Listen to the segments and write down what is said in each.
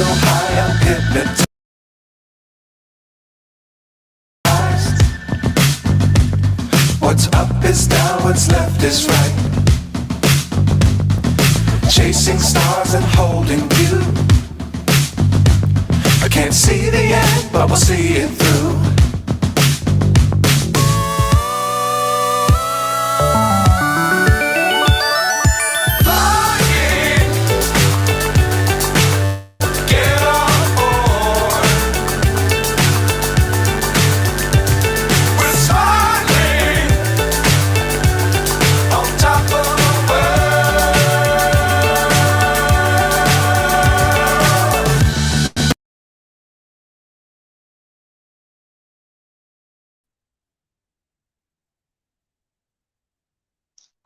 so high, I'm hypnotized. What's up is down, what's left is right. Chasing stars and holding you. I can't see the end, but we'll see it through.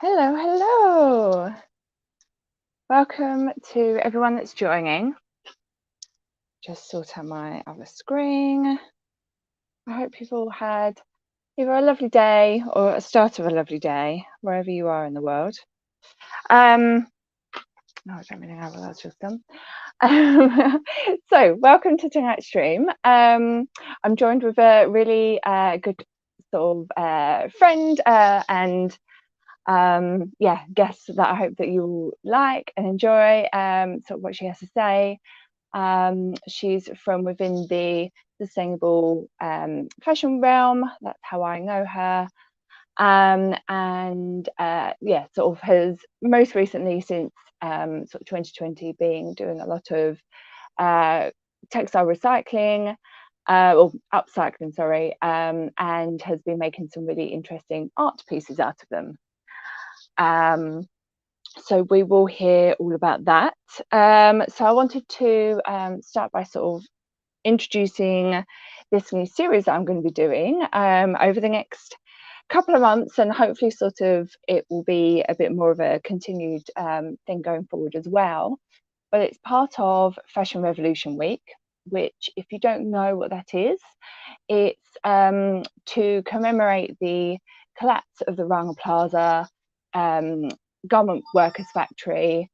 Hello, hello. Welcome to everyone that's joining. Just sort out my other screen. I hope you've all had either a lovely day or a start of a lovely day, wherever you are in the world. No, I don't really know what that's just done. So, welcome to tonight's stream. I'm joined with a really good sort of friend and guests that I hope that you'll like and enjoy sort of what she has to say. She's from within the sustainable fashion realm. That's how I know her. Sort of has most recently since sort of 2020 doing a lot of textile recycling or upcycling, sorry, and has been making some really interesting art pieces out of them. So we will hear all about that. So I wanted to start by sort of introducing this new series that I'm going to be doing over the next couple of months, and hopefully sort of it will be a bit more of a continued thing going forward as well. But it's part of Fashion Revolution Week, which, if you don't know what that is, it's to commemorate the collapse of the Rana Plaza garment workers factory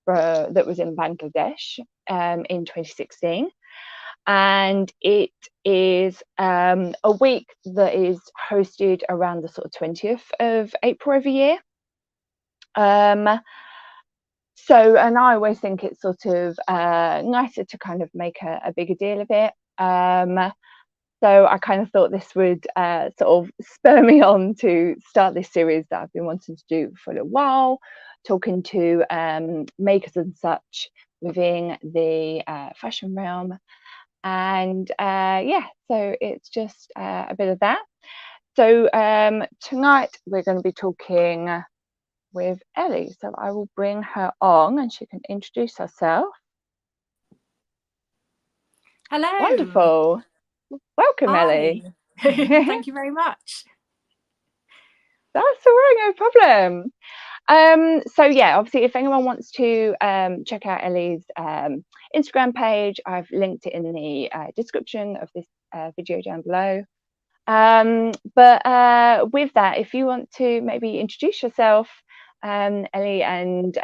that was in Bangladesh in 2016. And it is a week that is hosted around the sort of 20th of April every year. And I always think it's sort of nicer to kind of make a bigger deal of it. So I kind of thought this would sort of spur me on to start this series that I've been wanting to do for a little while, talking to makers and such within the fashion realm. And so it's just a bit of that. So tonight we're going to be talking with Elly. So I will bring her on and she can introduce herself. Hello. Wonderful. Welcome, Hi. Elly. Thank you very much. That's all right, no problem. So yeah, obviously if anyone wants to check out Elly's Instagram page, I've linked it in the description of this video down below. But with that, if you want to maybe introduce yourself, Elly, and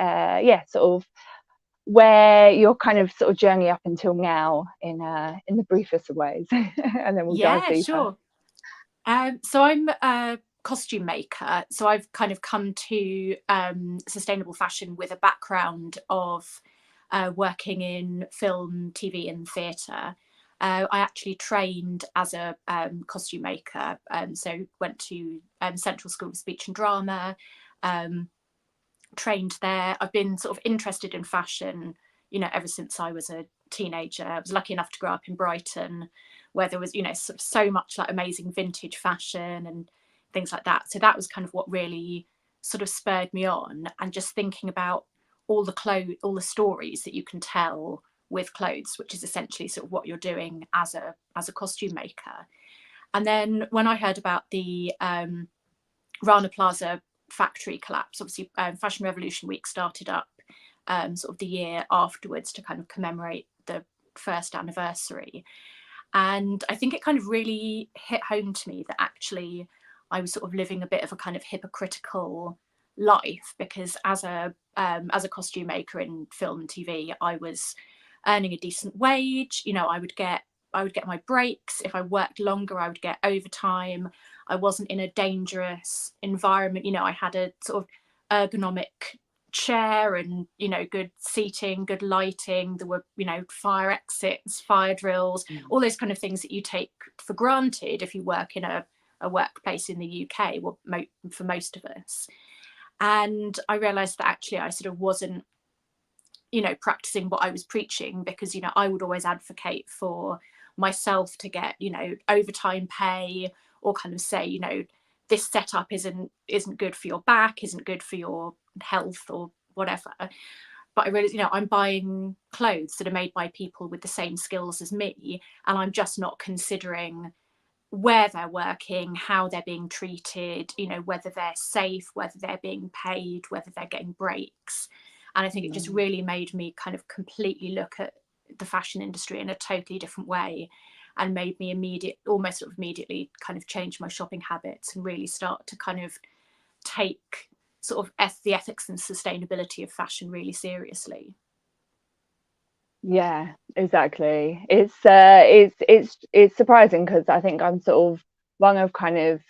sort of where your kind of sort of journey up until now in the briefest of ways, and then we'll dive deeper. Sure. So I'm a costume maker, so I've kind of come to sustainable fashion with a background of working in film, TV and theatre. I actually trained as a costume maker, so went to Central School of Speech and Drama, trained there. I've been sort of interested in fashion, ever since I was a teenager. I was lucky enough to grow up in Brighton, where there was, sort of so much like amazing vintage fashion and things like that. So that was kind of what really sort of spurred me on, and just thinking about all the stories that you can tell with clothes, which is essentially sort of what you're doing as a costume maker. And then when I heard about the Rana Plaza factory collapse, obviously Fashion Revolution Week started up sort of the year afterwards to kind of commemorate the first anniversary. And I think it kind of really hit home to me that actually I was sort of living a bit of a kind of hypocritical life, because as a costume maker in film and TV, I was earning a decent wage. You know, I would get my breaks. If I worked longer, I would get overtime. I wasn't in a dangerous environment. You know, I had a sort of ergonomic chair and, you know, good seating, good lighting. There were, you know, fire exits, fire drills, all those kind of things that you take for granted if you work in a workplace in the UK, well, for most of us. And I realized that actually I sort of wasn't, you know, practicing what I was preaching, because, you know, I would always advocate for myself to get, you know, overtime pay, or kind of say, you know, this setup isn't good for your back, isn't good for your health or whatever. But I realized, you know, I'm buying clothes that are made by people with the same skills as me, and I'm just not considering where they're working, how they're being treated, you know, whether they're safe, whether they're being paid, whether they're getting breaks. And I think it just really made me kind of completely look at the fashion industry in a totally different way, and made me almost sort of immediately kind of change my shopping habits and really start to kind of take sort of the ethics and sustainability of fashion really seriously. Yeah, exactly. It's surprising, because I think I'm sort of one of kind of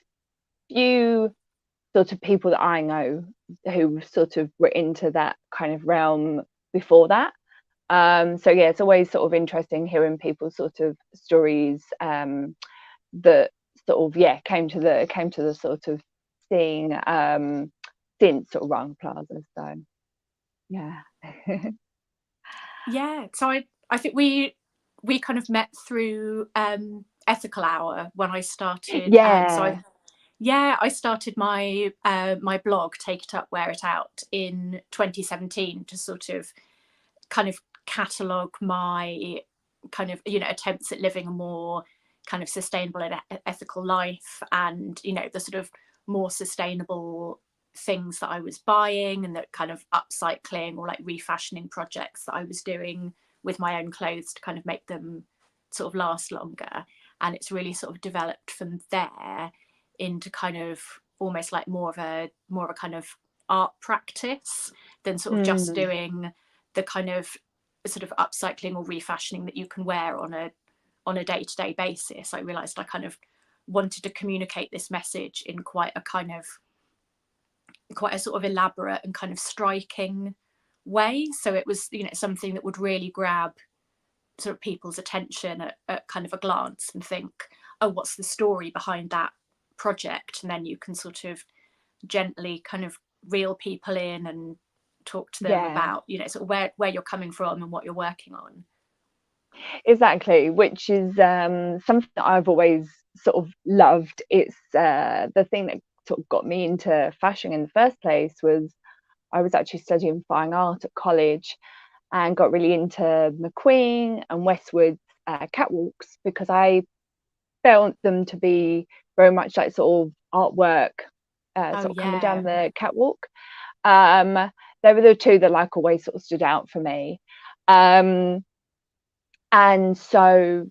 few sort of people that I know who sort of were into that kind of realm before that. So yeah, it's always sort of interesting hearing people's sort of stories, that sort of came to the sort of scene, since sort of Rana Plaza. So yeah. Yeah, so I think we kind of met through Ethical Hour when I started. I started my my blog, Take It Up, Wear It Out, in 2017 to sort of kind of catalogue my kind of, you know, attempts at living a more kind of sustainable and ethical life, and, you know, the sort of more sustainable things that I was buying, and that kind of upcycling or like refashioning projects that I was doing with my own clothes to kind of make them sort of last longer. And it's really sort of developed from there into kind of almost like more of a kind of art practice than sort of just doing the kind of sort of upcycling or refashioning that you can wear on a day-to-day basis. I realized I kind of wanted to communicate this message in quite a sort of elaborate and kind of striking way. So it was, you know, something that would really grab sort of people's attention at kind of a glance, and think, oh, what's the story behind that project? And then you can sort of gently kind of reel people in and talk to them about, you know, sort of where you're coming from and what you're working on. Exactly, which is something that I've always sort of loved. It's the thing that sort of got me into fashion in the first place. Was I was actually studying fine art at college, and got really into McQueen and Westwood's catwalks, because I felt them to be very much like sort of artwork, sort of coming down the catwalk. They were the two that like always sort of stood out for me. And so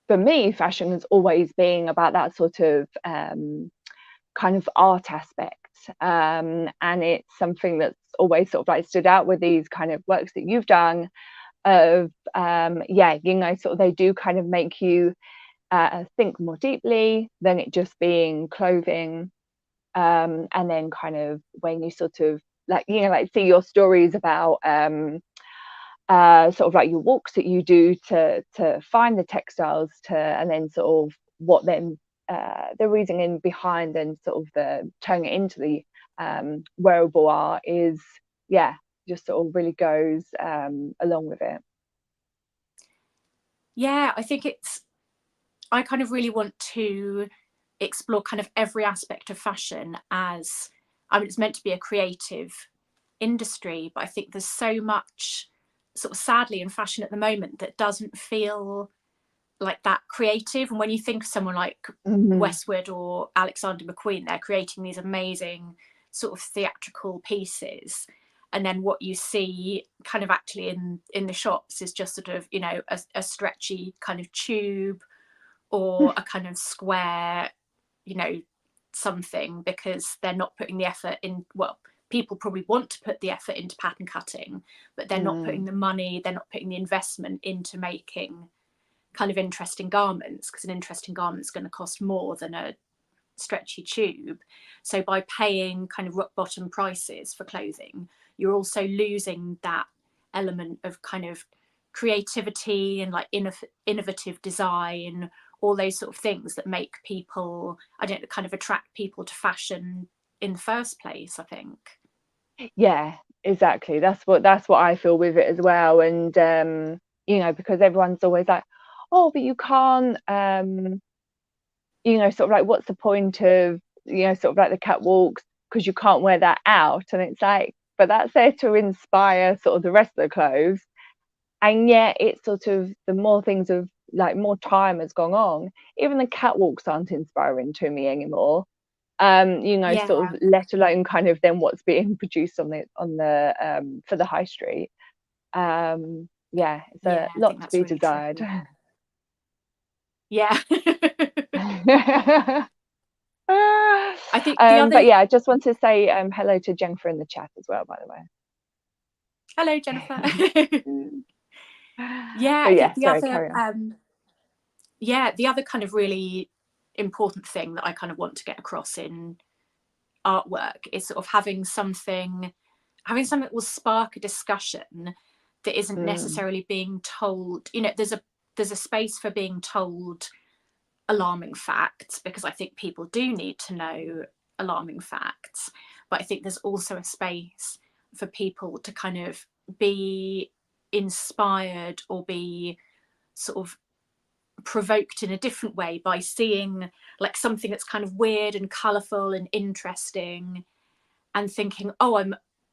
for me, fashion has always been about that sort of kind of art aspect. And it's something that's always sort of like stood out with these kind of works that you've done, of you know, sort of they do kind of make you think more deeply than it just being clothing. And then kind of when you sort of like, you know, like see your stories about sort of like your walks that you do to find the textiles, and then sort of what then the reasoning behind, and sort of the turning it into the wearable art is, just sort of really goes along with it. Yeah, I think I kind of really want to explore kind of every aspect of fashion as, I mean, it's meant to be a creative industry, but I think there's so much sort of sadly in fashion at the moment that doesn't feel like that creative. And when you think of someone like Westwood or Alexander McQueen, they're creating these amazing sort of theatrical pieces, and then what you see kind of actually in the shops is just sort of, you know, a stretchy kind of tube, or a kind of square, you know, something, because they're not putting the effort in. Well, people probably want to put the effort into pattern cutting, but they're not putting the money, they're not putting the investment into making kind of interesting garments, because an interesting garment is going to cost more than a stretchy tube. So by paying kind of rock bottom prices for clothing, you're also losing that element of kind of creativity and like innovative design, all those sort of things that make people, I don't know, kind of attract people to fashion in the first place, I think. Yeah, exactly. That's what I feel with it as well. And you know, because everyone's always like, oh, but you can't you know, sort of like, what's the point of, you know, sort of like the catwalks, because you can't wear that out. And it's like, but that's there to inspire sort of the rest of the clothes. And yet it's sort of, the more things have, like, more time has gone on, even the catwalks aren't inspiring to me anymore. You know, Yeah, sort of, let alone kind of then what's being produced on the for the high street. Yeah, it's yeah, a I lot think to that's be really true. desired. Yeah. I think the But other, yeah, I just want to say hello to Jennifer in the chat as well, by the way. hello Jennifer. Yeah, But I yeah, think the sorry, other carry on. yeah, the other kind of really important thing that I kind of want to get across in artwork is sort of having something that will spark a discussion that isn't necessarily being told, you know, there's a space for being told alarming facts, because I think people do need to know alarming facts, but I think there's also a space for people to kind of be inspired or be sort of provoked in a different way by seeing like something that's kind of weird and colourful and interesting, and thinking, oh,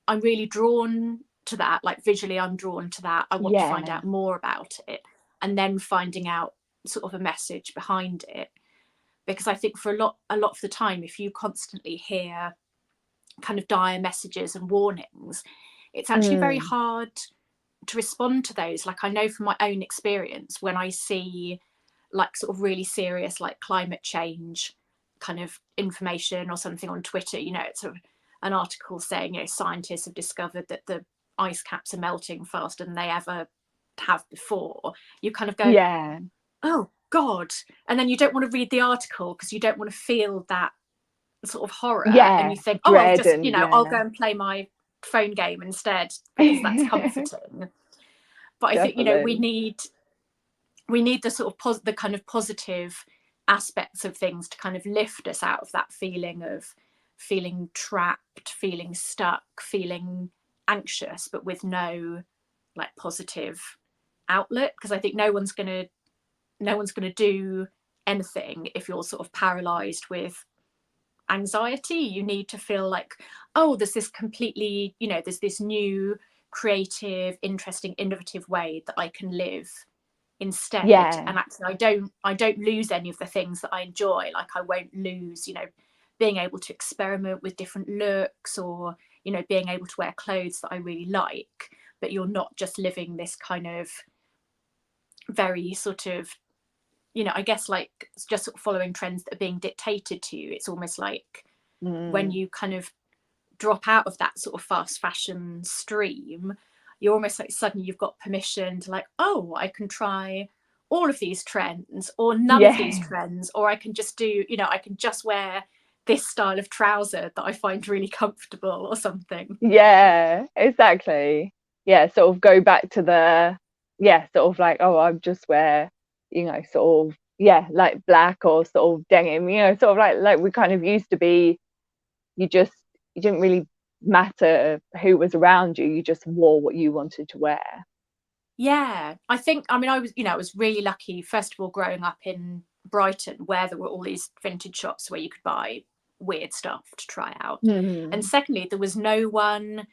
I'm really drawn to that, like visually I'm drawn to that, I want to find Yeah, out more about it, and then finding out sort of a message behind it. Because I think for a lot of the time, if you constantly hear kind of dire messages and warnings, it's actually very hard to respond to those. Like, I know from my own experience, when I see like sort of really serious like climate change kind of information or something on Twitter, you know, it's sort of an article saying, you know, scientists have discovered that the ice caps are melting faster than they ever have before, you kind of go, yeah, oh God. And then you don't want to read the article because you don't want to feel that sort of horror. And yeah, you think, oh, I'll dread, just, you and know, I'll yeah. go and play my phone game instead because that's comforting. But I think, you know, we Definitely. need the sort of the kind of positive aspects of things to kind of lift us out of that feeling of feeling trapped, feeling stuck, feeling anxious, but with no like positive outlet. Because I think no one's going to do anything if you're sort of paralyzed with anxiety. You need to feel like, oh, there's this completely, you know, there's this new creative, interesting, innovative way that I can live instead. Yeah, And actually I don't lose any of the things that I enjoy. Like, I won't lose, you know, being able to experiment with different looks, or, you know, being able to wear clothes that I really like. But you're not just living this kind of very sort of, you know, I guess like just sort of following trends that are being dictated to you. It's almost like when you kind of drop out of that sort of fast fashion stream, you're almost like suddenly you've got permission to like, oh, I can try all of these trends or none of these yeah, trends, or I can just do, you know, I can just wear this style of trouser that I find really comfortable or something. yeah, exactly. Yeah, sort of go back to the, yeah, sort of like, oh, I just wear, you know, sort of, yeah, like black or sort of denim, you know, sort of like we kind of used to be. You just, you didn't really matter who was around you, you just wore what you wanted to wear. Yeah, I think, I mean, I was, you know, I was really lucky, first of all, growing up in Brighton, where there were all these vintage shops where you could buy weird stuff to try out. And secondly, there was no one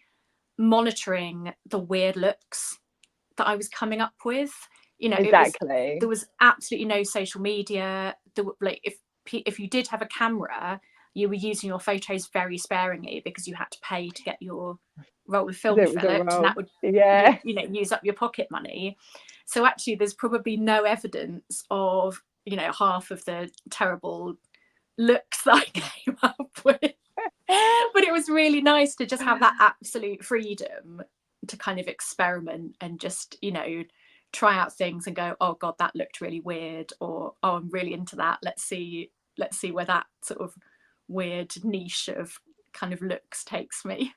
monitoring the weird looks that I was coming up with. You know, Exactly. there was absolutely no social media. There were, like, if you did have a camera, you were using your photos very sparingly because you had to pay to get your roll of film It was a developed, and role. that would, Yeah. you know, use up your pocket money. So actually there's probably no evidence of, you know, half of the terrible looks that I came up with. But it was really nice to just have that absolute freedom to kind of experiment and just, you know, try out things and go, oh God, that looked really weird, or oh, I'm really into that. Let's see where that sort of weird niche of kind of looks takes me.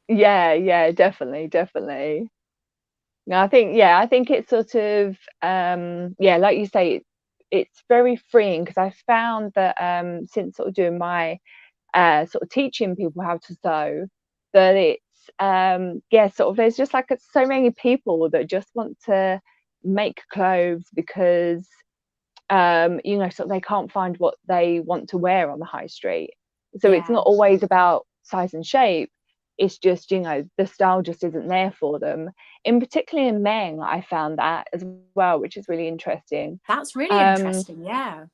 Yeah, definitely. No, I think it's sort of like you say, it's very freeing, because I found that since sort of doing my sort of teaching people how to sew, that it's sort of, there's just like so many people that just want to make clothes because you know, sort of they can't find what they want to wear on the high street. So it's not always about size and shape. It's just, you know, the style just isn't there for them. In particularly in men, I found that as well, which is really interesting. That's really interesting. Yeah.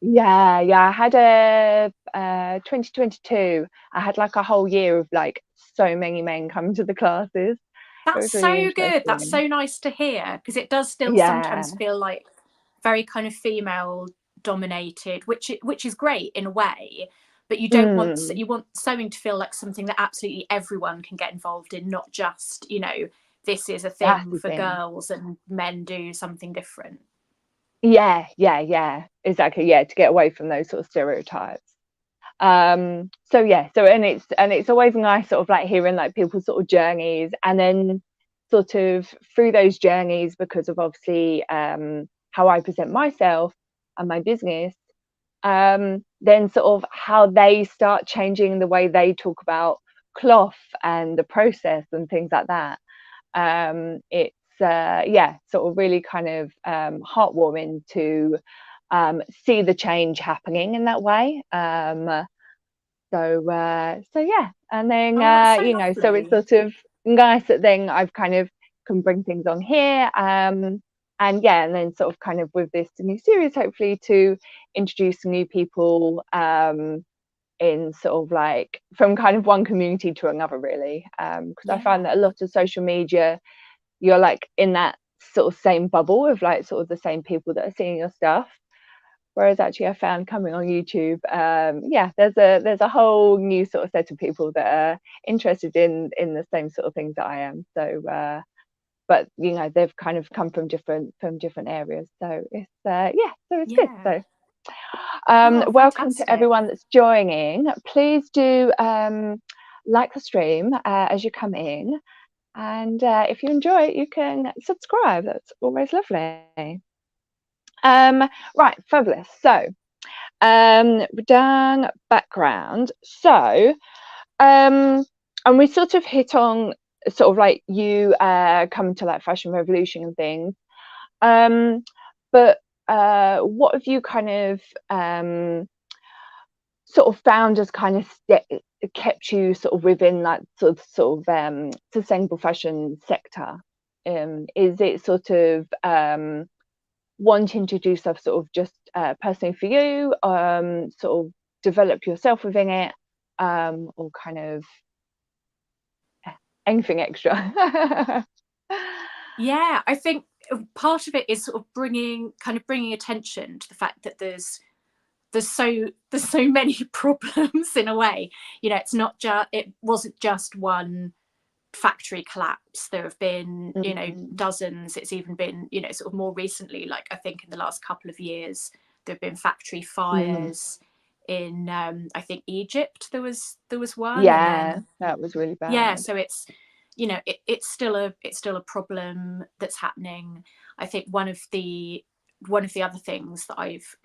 I had a 2022. I had like a whole year of like so many men coming to the classes. That's Really so good. That's interesting. so nice to hear, because it does still Yeah. sometimes feel like very kind of female dominated, which is great in a way, but you don't want, you want sewing to feel like something that absolutely everyone can get involved in, not just, you know, this is a thing for girls and men do something different. Yeah, exactly. Yeah, to get away from those sort of stereotypes. So it's always nice sort of like hearing like people's sort of journeys, and then sort of through those journeys, because of obviously how I present myself and my business, then sort of how they start changing the way they talk about cloth and the process and things like that. It's sort of really kind of heartwarming to see the change happening in that way. And then you know, so it's sort of nice that then I've kind of can bring things on here, and then sort of kind of with this new series, hopefully to introduce new people in sort of like from kind of one community to another, really, because I find that a lot of social media, you're like in that sort of same bubble of like sort of the same people that are seeing your stuff. Whereas actually I found coming on YouTube, there's a whole new sort of set of people that are interested in the same sort of things that I am. So but you know, they've kind of come from different areas. So it's good. So welcome to everyone that's joining. Please do like the stream as you come in. And if you enjoy it, you can subscribe. That's always lovely. Right, fabulous. So we've done background. So and we sort of hit on sort of like you coming to like Fashion Revolution and things. But what have you kind of sort of found as kind of kept you sort of within like sort of sustainable fashion sector? Is it sort of wanting to do stuff sort of just personally for you, sort of develop yourself within it, or kind of anything extra? Yeah, I think part of it is sort of bringing attention to the fact that there's so many problems in a way. You know, it wasn't just one factory collapse. There have been, you know, dozens. It's even been, you know, sort of more recently, like I think in the last couple of years, there have been factory fires in I think Egypt. There was one. Yeah, that was really bad. Yeah, so it's, you know, it's still a problem that's happening. I think one of the other things that I've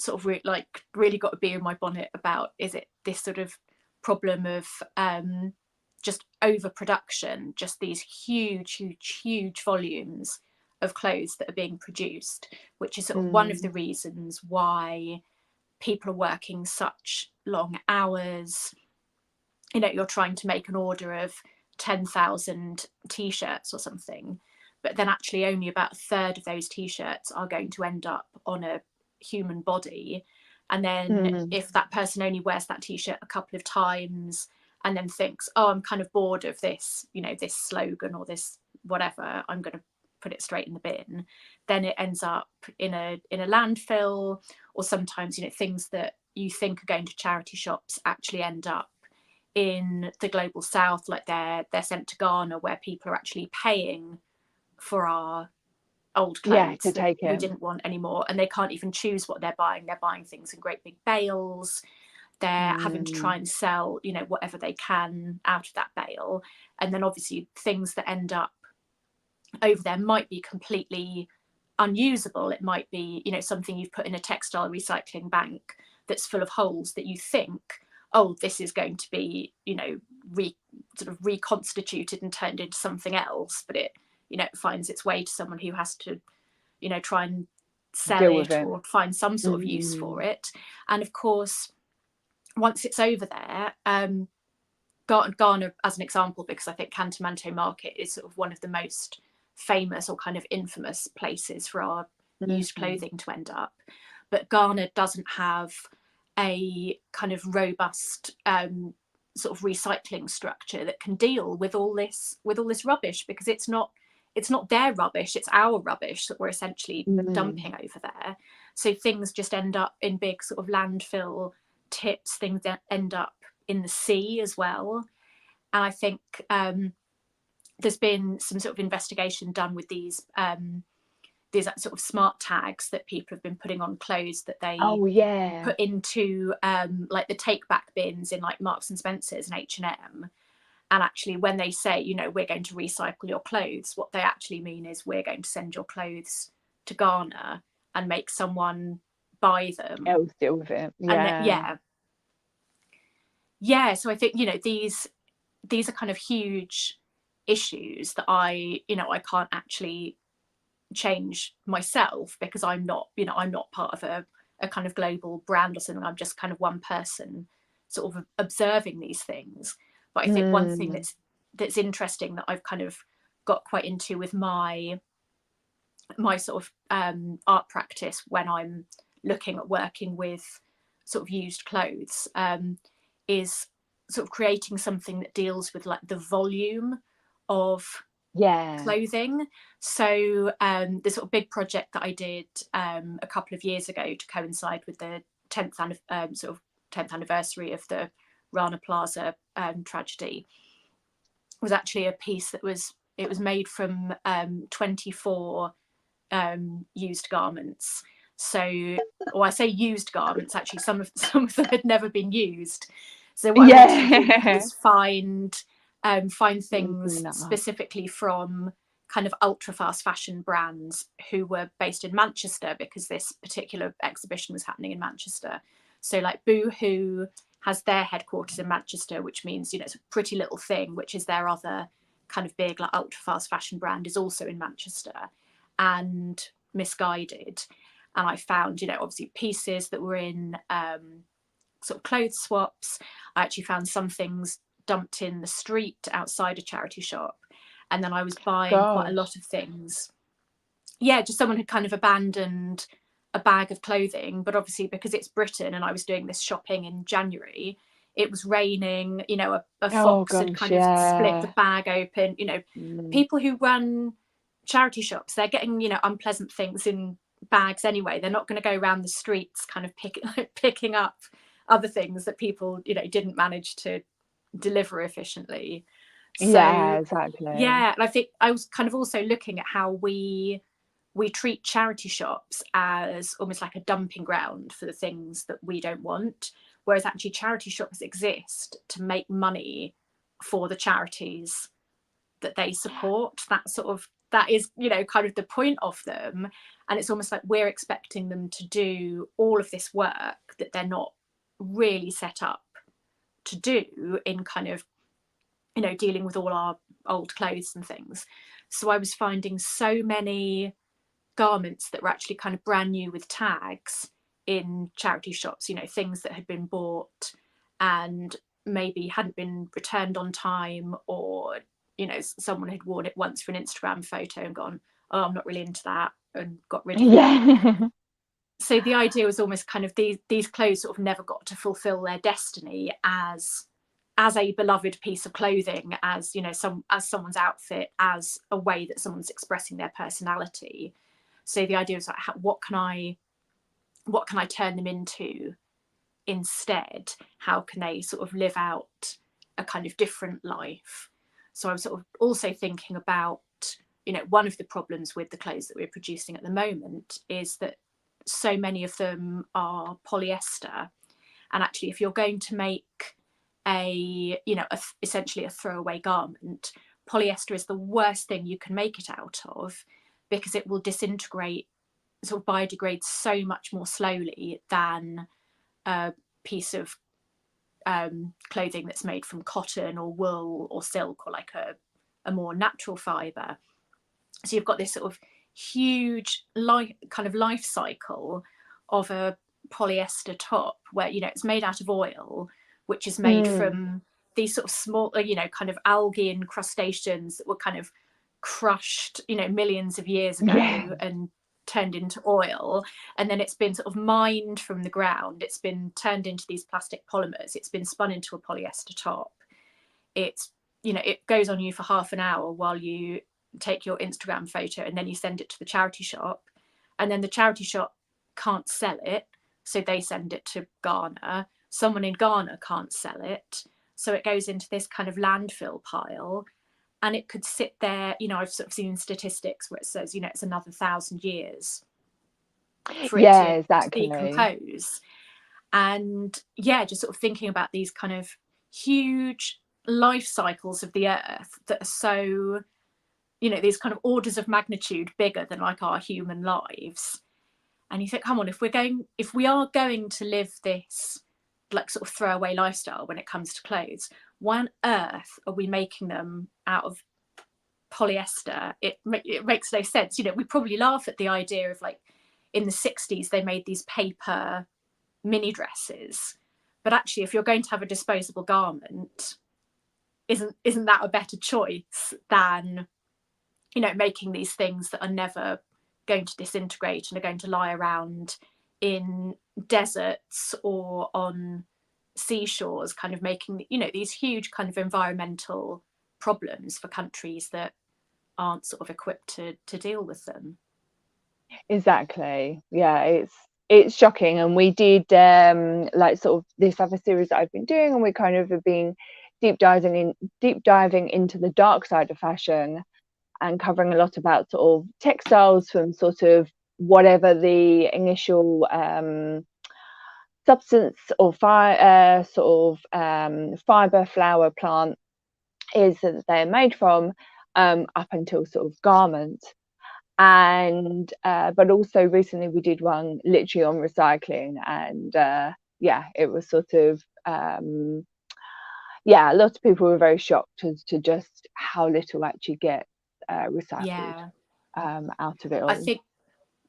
sort of really got to be in my bonnet about is this sort of problem of just overproduction, just these huge volumes of clothes that are being produced, which is sort of one of the reasons why people are working such long hours. You know, you're trying to make an order of 10,000 t-shirts or something, but then actually only about a third of those t-shirts are going to end up on a human body. And then if that person only wears that t-shirt a couple of times and then thinks, oh, I'm kind of bored of this, you know, this slogan or this whatever, I'm going to put it straight in the bin, then it ends up in a landfill. Or sometimes, you know, things that you think are going to charity shops actually end up in the global south, like they're sent to Ghana, where people are actually paying for our old clothes to that take we it. didn't want anymore, and they can't even choose what they're buying. They're buying things in great big bales. They're having to try and sell, you know, whatever they can out of that bale, and then obviously things that end up over there might be completely unusable. It might be, you know, something you've put in a textile recycling bank that's full of holes that you think, oh, this is going to be, you know, sort of reconstituted and turned into something else, but it, you know, finds its way to someone who has to, you know, try and sell it or find some sort of use for it. And of course, once it's over there, Ghana as an example, because I think Cantonmanteau Market is sort of one of the most famous or kind of infamous places for our used clothing to end up. But Ghana doesn't have a kind of robust sort of recycling structure that can deal with all this rubbish, because it's not their rubbish, it's our rubbish that we're essentially dumping over there. So things just end up in big sort of landfill tips, things that end up in the sea as well. And I think there's been some sort of investigation done with these sort of smart tags that people have been putting on clothes that they put into like the take back bins in like Marks and Spencer's and H&M. And actually, when they say, you know, we're going to recycle your clothes, what they actually mean is we're going to send your clothes to Ghana and make someone buy them. Else deal with it. Yeah. So I think, you know, these are kind of huge issues that I can't actually change myself, because I'm not part of a kind of global brand or something. I'm just kind of one person sort of observing these things. But I think one thing that's interesting that I've kind of got quite into with my sort of art practice when I'm looking at working with sort of used clothes is sort of creating something that deals with like the volume of clothing. So the sort of big project that I did a couple of years ago to coincide with the 10th anniversary of the Rana Plaza tragedy was actually a piece that was made from 24 used garments. So, or I say used garments, actually some of them had never been used. So what I wanted to do was find things specifically from kind of ultra fast fashion brands who were based in Manchester, because this particular exhibition was happening in Manchester. So like Boohoo has their headquarters in Manchester, which means, you know, it's a Pretty Little Thing, which is their other kind of big like ultra fast fashion brand, is also in Manchester, and Misguided. And I found, you know, obviously pieces that were in sort of clothes swaps. I actually found some things dumped in the street outside a charity shop. And then I was buying quite a lot of things. Yeah, just someone had kind of abandoned a bag of clothing, but obviously because it's Britain and I was doing this shopping in January, it was raining, you know, a fox had kind of split the bag open. You know, people who run charity shops, they're getting, you know, unpleasant things in bags anyway. They're not going to go around the streets kind of picking up other things that people, you know, didn't manage to deliver efficiently. So, exactly. Yeah, and I think I was kind of also looking at how we treat charity shops as almost like a dumping ground for the things that we don't want, whereas actually charity shops exist to make money for the charities that they support. That is, you know, kind of the point of them. And it's almost like we're expecting them to do all of this work that they're not really set up to do in kind of, you know, dealing with all our old clothes and things. So I was finding so many garments that were actually kind of brand new with tags in charity shops, you know, things that had been bought and maybe hadn't been returned on time, or, you know, someone had worn it once for an Instagram photo and gone, oh, I'm not really into that, and got rid of it. So the idea was almost kind of these clothes sort of never got to fulfill their destiny as a beloved piece of clothing, as, you know, as someone's outfit, as a way that someone's expressing their personality. So the idea is like, what can I turn them into instead? How can they sort of live out a kind of different life. So I was sort of also thinking about, you know, one of the problems with the clothes that we're producing at the moment is that so many of them are polyester. And actually, if you're going to make essentially a throwaway garment, polyester is the worst thing you can make it out of, because it will disintegrate, sort of biodegrade so much more slowly than a piece of clothing that's made from cotton or wool or silk, or like a more natural fibre. So you've got this sort of huge life cycle of a polyester top where, you know, it's made out of oil, which is made from these sort of small, you know, kind of algae and crustaceans that were kind of crushed, you know, millions of years ago and turned into oil. And then it's been sort of mined from the ground. It's been turned into these plastic polymers. It's been spun into a polyester top. It's, you know, it goes on you for half an hour while you take your Instagram photo, and then you send it to the charity shop, and then the charity shop can't sell it, so they send it to Ghana. Someone in Ghana can't sell it, so it goes into this kind of landfill pile, and it could sit there, you know, I've sort of seen statistics where it says, you know, it's another 1,000 years for it to decompose. And yeah, just sort of thinking about these kind of huge life cycles of the earth that are so, you know, these kind of orders of magnitude bigger than like our human lives. And you think, come on, if we are going to live this like sort of throwaway lifestyle when it comes to clothes, why on earth are we making them out of polyester? It makes no sense. You know, we probably laugh at the idea of, like, in the 60s they made these paper mini dresses, but actually if you're going to have a disposable garment, isn't that a better choice than, you know, making these things that are never going to disintegrate and are going to lie around in deserts or on seashores, kind of making, you know, these huge kind of environmental problems for countries that aren't sort of equipped to deal with them. Exactly. Yeah, it's shocking. And we did like sort of this other series that I've been doing, and we kind of have been deep diving into the dark side of fashion, and covering a lot about sort of textiles from sort of whatever the initial substance or fiber flower plant is that they're made from, up until sort of garment. And but also recently we did one literally on recycling, and yeah, it was sort of yeah, a lot of people were very shocked as to just how little actually get recycled out of it all. I think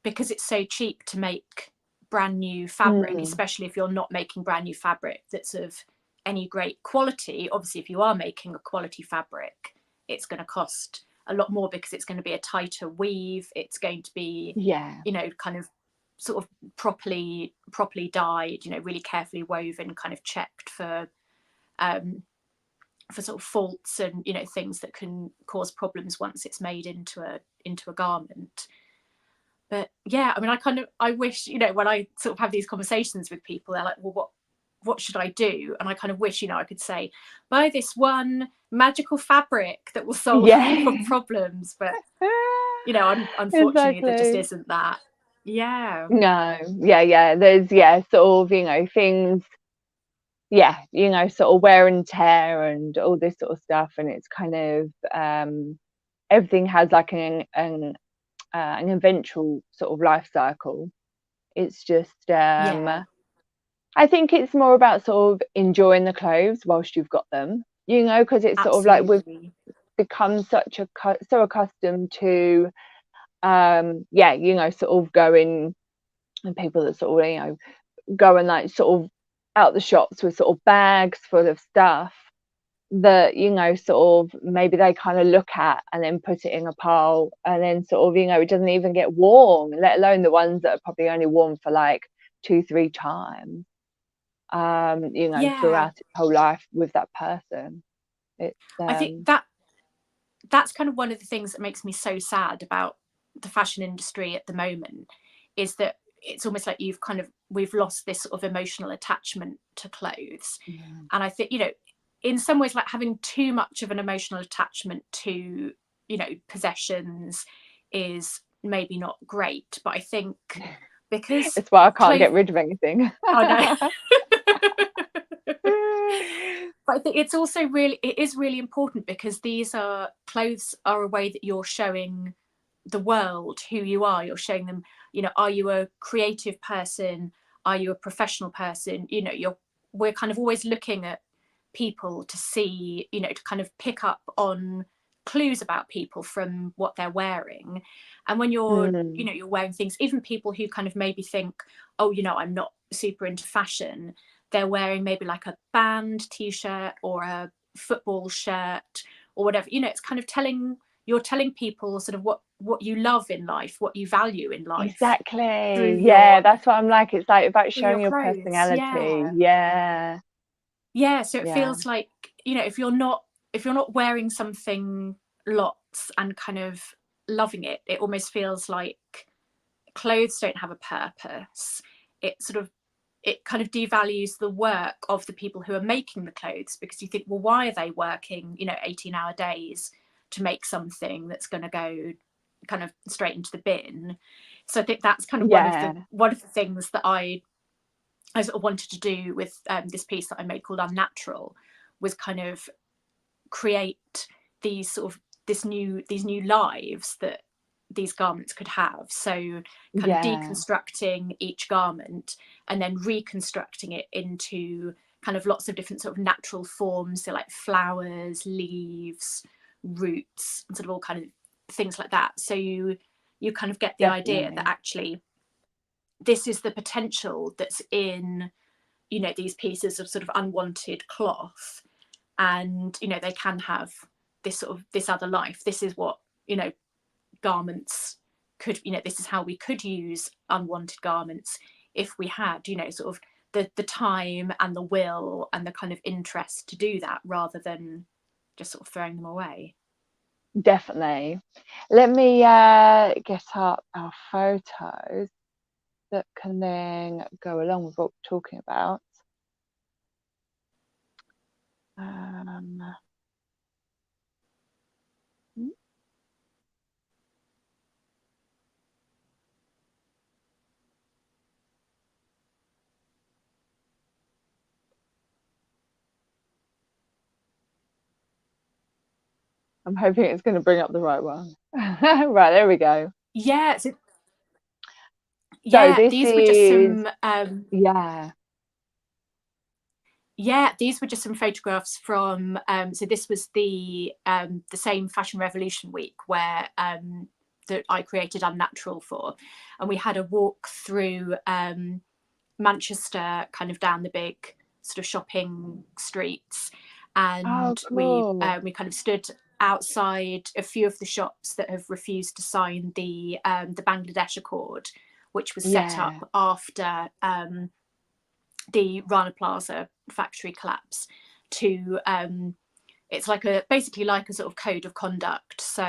because it's so cheap to make brand new fabric, especially if you're not making brand new fabric that's of any great quality. Obviously, if you are making a quality fabric, it's going to cost a lot more because it's going to be a tighter weave. It's going to be, you know, kind of sort of properly dyed, you know, really carefully woven, kind of checked for sort of faults and, you know, things that can cause problems once it's made into a garment. But yeah, I mean, I wish, you know, when I sort of have these conversations with people, they're like, well, what should I do? And I kind of wish, you know, I could say, buy this one magical fabric that will solve your problems. But, you know, unfortunately, there just isn't that. Yeah. No. Yeah. There's, sort of, you know, things, you know, sort of wear and tear and all this sort of stuff. And it's kind of, everything has like an eventual sort of life cycle. It's just, I think it's more about sort of enjoying the clothes whilst you've got them, you know, because it's sort of like we've become so accustomed to, you know, sort of going, and people that sort of, you know, go and like sort of out the shops with sort of bags full of stuff that, you know, sort of maybe they kind of look at and then put it in a pile, and then sort of, you know, it doesn't even get worn, let alone the ones that are probably only worn for like 2-3 times, you know, throughout its whole life with that person. It's I think that's kind of one of the things that makes me so sad about the fashion industry at the moment, is that it's almost like we've lost this sort of emotional attachment to clothes. And I think, you know, in some ways, like having too much of an emotional attachment to, you know, possessions is maybe not great. But I think because it's why I can't get rid of anything. I know. But I think it's also it is really important, because clothes are a way that you're showing the world who you are. You're showing them, you know, are you a creative person? Are you a professional person? You know, we're kind of always looking at people to see, you know, to kind of pick up on clues about people from what they're wearing. And when you're, you know, you're wearing things, even people who kind of maybe think, oh, you know, I'm not super into fashion, they're wearing maybe like a band t-shirt or a football shirt or whatever, you know, it's kind of you're telling people sort of what you love in life, what you value in life. Exactly. Yeah, that's what I'm like. It's like about showing your clothes. personality. Yeah. So it feels like, you know, if you're not wearing something lots and kind of loving it, it almost feels like clothes don't have a purpose. It kind of devalues the work of the people who are making the clothes, because you think, well, why are they working, you know, 18-hour days to make something that's going to go kind of straight into the bin? So I think that's kind of one of the things that I sort of wanted to do with this piece that I made called Unnatural, was kind of create these new lives that these garments could have. So kind of deconstructing each garment and then reconstructing it into kind of lots of different sort of natural forms, so like flowers, leaves, roots, and sort of all kind of things like that. So you kind of get the idea that actually this is the potential that's in, you know, these pieces of sort of unwanted cloth, and, you know, they can have this other life. This is what, you know, garments could, you know, this is how we could use unwanted garments if we had, you know, sort of the time and the will and the kind of interest to do that, rather than just sort of throwing them away. Definitely. Let me get up our photos that can then go along with what we're talking about. I'm hoping it's going to bring up the right one. Right, there we go. Yeah. So these were just some these were just some photographs from so this was the same Fashion Revolution week where that I created Unnatural for, and we had a walk through Manchester, kind of down the big sort of shopping streets, and we kind of stood outside a few of the shops that have refused to sign the Bangladesh Accord, which was set up after the Rana Plaza factory collapse. To it's like basically like a sort of code of conduct. So,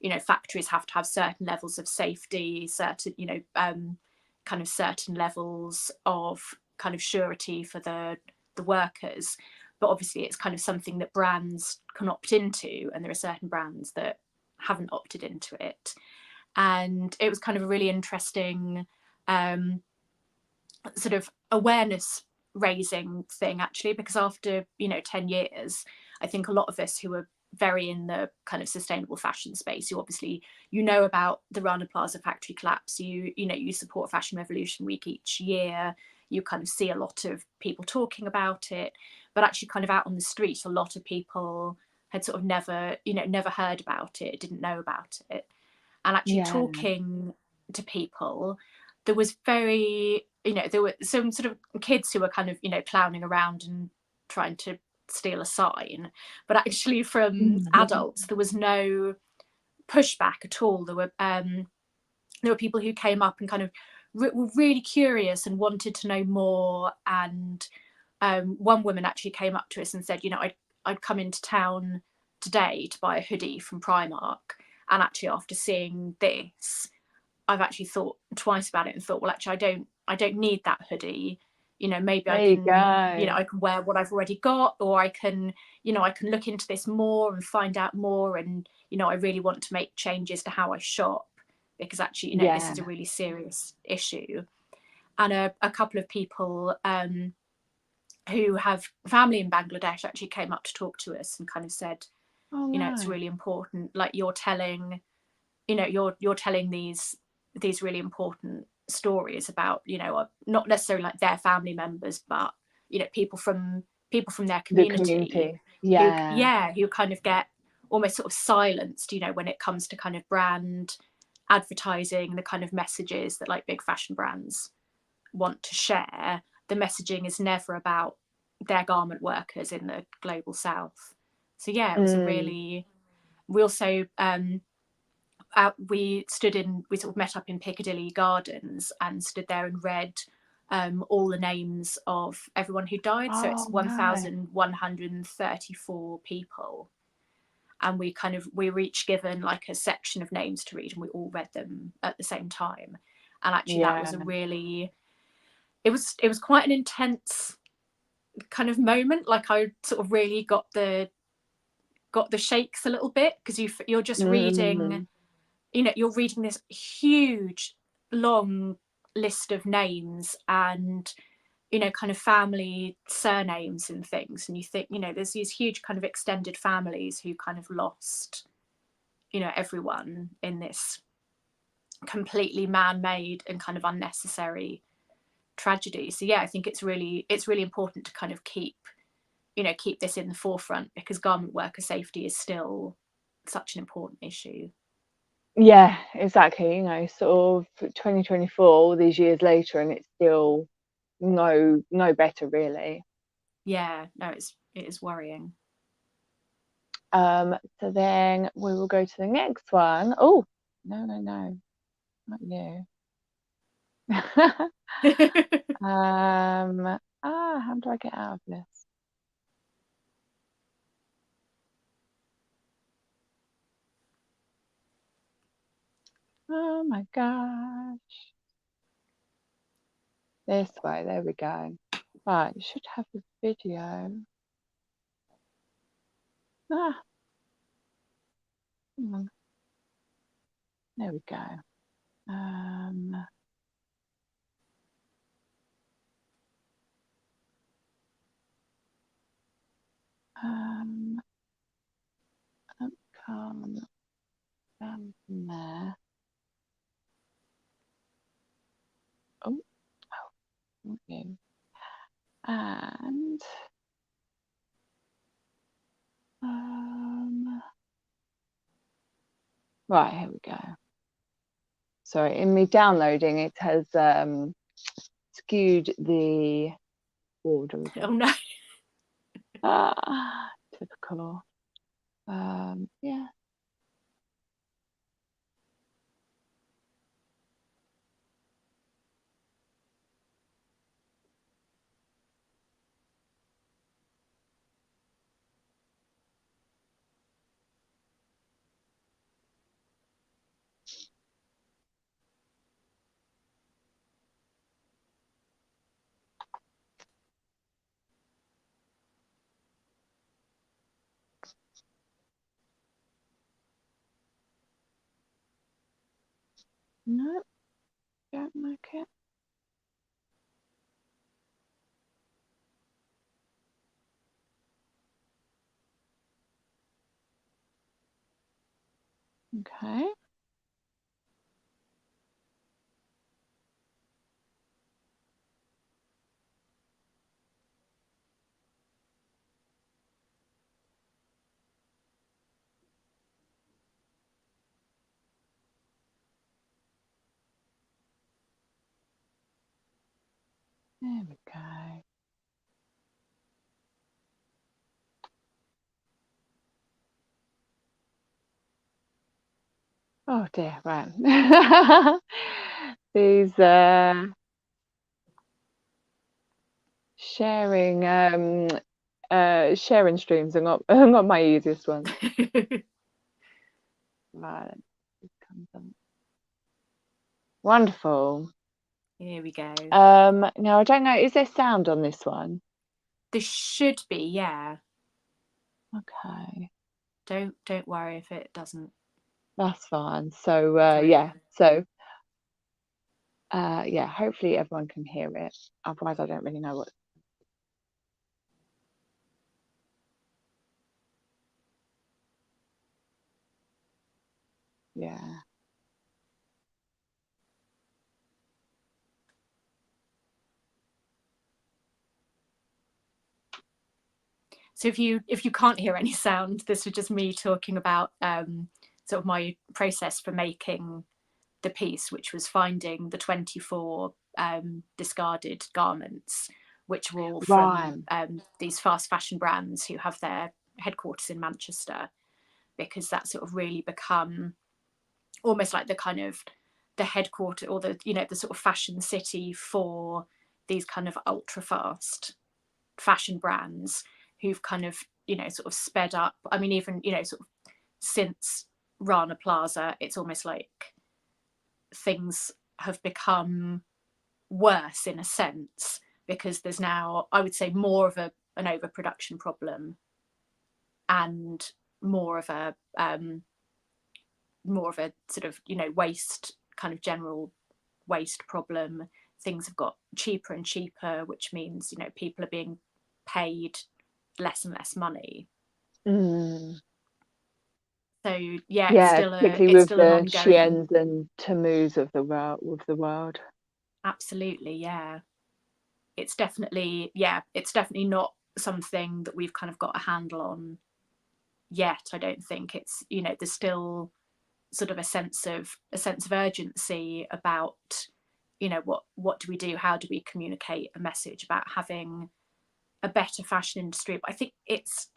you know, factories have to have certain levels of safety, certain, you know, kind of certain levels of kind of surety for the workers. But obviously it's kind of something that brands can opt into, and there are certain brands that haven't opted into it. And it was kind of a really interesting sort of awareness raising thing, actually, because after, you know, 10 years, I think a lot of us who are very in the kind of sustainable fashion space, you obviously, you know about the Rana Plaza factory collapse, you know, you support Fashion Revolution Week each year, you kind of see a lot of people talking about it, but actually kind of out on the street, a lot of people had sort of never heard about it, didn't know about it. And actually talking to people, there was there were some sort of kids who were kind of, you know, clowning around and trying to steal a sign, but actually from adults there was no pushback at all. There were people who came up and kind of were really curious and wanted to know more. And one woman actually came up to us and said, you know, I'd come into town today to buy a hoodie from Primark, and actually after seeing this, I've actually thought twice about it and thought, well, actually I don't need that hoodie. You know, maybe There I you can, go. you know, I can wear what I've already got, or I can, you know, I can look into this more and find out more. And, you know, I really want to make changes to how I shop, because actually, you know, this is a really serious issue. And a couple of people who have family in Bangladesh actually came up to talk to us and kind of said, Oh, you know, it's no. really important. Like, you're telling, you know, you're telling these really important stories about, you know, not necessarily like their family members, but, you know, people from their The community, community. who, Yeah. who kind of get almost sort of silenced, you know, when it comes to kind of brand advertising, the kind of messages that like big fashion brands want to share. The messaging is never about their garment workers in the global south. So yeah, it was a really, we also we sort of met up in Piccadilly Gardens and stood there and read all the names of everyone who died. So it's Oh, no. 1,134 people, and we were each given like a section of names to read, and we all read them at the same time. And actually, that was a really, it was quite an intense kind of moment. Like, I sort of really got the shakes a little bit, because you're just reading, you know, you're reading this huge long list of names and, you know, kind of family surnames and things, and you think, you know, there's these huge kind of extended families who kind of lost, you know, everyone in this completely man-made and kind of unnecessary tragedy. So yeah, I think it's really important to kind of keep this in the forefront, because garment worker safety is still such an important issue. Yeah, exactly. You know, sort of 2024, all these years later, and it's still no better, really. Yeah, no, it is worrying. So then we will go to the next one. Oh, no, not you. How do I get out of this? Oh my gosh. This way, there we go. Right, you should have a video. Come on. There we go. Come down from there. Oh, thank you. And right, here we go. Sorry, in me downloading, it has skewed the order a bit. Oh no. Typical. Yeah. No, don't like it. Okay. There we go. Oh dear, right. These sharing streams are not my easiest one. Right. Wonderful. Here we go. Now I don't know, is there sound on this one? There should be, yeah. Okay, Don't worry if it doesn't. that's fine. So Sorry. yeah, so yeah, hopefully everyone can hear it. Otherwise, I don't really know what. Yeah. So if you can't hear any sound, this was just me talking about sort of my process for making the piece, which was finding the 24 discarded garments, which were all from these fast fashion brands who have their headquarters in Manchester, because that's sort of really become almost like the kind of the headquarter, or the, you know, the sort of fashion city for these kind of ultra fast fashion brands who've kind of, you know, sort of sped up. I mean, even, you know, sort of since Rana Plaza, it's almost like things have become worse in a sense, because there's now, I would say, more of an overproduction problem, and more of a sort of, you know, waste, kind of general waste problem. Things have got cheaper and cheaper, which means, you know, people are being paid less and less money. So yeah, Yeah, particularly it's with still an the ongoing. Sheins and Tamus of the world. Absolutely, yeah. It's definitely not something that we've kind of got a handle on yet. I don't think it's, you know, there's still sort of a sense of urgency about, you know, what do we do, how do we communicate a message about having a better fashion industry. But I think it's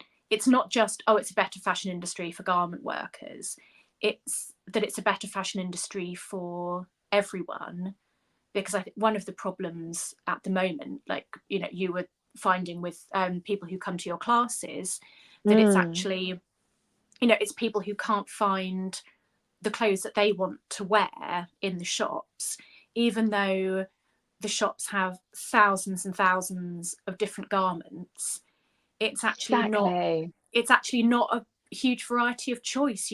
not just, oh, it's a better fashion industry for garment workers, it's that it's a better fashion industry for everyone. Because I think one of the problems at the moment, like, you know, you were finding with people who come to your classes, that it's actually, you know, it's people who can't find the clothes that they want to wear in the shops, even though the shops have thousands and thousands of different garments. It's actually not a huge variety of choice.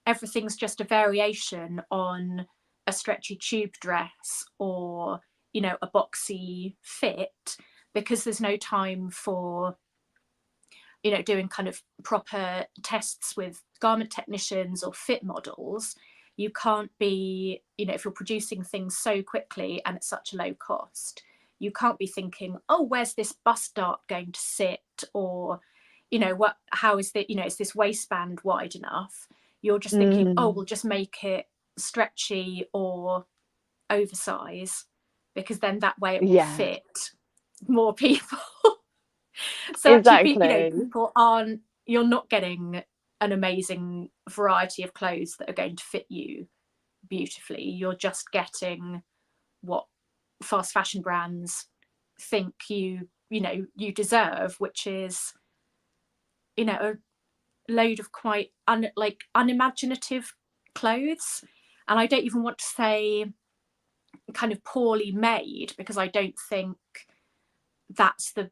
Everything's just a variation on a stretchy tube dress, or, you know, a boxy fit, because there's no time for, you know, doing kind of proper tests with garment technicians or fit models. You can't be, you know, if you're producing things so quickly and at such a low cost, you can't be thinking, oh, where's this bust dart going to sit, or, you know, how is that, you know, is this waistband wide enough? You're just thinking, oh, we'll just make it stretchy or oversize, because then that way it will fit more people. So actually, you know, people aren't, you're not getting an amazing variety of clothes that are going to fit you beautifully. You're just getting what fast fashion brands think you deserve, which is, you know, a load of quite unimaginative clothes. And I don't even want to say kind of poorly made, because I don't think that's the,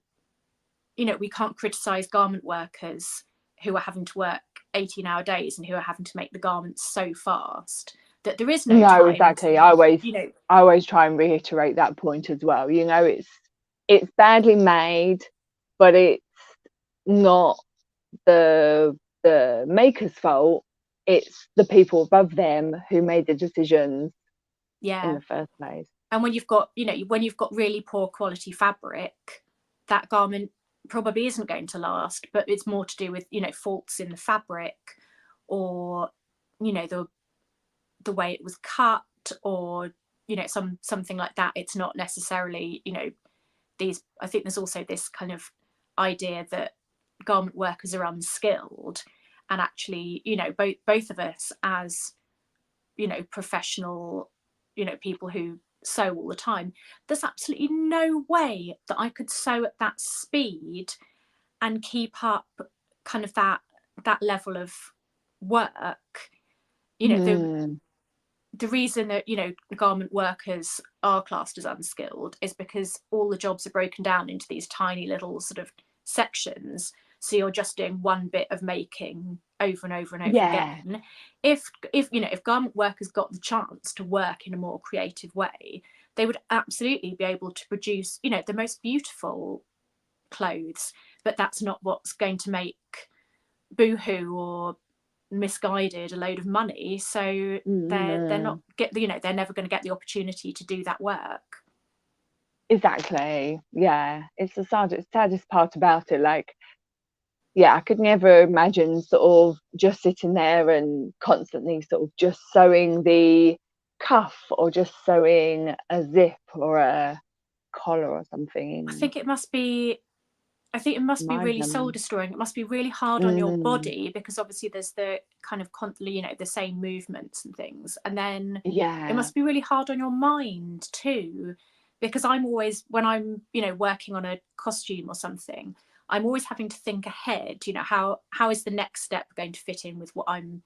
you know, we can't criticize garment workers who are having to work 18-hour days and who are having to make the garments so fast that there is no time. Exactly. I always try and reiterate that point as well. You know, it's badly made, but it's not the maker's fault. It's the people above them who made the decisions in the first place. And when you've got, you know, when you've got really poor quality fabric, that garment probably isn't going to last. But it's more to do with, you know, faults in the fabric, or, you know, the way it was cut, or, you know, something like that. It's not necessarily, you know, I think there's also this kind of idea that garment workers are unskilled, and actually, you know, both of us as, you know, professional, you know, people who sew all the time, there's absolutely no way that I could sew at that speed and keep up kind of that level of work. You know, the reason that, you know, garment workers are classed as unskilled is because all the jobs are broken down into these tiny little sort of sections. So you're just doing one bit of making over and over and over again. If you know, if garment workers got the chance to work in a more creative way, they would absolutely be able to produce, you know, the most beautiful clothes. But that's not what's going to make Boohoo or Misguided a load of money. So they're not you know, they're never going to get the opportunity to do that work. Exactly. Yeah, it's the saddest part about it. Like, yeah, I could never imagine sort of just sitting there and constantly sort of just sewing the cuff or just sewing a zip or a collar or something. I think it must be really soul destroying. It must be really hard on your body, because obviously there's the kind of you know, the same movements and things, and then it must be really hard on your mind too, because I'm always, when I'm, you know, working on a costume or something, I'm always having to think ahead, you know, how is the next step going to fit in with what I'm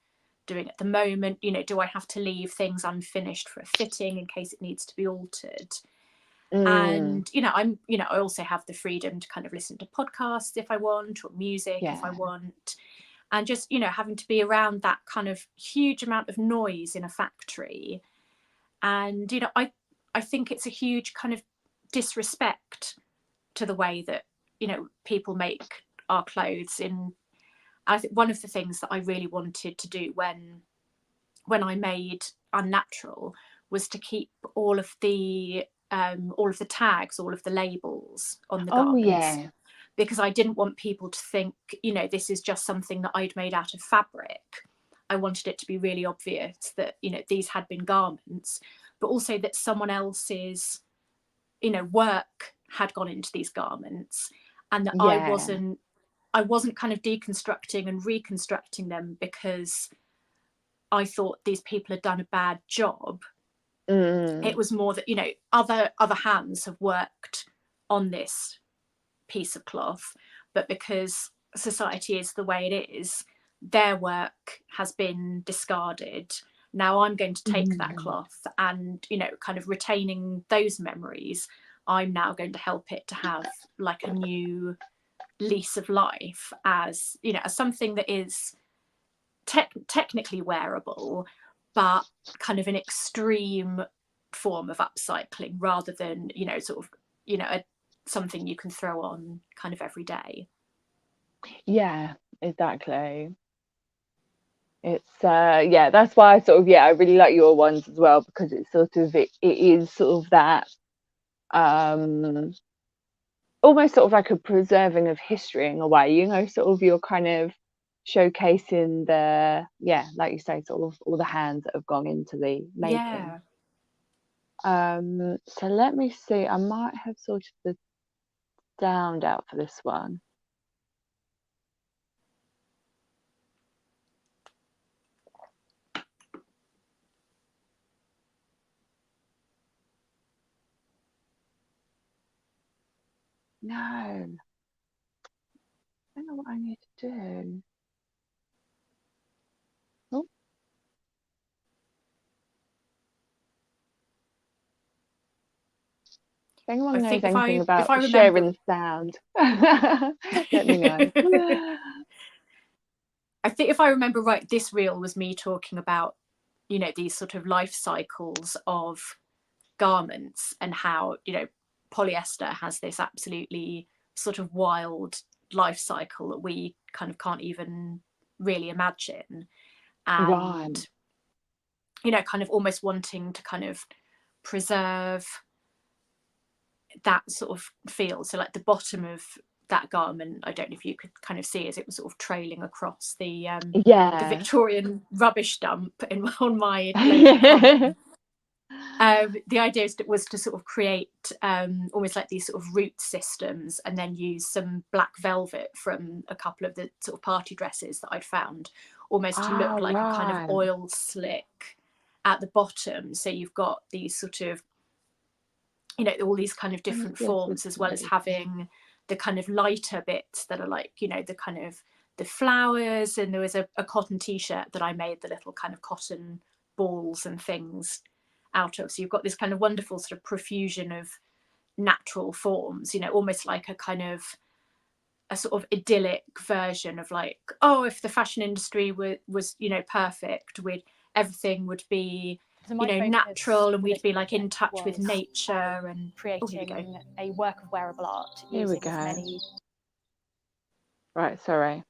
doing at the moment, you know, do I have to leave things unfinished for a fitting in case it needs to be altered? And you know, I also have the freedom to kind of listen to podcasts if I want, or music if I want, and just, you know, having to be around that kind of huge amount of noise in a factory. And you know, I think it's a huge kind of disrespect to the way that, you know, people make our clothes. I think one of the things that I really wanted to do when I made Unnatural was to keep all of the tags, all of the labels on the garments, because I didn't want people to think, you know, this is just something that I'd made out of fabric. I wanted it to be really obvious that, you know, these had been garments, but also that someone else's, you know, work had gone into these garments, and that I wasn't kind of deconstructing and reconstructing them because I thought these people had done a bad job. It was more that, you know, other hands have worked on this piece of cloth, but because society is the way it is, their work has been discarded. Now I'm going to take that cloth, and, you know, kind of retaining those memories, I'm now going to help it to have like a new lease of life, as, you know, as something that is technically wearable, but kind of an extreme form of upcycling, rather than, you know, sort of, you know, something you can throw on kind of every day. Yeah, exactly. It's that's why I sort of, I really like your ones as well, because it's sort of it is sort of that almost sort of like a preserving of history in a way, you know, sort of you're kind of showcasing the, like you say, sort of all the hands that have gone into the making. So let me see, I might have sort of the sound out for this one. No, I don't know what I need to do. Oh. If anyone knows anything about sharing sound, let me know. I think if I remember right, this reel was me talking about, you know, these sort of life cycles of garments, and how, you know, polyester has this absolutely sort of wild life cycle that we kind of can't even really imagine. And you know, kind of almost wanting to kind of preserve that sort of feel. So like the bottom of that garment, I don't know if you could kind of see, as it was sort of trailing across the Victorian rubbish dump on my local common. The idea was to sort of create almost like these sort of root systems, and then use some black velvet from a couple of the sort of party dresses that I'd found, almost to look like a kind of oil slick at the bottom. So you've got these sort of, you know, all these kind of different forms, as well as having the kind of lighter bits that are like, you know, the kind of the flowers. And there was a cotton t-shirt that I made, the little kind of cotton balls and things out of. So you've got this kind of wonderful sort of profusion of natural forms, you know, almost like a kind of a sort of idyllic version of like, oh, if the fashion industry was you know, perfect, everything would be, you know, natural, and we'd be like in touch with nature and creating a work of wearable art Here we using as go. many. Right, sorry.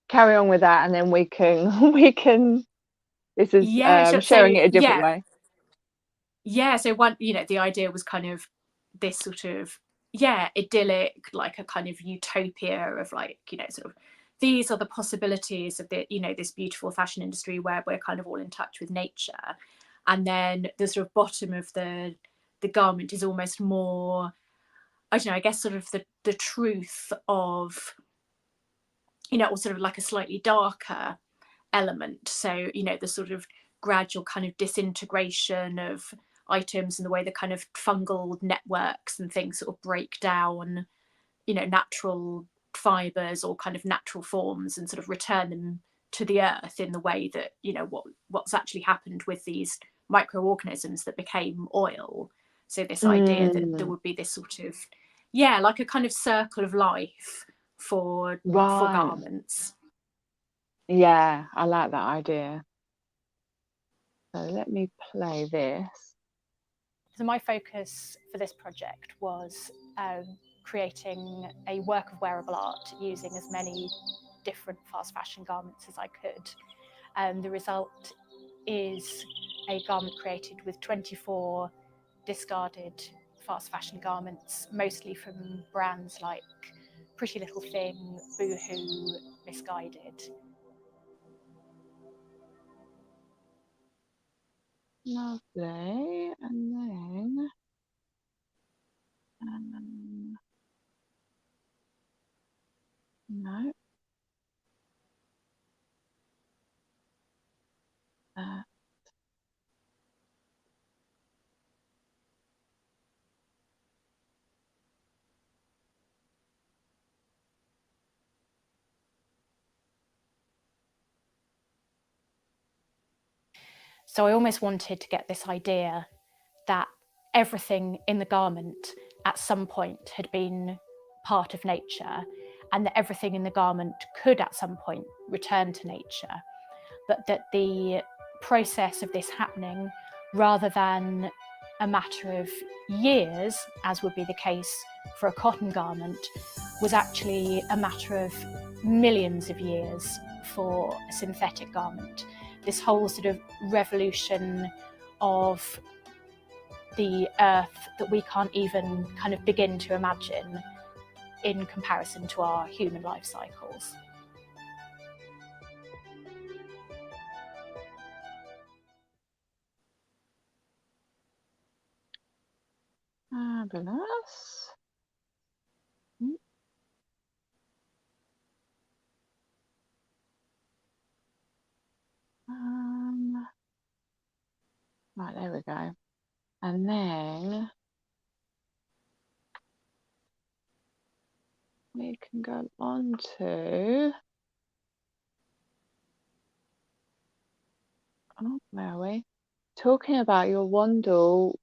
Carry on with that, and then we can. This is sharing it a different way. Yeah, so one, you know, the idea was kind of this sort of, yeah, idyllic, like a kind of utopia of like, you know, sort of these are the possibilities of the, you know, this beautiful fashion industry where we're kind of all in touch with nature. And then the sort of bottom of the garment is almost more, I don't know, I guess sort of the truth of, you know, or sort of like a slightly darker element. So, you know, the sort of gradual kind of disintegration of items and the way the kind of fungal networks and things sort of break down, you know, natural fibers or kind of natural forms and sort of return them to the earth in the way that, you know, what's actually happened with these microorganisms that became oil. So this idea that there would be this sort of, yeah, like a kind of circle of life for garments. Yeah, I like that idea. So let me play this. So my focus for this project was creating a work of wearable art using as many different fast fashion garments as I could. The result is a garment created with 24 discarded fast fashion garments, mostly from brands like Pretty Little Thing, Boohoo, Misguided. Lovely. And then no. So I almost wanted to get this idea that everything in the garment at some point had been part of nature, and that everything in the garment could at some point return to nature, but that the process of this happening, rather than a matter of years, as would be the case for a cotton garment, was actually a matter of millions of years for a synthetic garment. This whole sort of revolution of the earth that we can't even kind of begin to imagine in comparison to our human life cycles. Fabulous. Right, there we go. And then we can go on to, where are we? Talking about your Wandle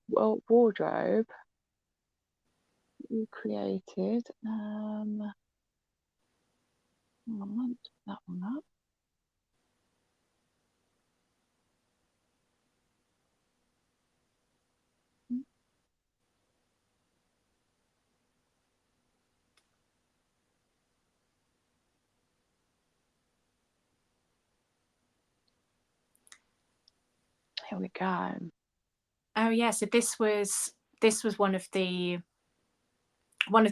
wardrobe you created. I want that one up. Here we go. Oh yeah, so this was one of the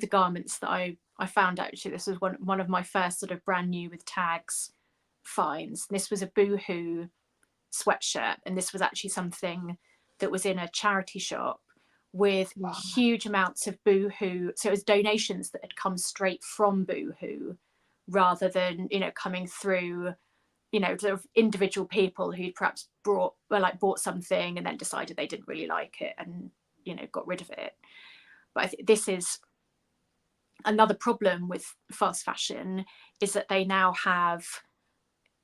garments that I found. Actually, this was one of my first sort of brand new with tags finds. This was a Boohoo sweatshirt, and this was actually something that was in a charity shop with huge amounts of Boohoo. So it was donations that had come straight from Boohoo rather than, you know, coming through, you know, sort of individual people who perhaps bought something and then decided they didn't really like it and, you know, got rid of it. But this is another problem with fast fashion, is that they now have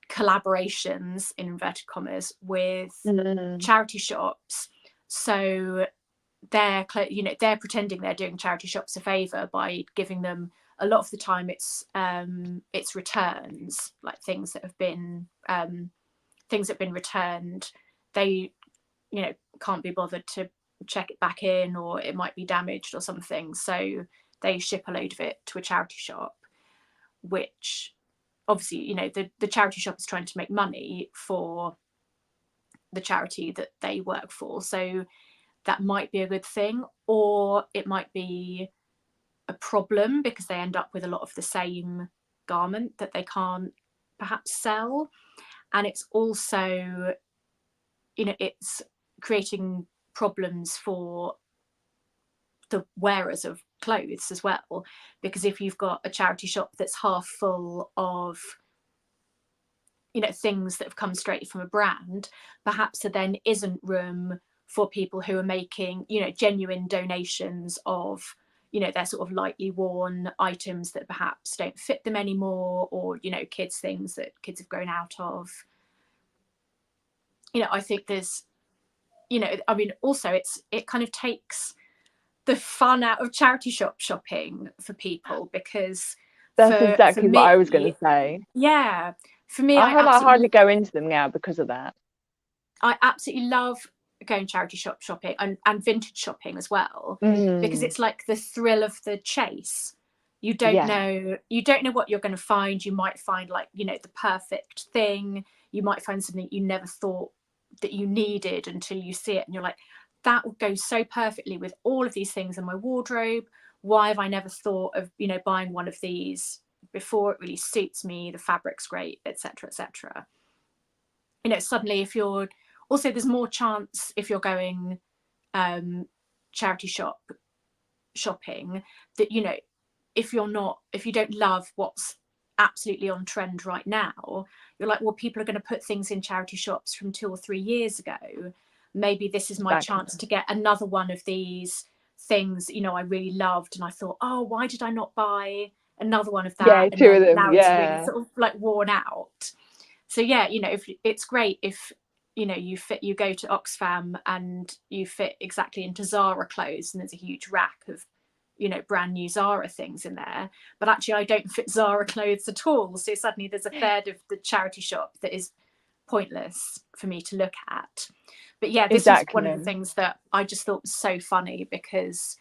collaborations in inverted commas with Mm. charity shops. So they're pretending they're doing charity shops a favor by giving them, a lot of the time it's returns, like things that have been returned. They can't be bothered to check it back in, or it might be damaged or something, so they ship a load of it to a charity shop, which obviously the charity shop is trying to make money for the charity that they work for. So that might be a good thing, or it might be a problem because they end up with a lot of the same garment that they can't perhaps sell. And it's also, it's creating problems for the wearers of clothes as well, because if you've got a charity shop that's half full of things that have come straight from a brand, perhaps there then isn't room for people who are making genuine donations of their sort of lightly worn items that perhaps don't fit them anymore, or kids things that kids have grown out of. I think there's also it kind of takes the fun out of charity shop shopping for people, because That's for exactly me, what I was going to say. yeah, for me, I hardly go into them now because of that. I absolutely love going charity shop shopping and vintage shopping as well, because it's like the thrill of the chase. You don't know what you're going to find. You might find the perfect thing. You might find something you never thought that you needed until you see it, and you're like, that would go so perfectly with all of these things in my wardrobe. Why have I never thought of buying one of these before? It really suits me, the fabric's great, etc., etc. Suddenly, if you're also, there's more chance if you're going charity shop shopping that if you don't love what's absolutely on trend right now, you're like, well, people are going to put things in charity shops from 2 or 3 years ago. Maybe this is my chance to get another one of these things I really loved, and I thought, oh, why did I not buy another one of that? Yeah, and two of them. now it's really sort of like worn out. So yeah, if it's great if you go to Oxfam and you fit exactly into Zara clothes, and there's a huge rack of brand new Zara things in there, but actually I don't fit Zara clothes at all, so suddenly there's a third of the charity shop that is pointless for me to look at. But yeah, this is one of the things that I just thought was so funny, because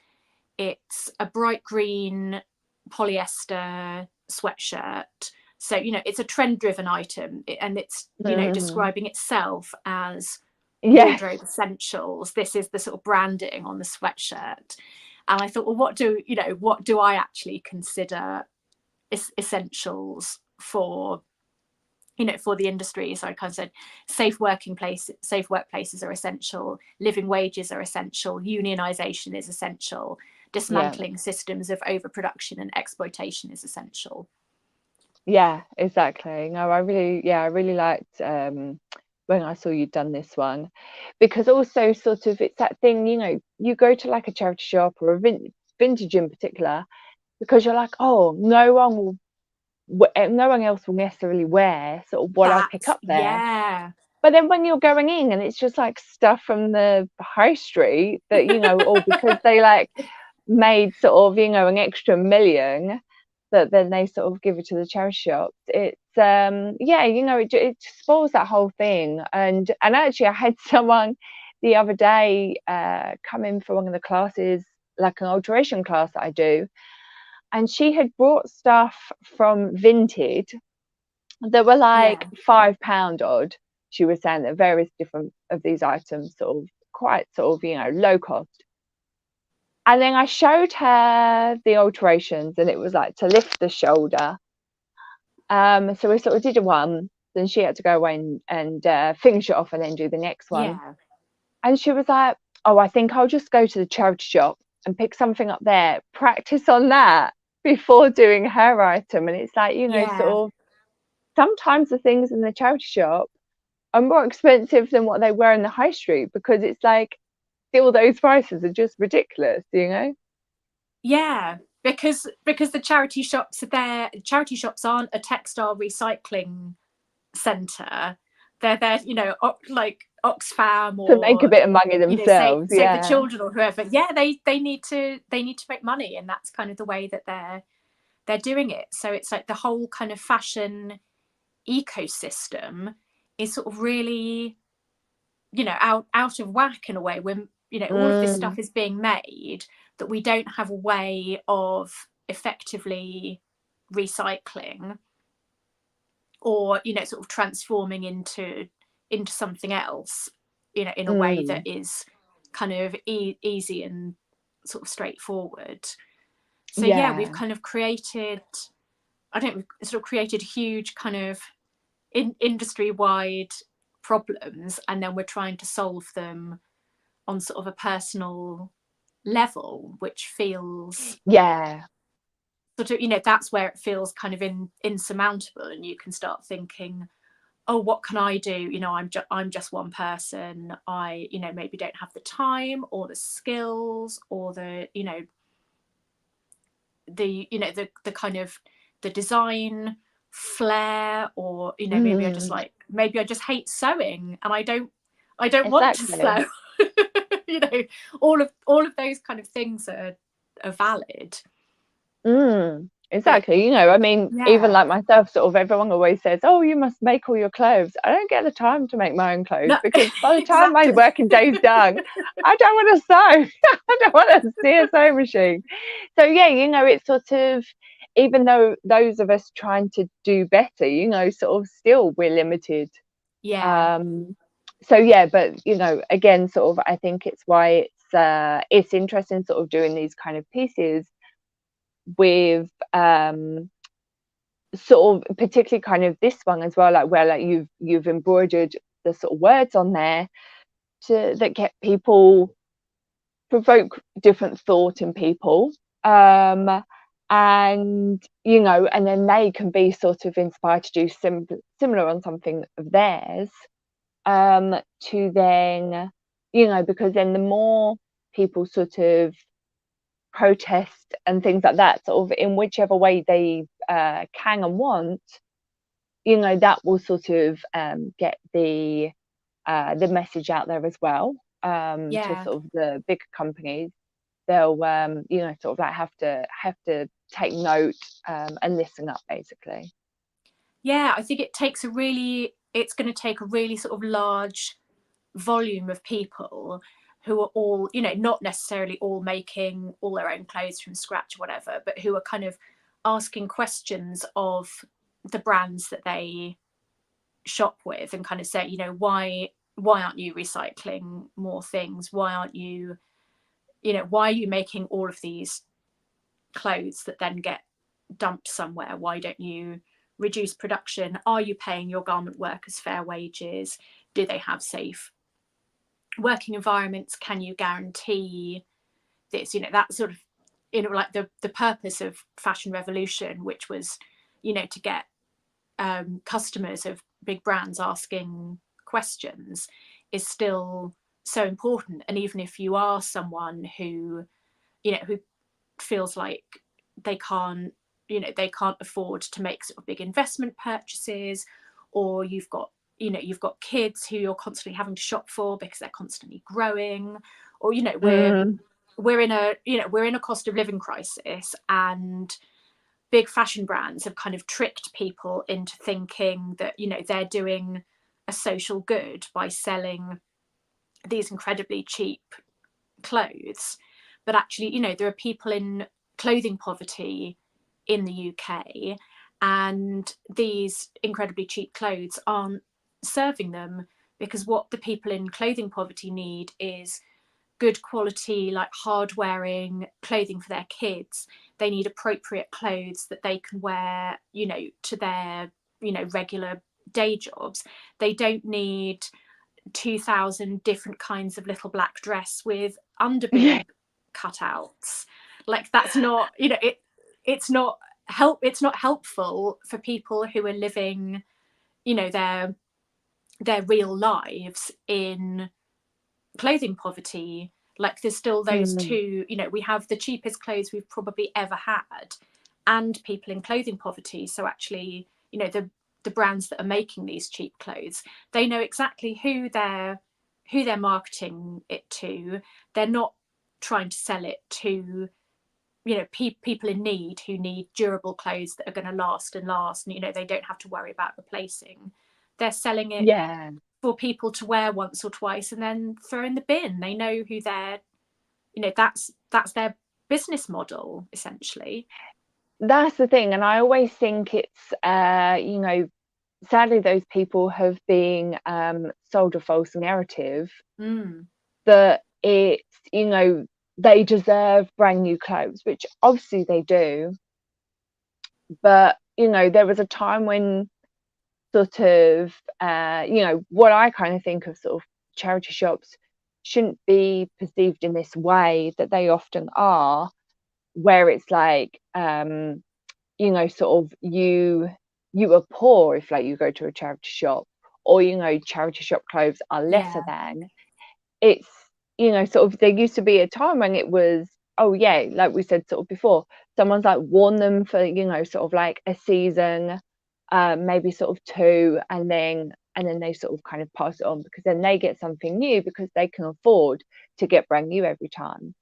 it's a bright green polyester sweatshirt, so it's a trend driven item, and it's describing itself as wardrobe essentials. This is the sort of branding on the sweatshirt. And I thought, well, what do I actually consider essentials for for the industry? So I kind of said safe workplaces are essential, living wages are essential, unionization is essential, dismantling systems of overproduction and exploitation is essential. Yeah, exactly. No, I really liked when I saw you'd done this one, because also sort of it's that thing, you go to like a charity shop or a vintage in particular, because you're like, oh, no one else will necessarily wear sort of what I pick up there. Yeah. But then when you're going in and it's just like stuff from the high street that or because they like made sort of an extra million, that then they sort of give it to the charity shops. It's it spoils that whole thing. And actually I had someone the other day come in for one of the classes, like an alteration class that I do, and she had brought stuff from Vinted that were like £5 odd. She was saying that various different of these items sort of quite sort of low cost. And then I showed her the alterations, and it was like to lift the shoulder. So we sort of did one, then she had to go away and finish it off and then do the next one. Yeah. And she was like, oh, I think I'll just go to the charity shop and pick something up there, practice on that before doing her item. And it's like, sort of sometimes the things in the charity shop are more expensive than what they were in the high street, because it's like, still those prices are just ridiculous, Yeah, because the charity shops are there. Charity shops aren't a textile recycling centre. They're there, you know, like Oxfam, or to make a bit of money you know, themselves. save Yeah. the children or whoever. Yeah, they need to make money, and that's kind of the way that they're doing it. So it's like the whole kind of fashion ecosystem is sort of really, you know, out of whack in a way, when, you know, all of this stuff is being made that we don't have a way of effectively recycling, or, you know, sort of transforming into something else, you know, in a way that is kind of easy and sort of straightforward. So yeah, we've kind of created, we've sort of created huge kind of industry-wide problems, and then we're trying to solve them on sort of a personal level, which feels sort of, you know, that's where it feels kind of insurmountable, and you can start thinking, oh, what can I do? You know, I'm just one person. I, you know, maybe don't have the time or the skills or the, you know, the kind of the design flair, or, you know, maybe I just hate sewing and I don't want to sew. You know, all of those kind of things are valid. Exactly. You know, I mean, even like myself, sort of everyone always says, oh, you must make all your clothes. I don't get the time to make my own clothes, because by the time my working day's done, I don't want to sew. I don't want to see a sewing machine. So yeah, you know, it's sort of, even though those of us trying to do better, you know, sort of still we're limited. So yeah, but you know, again, sort of, I think it's why it's interesting sort of doing these kind of pieces with sort of particularly kind of this one as well, like where like you've embroidered the sort of words on there that get people, provoke different thought in people, and you know, and then they can be sort of inspired to do similar on something of theirs, to then, you know, because then the more people sort of protest and things like that, sort of in whichever way they can and want, you know, that will sort of get the message out there as well, to sort of the bigger companies. They'll you know, sort of like have to take note and listen up, basically. I think it's going to take a really sort of large volume of people who are all, you know, not necessarily all making all their own clothes from scratch or whatever, but who are kind of asking questions of the brands that they shop with, and kind of say, you know, why aren't you recycling more things? Why aren't you, you know, why are you making all of these clothes that then get dumped somewhere? Why don't you reduce production? Are you paying your garment workers fair wages? Do they have safe working environments? Can you guarantee this? You know, that sort of, you know, like the purpose of Fashion Revolution, which was, you know, to get customers of big brands asking questions, is still so important. And even if you are someone who, you know, who feels like they can't afford to make sort of big investment purchases, or you've got kids who you're constantly having to shop for because they're constantly growing, or, you know, we're in a cost of living crisis, and big fashion brands have kind of tricked people into thinking that, you know, they're doing a social good by selling these incredibly cheap clothes. But actually, you know, there are people in clothing poverty in the UK, and these incredibly cheap clothes aren't serving them, because what the people in clothing poverty need is good quality, like hard wearing clothing for their kids. They need appropriate clothes that they can wear, you know, to their, you know, regular day jobs. They don't need 2,000 different kinds of little black dress with underboob cutouts. Like, that's not, you know, it's not helpful for people who are living, you know, their real lives in clothing poverty. Like, there's still those two, you know, we have the cheapest clothes we've probably ever had, and people in clothing poverty. So actually, you know, the brands that are making these cheap clothes, they know exactly who they're marketing it to. They're not trying to sell it to, you know, people in need who need durable clothes that are going to last and last, and, you know, they don't have to worry about replacing. They're selling it Yeah. for people to wear once or twice and then throw in the bin. They know who they're, you know, that's their business model, essentially. That's the thing. And I always think it's, you know, sadly, those people have been sold a false narrative that it's, you know, they deserve brand new clothes, which obviously they do. But, you know, there was a time when sort of, you know, what I kind of think of sort of charity shops shouldn't be perceived in this way that they often are, where it's like, you know, sort of you are poor if like you go to a charity shop, or, you know, charity shop clothes are lesser than. It's, you know, sort of there used to be a time when it was, oh yeah, like we said sort of before, someone's like worn them for, you know, sort of like a season, maybe sort of two, and then they sort of kind of pass it on, because then they get something new because they can afford to get brand new every time.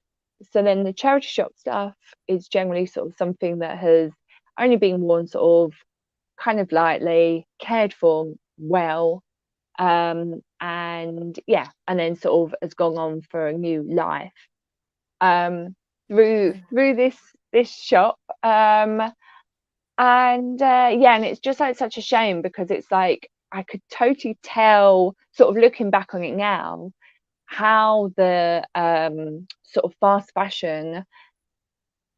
So then the charity shop stuff is generally sort of something that has only been worn sort of kind of lightly, cared for well, and yeah, and then sort of has gone on for a new life through this shop. And yeah, and it's just like such a shame, because it's like I could totally tell, sort of looking back on it now, how the sort of fast fashion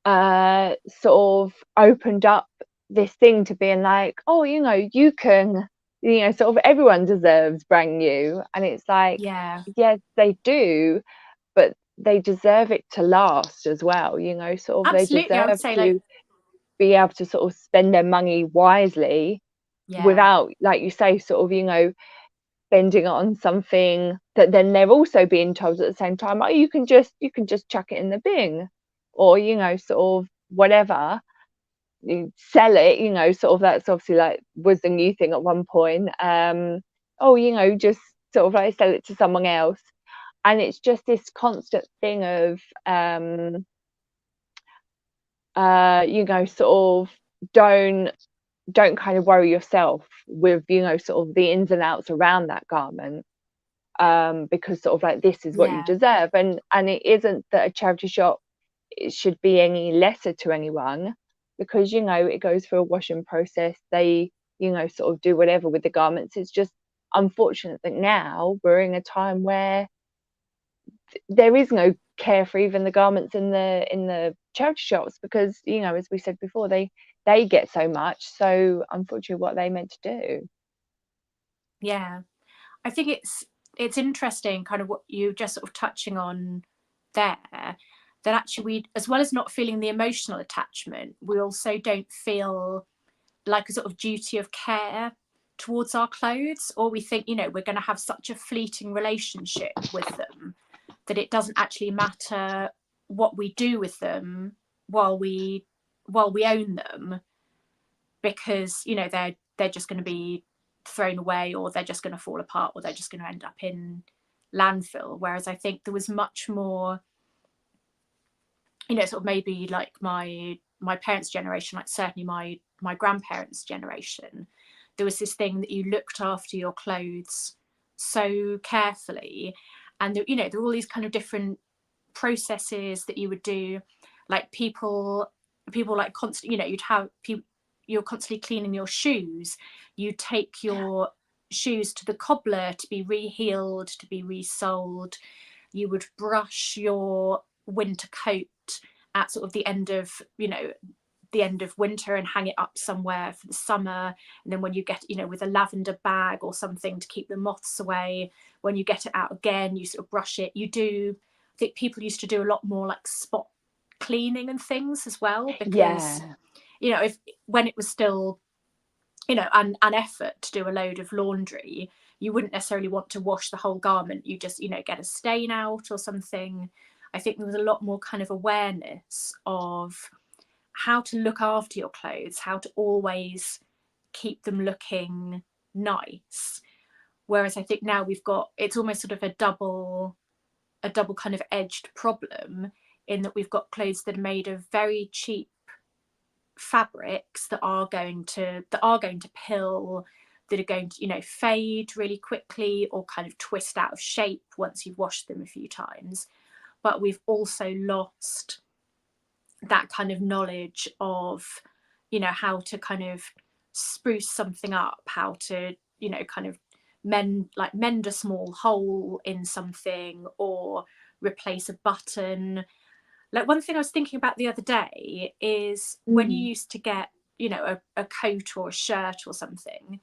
sort of opened up this thing to being like, oh, you know, you can, you know, sort of everyone deserves brand new. And it's like, yes, they do, but they deserve it to last as well, you know, sort of Absolutely. I would they deserve say, to like, be able to sort of spend their money wisely, without, like you say, sort of, you know, spending it on something that then they're also being told at the same time, oh, you can just chuck it in the bin, or, you know, sort of whatever, you sell it, you know, sort of. That's obviously like was the new thing at one point. Oh, you know, just sort of like sell it to someone else. And it's just this constant thing of you know, sort of don't kind of worry yourself with, you know, sort of the ins and outs around that garment, because sort of like this is what you deserve. And it isn't that a charity shop, it should be any lesser to anyone, because, you know, it goes through a washing process. They, you know, sort of do whatever with the garments. It's just unfortunate that now we're in a time where there is no care for even the garments in the charity shops, because, you know, as we said before, they get so much. So unfortunately, what are they meant to do? Yeah, I think it's interesting, kind of what you just sort of touching on there, that actually we, as well as not feeling the emotional attachment, we also don't feel like a sort of duty of care towards our clothes, or we think, you know, we're going to have such a fleeting relationship with them that it doesn't actually matter what we do with them while we own them, because, you know, they're just going to be thrown away, or they're just going to fall apart, or they're just going to end up in landfill. Whereas I think there was much more, you know, sort of maybe like my parents' generation, like certainly my grandparents' generation, there was this thing that you looked after your clothes so carefully, and there, you know, there were all these kind of different processes that you would do, like people like constant, you know, you'd have people, you're constantly cleaning your shoes, you take your shoes to the cobbler to be reheeled, to be resoled, you would brush your winter coat at sort of the end of, you know, the end of winter and hang it up somewhere for the summer, and then when you get, you know, with a lavender bag or something to keep the moths away, when you get it out again, you sort of brush it. You do, I think people used to do a lot more like spot cleaning and things as well, because you know, if when it was still, you know, an effort to do a load of laundry, you wouldn't necessarily want to wash the whole garment, you just, you know, get a stain out or something. I think there was a lot more kind of awareness of how to look after your clothes, how to always keep them looking nice. Whereas I think now we've got, it's almost sort of a double kind of edged problem, in that we've got clothes that are made of very cheap fabrics that are going to pill, that are going to, you know, fade really quickly or kind of twist out of shape once you've washed them a few times. But we've also lost that kind of knowledge of, you know, how to kind of spruce something up, how to, you know, kind of mend a small hole in something, or replace a button. Like, one thing I was thinking about the other day is when you used to get, you know, a coat or a shirt or something,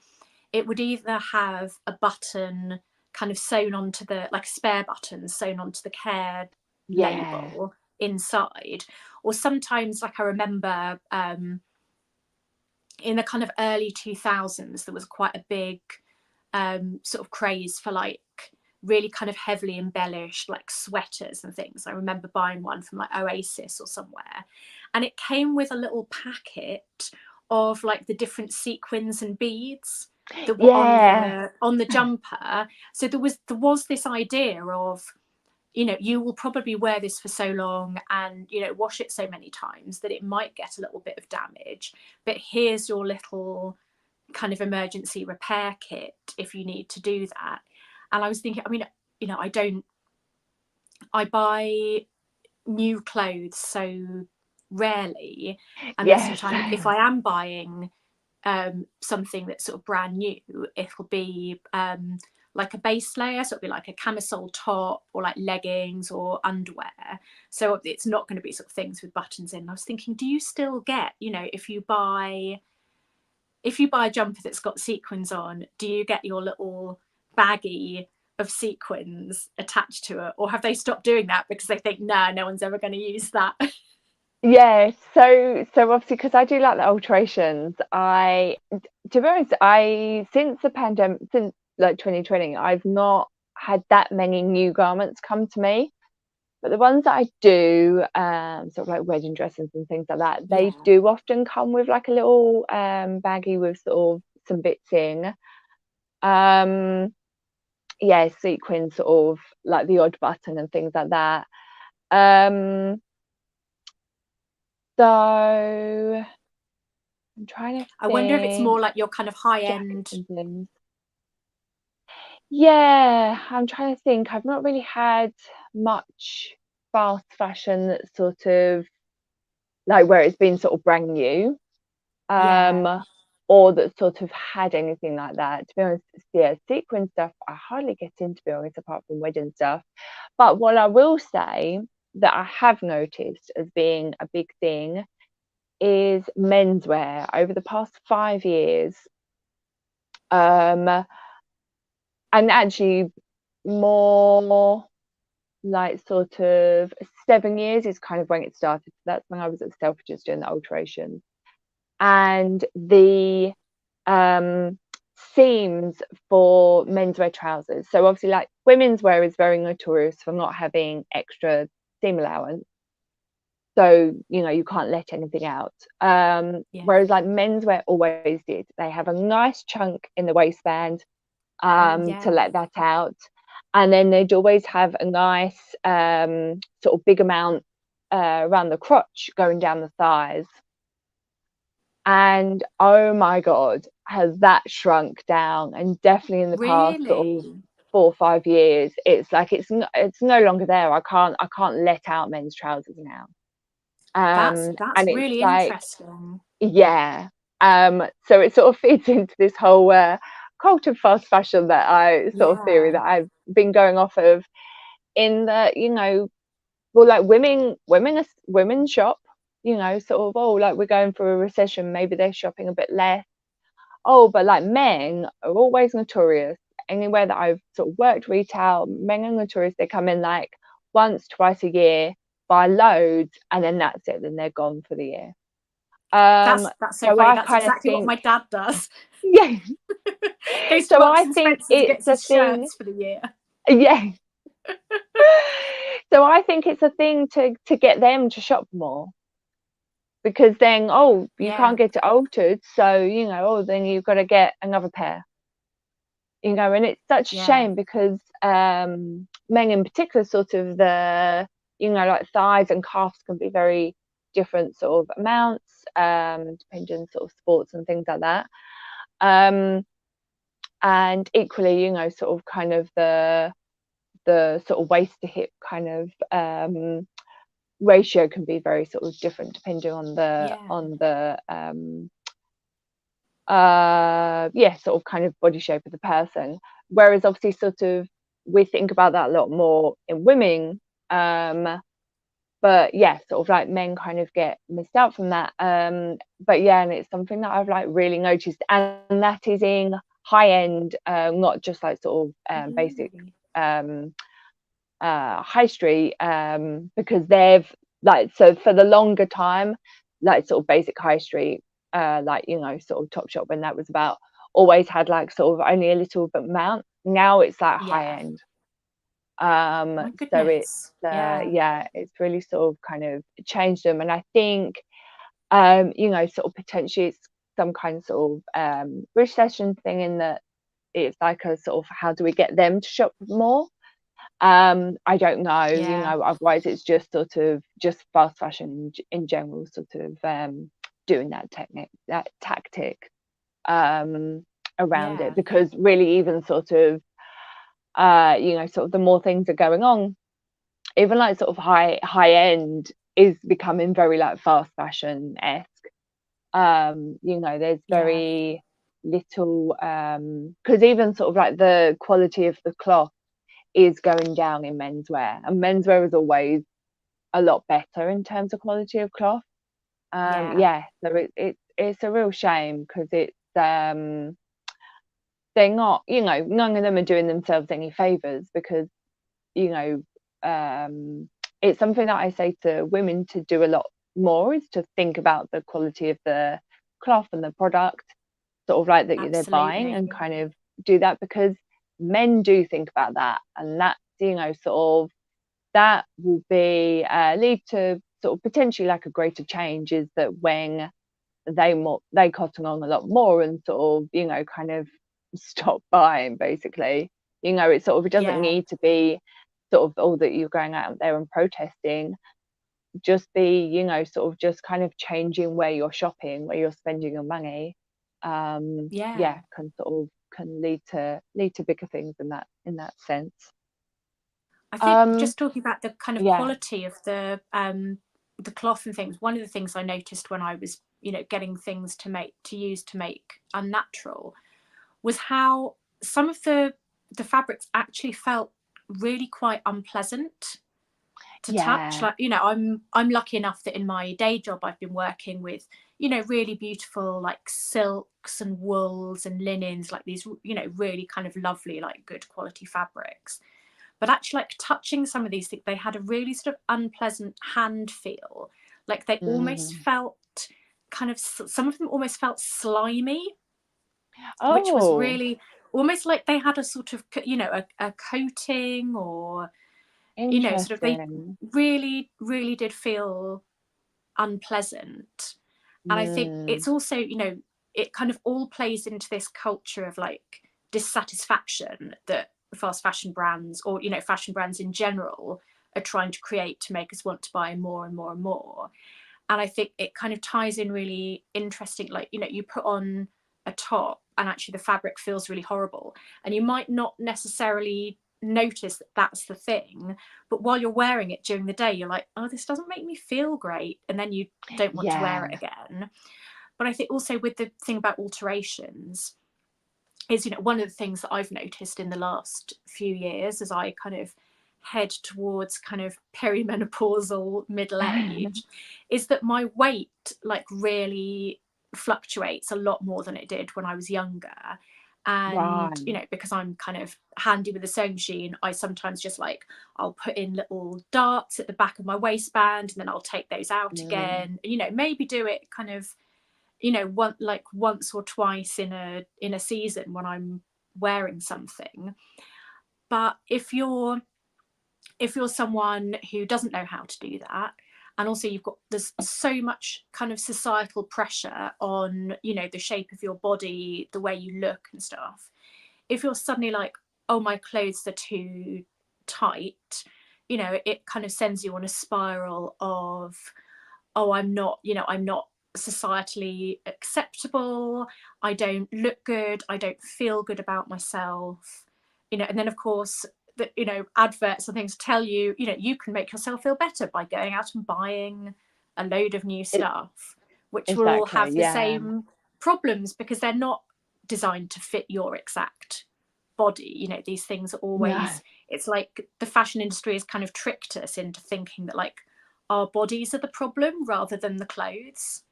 it would either have a button kind of sewn onto the, like spare buttons sewn onto the care label inside, or sometimes, like I remember in the kind of early 2000s, there was quite a big sort of craze for like really kind of heavily embellished like sweaters and things. I remember buying one from like Oasis or somewhere, and it came with a little packet of like the different sequins and beads that were on the jumper. So there was this idea of, you know, you will probably wear this for so long and, you know, wash it so many times that it might get a little bit of damage, but here's your little kind of emergency repair kit if you need to do that. And I was thinking, I mean, you know, I buy new clothes so rarely, and if I am buying something that's sort of brand new, it'll be like a base layer, so it'll be like a camisole top or like leggings or underwear, so it's not going to be sort of things with buttons in. And I was thinking, do you still get, you know, if you buy a jumper that's got sequins on, do you get your little baggie of sequins attached to it, or have they stopped doing that because they think, no one's ever going to use that? Yeah, so obviously, because I do like the alterations, to be honest, since the pandemic, since like 2020, I've not had that many new garments come to me. But the ones that I do, sort of like wedding dresses and things like that, they do often come with like a little baggie with sort of some bits in. Sequins, sort of like the odd button and things like that. So I'm trying to think. I wonder if it's more like your kind of high-end. Yeah, I'm trying to think. I've not really had much fast fashion that's sort of like where it's been sort of brand new, or that sort of had anything like that. To be honest, sequin stuff I hardly get into, to be honest, apart from wedding stuff. But what I will say that I have noticed as being a big thing is menswear over the past 5 years. And actually more like sort of 7 years is kind of when it started. So that's when I was at Selfridges doing the alterations. And the seams for menswear trousers. So obviously, like, women's wear is very notorious for not having extra seam allowance. So, you know, you can't let anything out. Whereas like menswear always did. They have a nice chunk in the waistband to let that out. And then they'd always have a nice sort of big amount around the crotch going down the thighs. And oh my God, has that shrunk down? And definitely in the past sort of 4 or 5 years, it's like it's no longer there. I can't let out men's trousers now. That's and it's really like, interesting. Yeah. So it sort of feeds into this whole cult of fast fashion that I sort of theory that I've been going off of, in that, you know, well, like women shop, you know, sort of, oh, like we're going through a recession, maybe they're shopping a bit less. Oh, but like men are always notorious. Anywhere that I've sort of worked retail, men are notorious. They come in like once, twice a year, buy loads, and then that's it. Then they're gone for the year. That's so funny. That's exactly what my dad does. Yeah. So I think it's a thing for the year. Yeah. So I think it's a thing to get them to shop more. because then, oh, you Yeah. can't get it altered, so you know, oh, then you've got to get another pair, you know. And it's such a Yeah. shame because men in particular, sort of the, you know, like thighs and calves can be very different sort of amounts, depending on sort of sports and things like that. And equally, you know, sort of kind of the sort of waist to hip kind of ratio can be very sort of different depending on the yeah, sort of kind of body shape of the person. Whereas obviously sort of we think about that a lot more in women, but yeah, sort of like men kind of get missed out from that. But yeah, and it's something that I've like really noticed, and that is in high end, not just like sort of basic high street, because they've like, so for the longer time, like sort of basic high street, like, you know, sort of Topshop, when that was about, always had like sort of only a little bit amount. Now it's like high end. My So it's goodness. yeah, it's really sort of kind of changed them. And I think you know, sort of potentially it's some kind of sort of recession thing, in that it's like a sort of, how do we get them to shop more? I don't know, you know, otherwise it's just sort of just fast fashion in general, sort of doing that technique, that tactic around it, because really even sort of you know, sort of the more things are going on, even like sort of high end is becoming very like fast fashion-esque. You know, there's very little, because even sort of like the quality of the cloth is going down in menswear, and menswear is always a lot better in terms of quality of cloth. Yeah, so it's a real shame, because it's they're not, you know, none of them are doing themselves any favors, because, you know, it's something that I say to women to do a lot more, is to think about the quality of the cloth and the product, sort of like that they're buying, and kind of do that, because men do think about that, and that's, you know, sort of that will be lead to sort of potentially like a greater change, is that when they cotton on a lot more and sort of, you know, kind of stop buying, basically, you know, it sort of, it doesn't need to be sort of all that you're going out there and protesting, just be, you know, sort of just kind of changing where you're shopping, where you're spending your money, yeah, can sort of can lead to bigger things in that sense. I think just talking about the kind of yeah. quality of the cloth and things, one of the things I noticed when I was, you know, getting things to use to make Unnatural, was how some of the fabrics actually felt really quite unpleasant to touch. Like, you know, I'm lucky enough that in my day job I've been working with, you know, really beautiful like silks and wools and linens, like these, you know, really kind of lovely, like good quality fabrics. But actually, like touching some of these things, they had a really sort of unpleasant hand feel. Like they almost felt kind of, some of them almost felt slimy, which was really almost like they had a sort of, you know, a coating, or, you know, sort of, they really, really did feel unpleasant. And I think it's also, you know, it kind of all plays into this culture of like dissatisfaction that fast fashion brands, or, you know, fashion brands in general, are trying to create to make us want to buy more and more and more. And I think it kind of ties in really interesting, like, you know, you put on a top and actually the fabric feels really horrible, and you might not necessarily notice that that's the thing, but while you're wearing it during the day, you're like, oh, this doesn't make me feel great, and then you don't want to wear it again. But I think also with the thing about alterations is, you know, one of the things that I've noticed in the last few years as I kind of head towards kind of perimenopausal middle age is that my weight like really fluctuates a lot more than it did when I was younger. And you know, because I'm kind of handy with a sewing machine, I sometimes just like, I'll put in little darts at the back of my waistband, and then I'll take those out again, you know, maybe do it kind of, you know, once or twice in a season when I'm wearing something. But if you're someone who doesn't know how to do that, and also there's so much kind of societal pressure on, you know, the shape of your body, the way you look and stuff. If you're suddenly like, oh, my clothes are too tight, you know, it kind of sends you on a spiral of, oh, I'm not societally acceptable, I don't look good, I don't feel good about myself, you know. And then of course the, you know, adverts and things tell you, you know, you can make yourself feel better by going out and buying a load of new stuff, which will all have the same problems because they're not designed to fit your exact body. You know, these things are always, it's like the fashion industry has kind of tricked us into thinking that like our bodies are the problem rather than the clothes,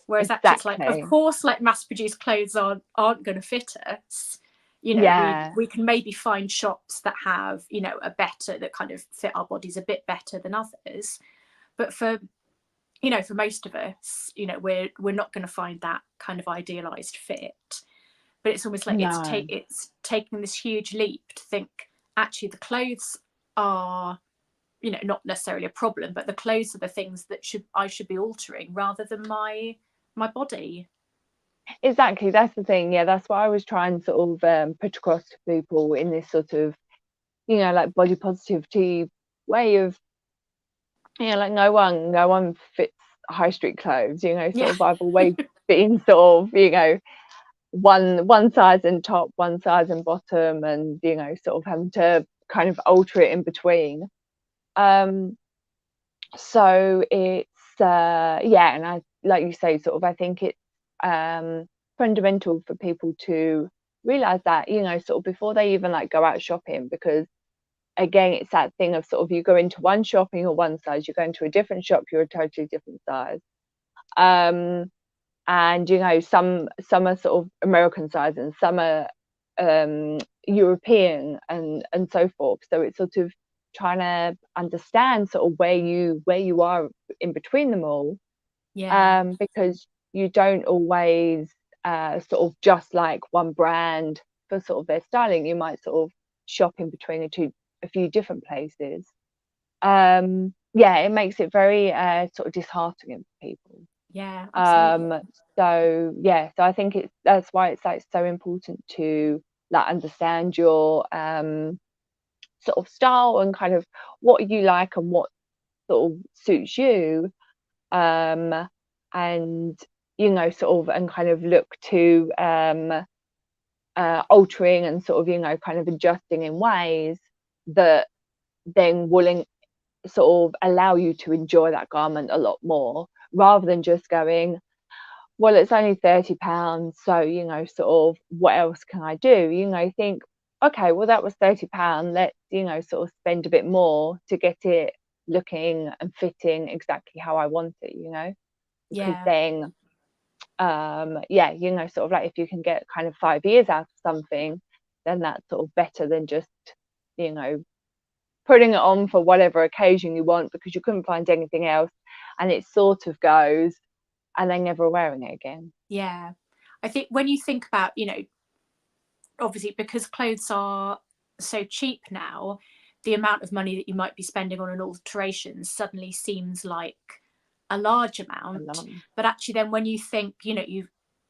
whereas actually it's like, of course, like mass-produced clothes aren't going to fit us, you know. We can maybe find shops that have, you know, that kind of fit our bodies a bit better than others, but for, you know, for most of us, you know, we're not going to find that kind of idealized fit. But it's almost like it's taking this huge leap to think actually the clothes are, you know, not necessarily a problem, but the clothes are the things that I should be altering rather than my body. Exactly, that's the thing. Yeah, that's what I was trying to sort of put across to people in this sort of, you know, like body positivity way of, you know, like no one fits high street clothes, you know, sort of. I've always been sort of, you know, one size in top, one size in bottom, and, you know, sort of having to kind of alter it in between. So it's and I, like you say, sort of, I think it's fundamental for people to realize that, you know, sort of before they even like go out shopping, because again, it's that thing of sort of, you go into one shop and you're one size, you go into a different shop, you're a totally different size. And, you know, some are sort of American size and some are European and so forth. So it's sort of trying to understand sort of where you are in between them all, because you don't always sort of just like one brand for sort of their styling. You might sort of shop in between a few different places. It makes it very sort of disheartening for people. So I think that's why it's like so important to like understand your sort of style and kind of what you like and what sort of suits you, and, you know, sort of, and kind of look to altering and sort of, you know, kind of adjusting in ways that then will sort of allow you to enjoy that garment a lot more, rather than just going, well, it's only £30, so, you know, sort of, what else can I do? You know, think, okay, well, that was £30, let's, you know, sort of spend a bit more to get it looking and fitting exactly how I want it, you know, because then you know, sort of like, if you can get kind of 5 years out of something, then that's sort of better than just, you know, putting it on for whatever occasion you want because you couldn't find anything else, and it sort of goes, and then never wearing it again. I think when you think about, you know, obviously because clothes are so cheap now, the amount of money that you might be spending on an alteration suddenly seems like a large amount. But actually then when you think, you know,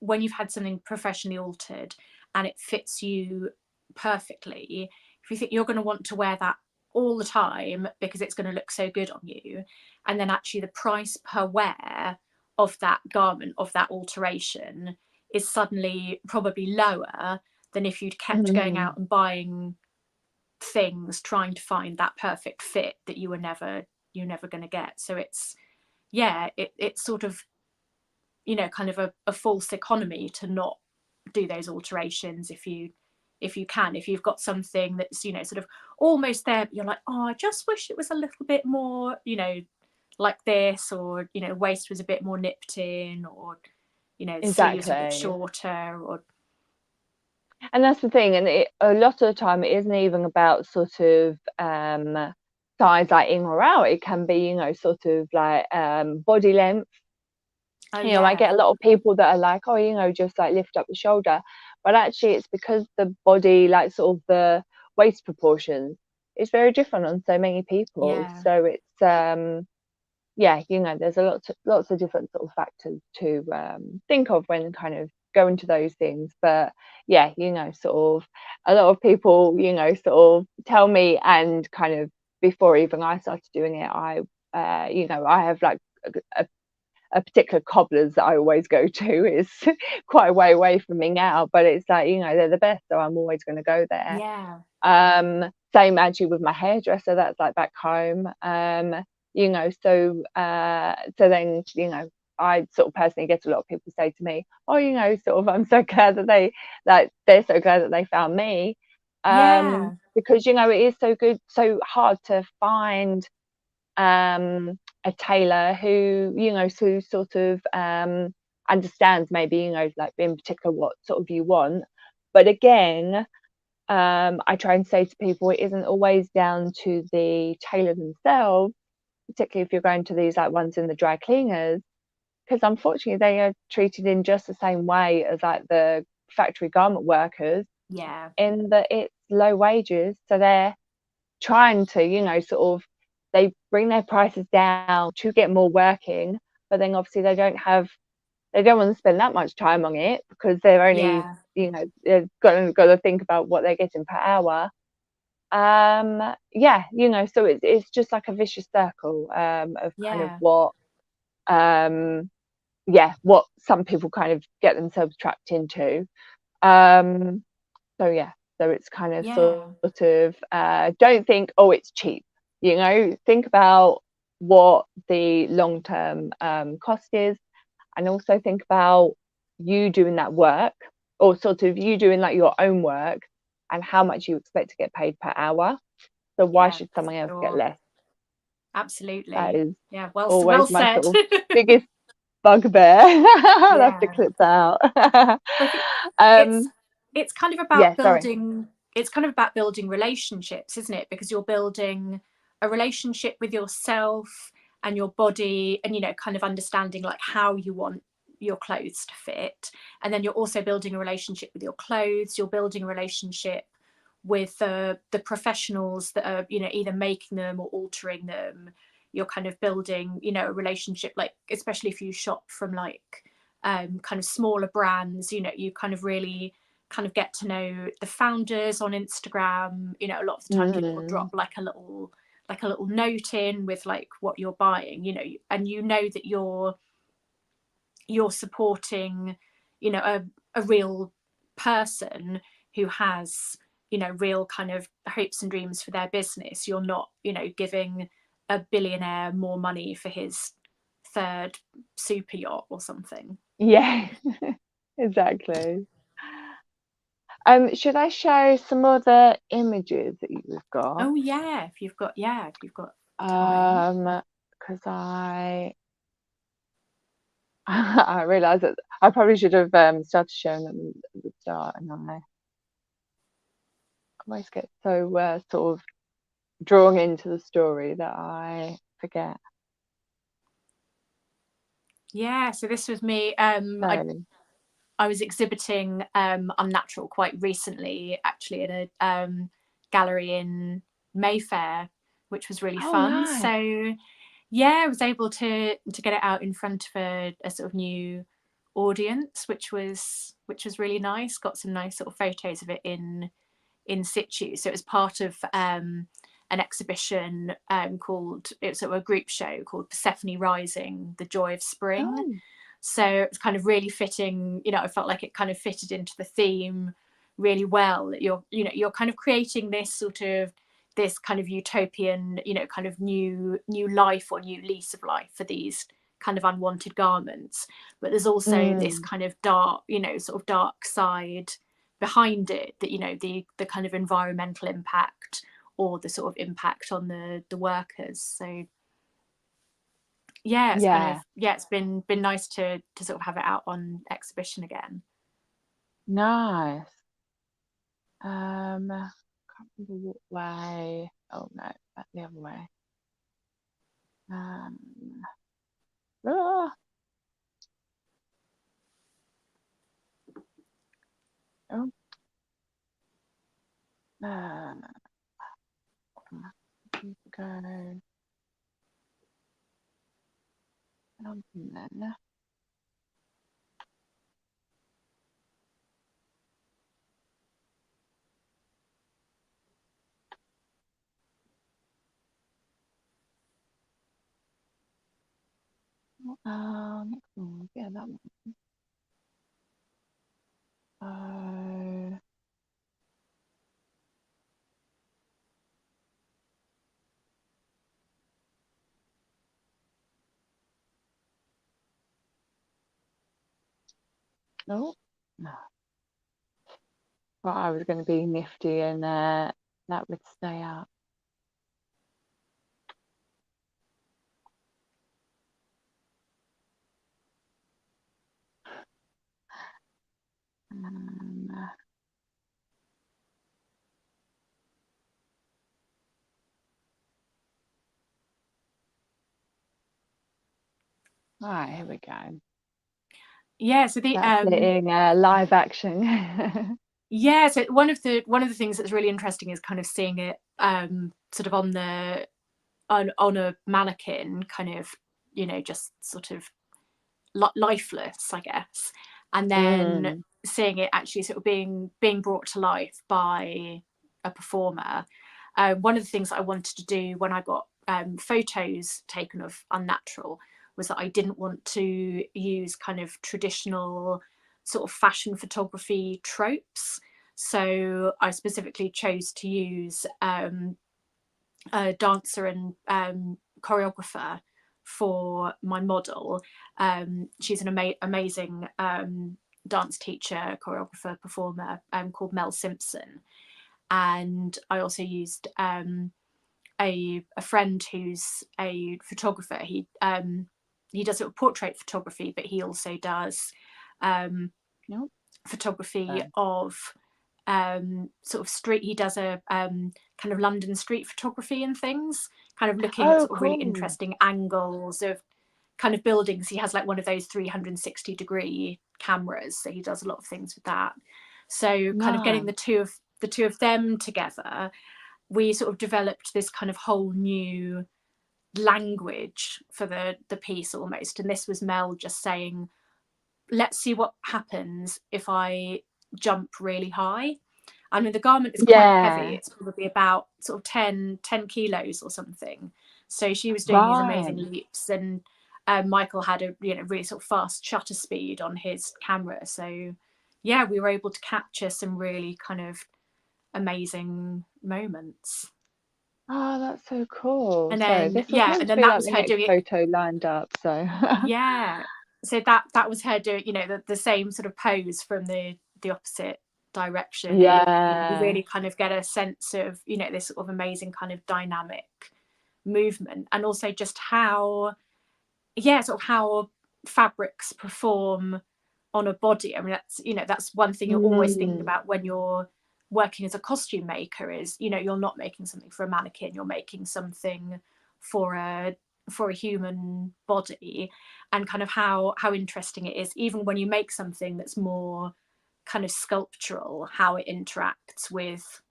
when you've had something professionally altered and it fits you perfectly, if you think you're going to want to wear that all the time because it's going to look so good on you, and then actually the price per wear of that garment, of that alteration, is suddenly probably lower than if you'd kept going out and buying things trying to find that perfect fit that you're never going to get. So it's it's sort of, you know, kind of a false economy to not do those alterations if you've got something that's, you know, sort of almost there, but you're like, oh, I just wish it was a little bit more, you know, like this, or, you know, waist was a bit more nipped in, or, you know, the sleeves a bit shorter, or. And that's the thing, and a lot of the time it isn't even about sort of size, like in or out. It can be, you know, sort of like body length. You know, I get a lot of people that are like, oh, you know, just like lift up the shoulder, but actually it's because the body, like sort of the waist proportions, is very different on so many people. So it's yeah, there's lots of different sort of factors to think of when kind of go into those things. But yeah, sort of a lot of people, sort of tell me, and kind of before even I started doing it, I have like a particular cobblers that I always go to. Is quite a way away from me now, but it's like, they're the best, so I'm always going to go there. Yeah. Same actually with my hairdresser, that's like back home. So then, I sort of personally get a lot of people say to me, oh, sort of, I'm so glad they're so glad that they found me. Yeah. Because, it is so hard to find a tailor who, who sort of understands maybe, like in particular what sort of you want. But again, I try and say to people, it isn't always down to the tailor themselves, particularly if you're going to these like ones in the dry cleaners, because unfortunately they are treated in just the same way as like the factory garment workers, Yeah. in that it's low wages. So they're trying to, sort of, they bring their prices down to get more working, but then obviously they don't want to spend that much time on it, because they're only, Yeah. they've got to think about what they're getting per hour. Yeah, so it's just like a vicious circle of kind of Yeah. what what some people kind of get themselves trapped into. So yeah, so it's kind of Yeah. sort of don't think, oh, it's cheap. Think about what the long-term cost is, and also think about you doing that work, or sort of you doing like your own work, and how much you expect to get paid per hour. So why Yeah, should for someone else get sure. less? That Absolutely. is Yeah. Well, always well my said. sort of biggest bugbear. I'll have to Yeah. clip that out. I think it's um it's kind of yeah, about sorry. building relationships, isn't it? Because you're building a relationship with yourself and your body, and kind of understanding like how you want your clothes to fit. And then you're also building a relationship with your clothes. You're building a relationship with the professionals that are either making them or altering them. You're kind of building a relationship, like especially if you shop from like kind of smaller brands, you kind of really kind of get to know the founders on Instagram. A lot of the time people drop like a little note in with like what you're buying, and that you're supporting a real person who has real kind of hopes and dreams for their business. You're not giving a billionaire more money for his third super yacht or something. Yeah, exactly. Should I show some other images that you've got? Oh yeah, if you've got time. Because I realised that I probably should have started showing them at the start, and I always get so sort of drawn into the story that I forget. Yeah, so this was me. So, I was exhibiting Unnatural quite recently, actually, in a gallery in Mayfair, which was really oh, fun. nice. So yeah, I was able to get it out in front of a sort of new audience, which was really nice. Got some nice sort of photos of it in situ. So it was part of an exhibition called, it was sort of a group show called Persephone Rising, The Joy of Spring. Oh, So it's kind of really fitting, I felt like it kind of fitted into the theme really well. That you're kind of creating this kind of utopian, kind of new life or new lease of life for these kind of unwanted garments. But there's also this kind of dark, sort of dark side behind it, that the kind of environmental impact or the sort of impact on the workers. So yeah, it's kind of, it's been nice to sort of have it out on exhibition again. nice. Can't remember what way. Oh no, that's the other way. Um, ah, oh, go. something then. Next one, yeah, that one. No, no. Thought I was going to be nifty and that would stay up. All right, here we go. Yeah, so the That's it in live action. yeah, so one of the things that's really interesting is kind of seeing it sort of on a mannequin, kind of, you know, just sort of lifeless, I guess, and then seeing it actually sort of being brought to life by a performer. One of the things that I wanted to do when I got photos taken of Unnatural was that I didn't want to use kind of traditional sort of fashion photography tropes. So I specifically chose to use a dancer and choreographer for my model. She's an amazing dance teacher, choreographer, performer called Mel Simpson. And I also used a friend who's a photographer. He does sort of portrait photography, but he also does photography of sort of street. He does a kind of London street photography and things, kind of looking at sort of really interesting angles of kind of buildings. He has like one of those 360-degree cameras, so he does a lot of things with that. So kind of getting the two of them together, we sort of developed this kind of whole new language for the piece almost. And this was Mel just saying, let's see what happens if I jump really high. I mean, the garment is quite heavy. It's probably about sort of 10 kilos or something. So she was doing these amazing leaps, and Michael had a really sort of fast shutter speed on his camera. So yeah, we were able to capture some really kind of amazing moments. Oh, that's so cool. And So then this was meant to be like the next photo lined up. So yeah, so that was her doing, you know, the same sort of pose from the opposite direction. Yeah, you really kind of get a sense of, you know, this sort of amazing kind of dynamic movement, and also just how sort of how fabrics perform on a body. I mean, that's, you know, that's one thing you're always thinking about when you're working as a costume maker is, you know, you're not making something for a mannequin, you're making something for a human body. And kind of how interesting it is, even when you make something that's more kind of sculptural, how it interacts with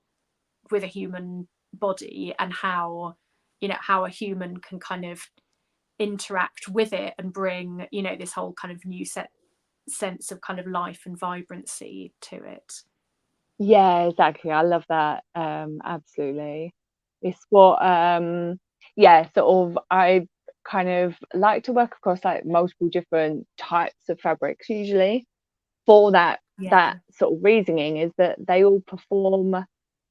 a human body, and how, you know, how a human can kind of interact with it and bring, you know, this whole kind of new sense of kind of life and vibrancy to it. yeah, exactly. I love that. Absolutely. It's what sort of I kind of like to work across like multiple different types of fabrics usually for that sort of reasoning, is that they all perform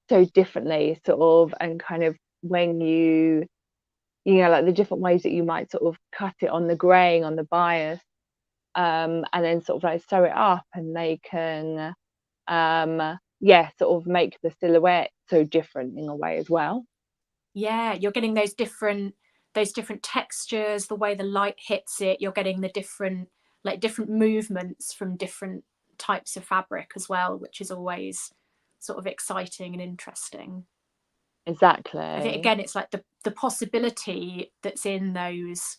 so differently, sort of, and kind of when you know, like the different ways that you might sort of cut it on the graying, on the bias, and then sort of like sew it up, and they can sort of make the silhouette so different in a way as well. Yeah, you're getting those different textures, the way the light hits it. You're getting the different movements from different types of fabric as well, which is always sort of exciting and interesting. Exactly. I think again, it's like the possibility that's in those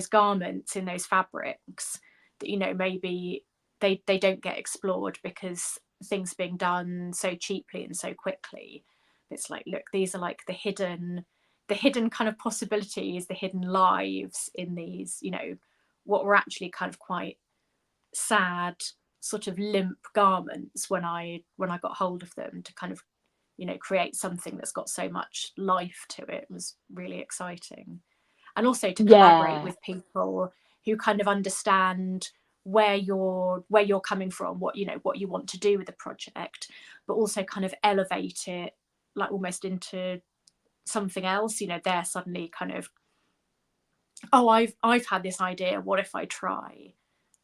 garments, in those fabrics, that, you know, maybe they don't get explored because things are being done so cheaply and so quickly. It's like, look, these are like the hidden kind of possibilities, the hidden lives in these, you know, what were actually kind of quite sad, sort of limp garments when I got hold of them, to kind of, you know, create something that's got so much life to it. It was really exciting. And also to collaborate with people who kind of understand where you're coming from, what you want to do with the project, but also kind of elevate it like almost into something else. You know, they're suddenly kind of, oh, I've had this idea, what if I try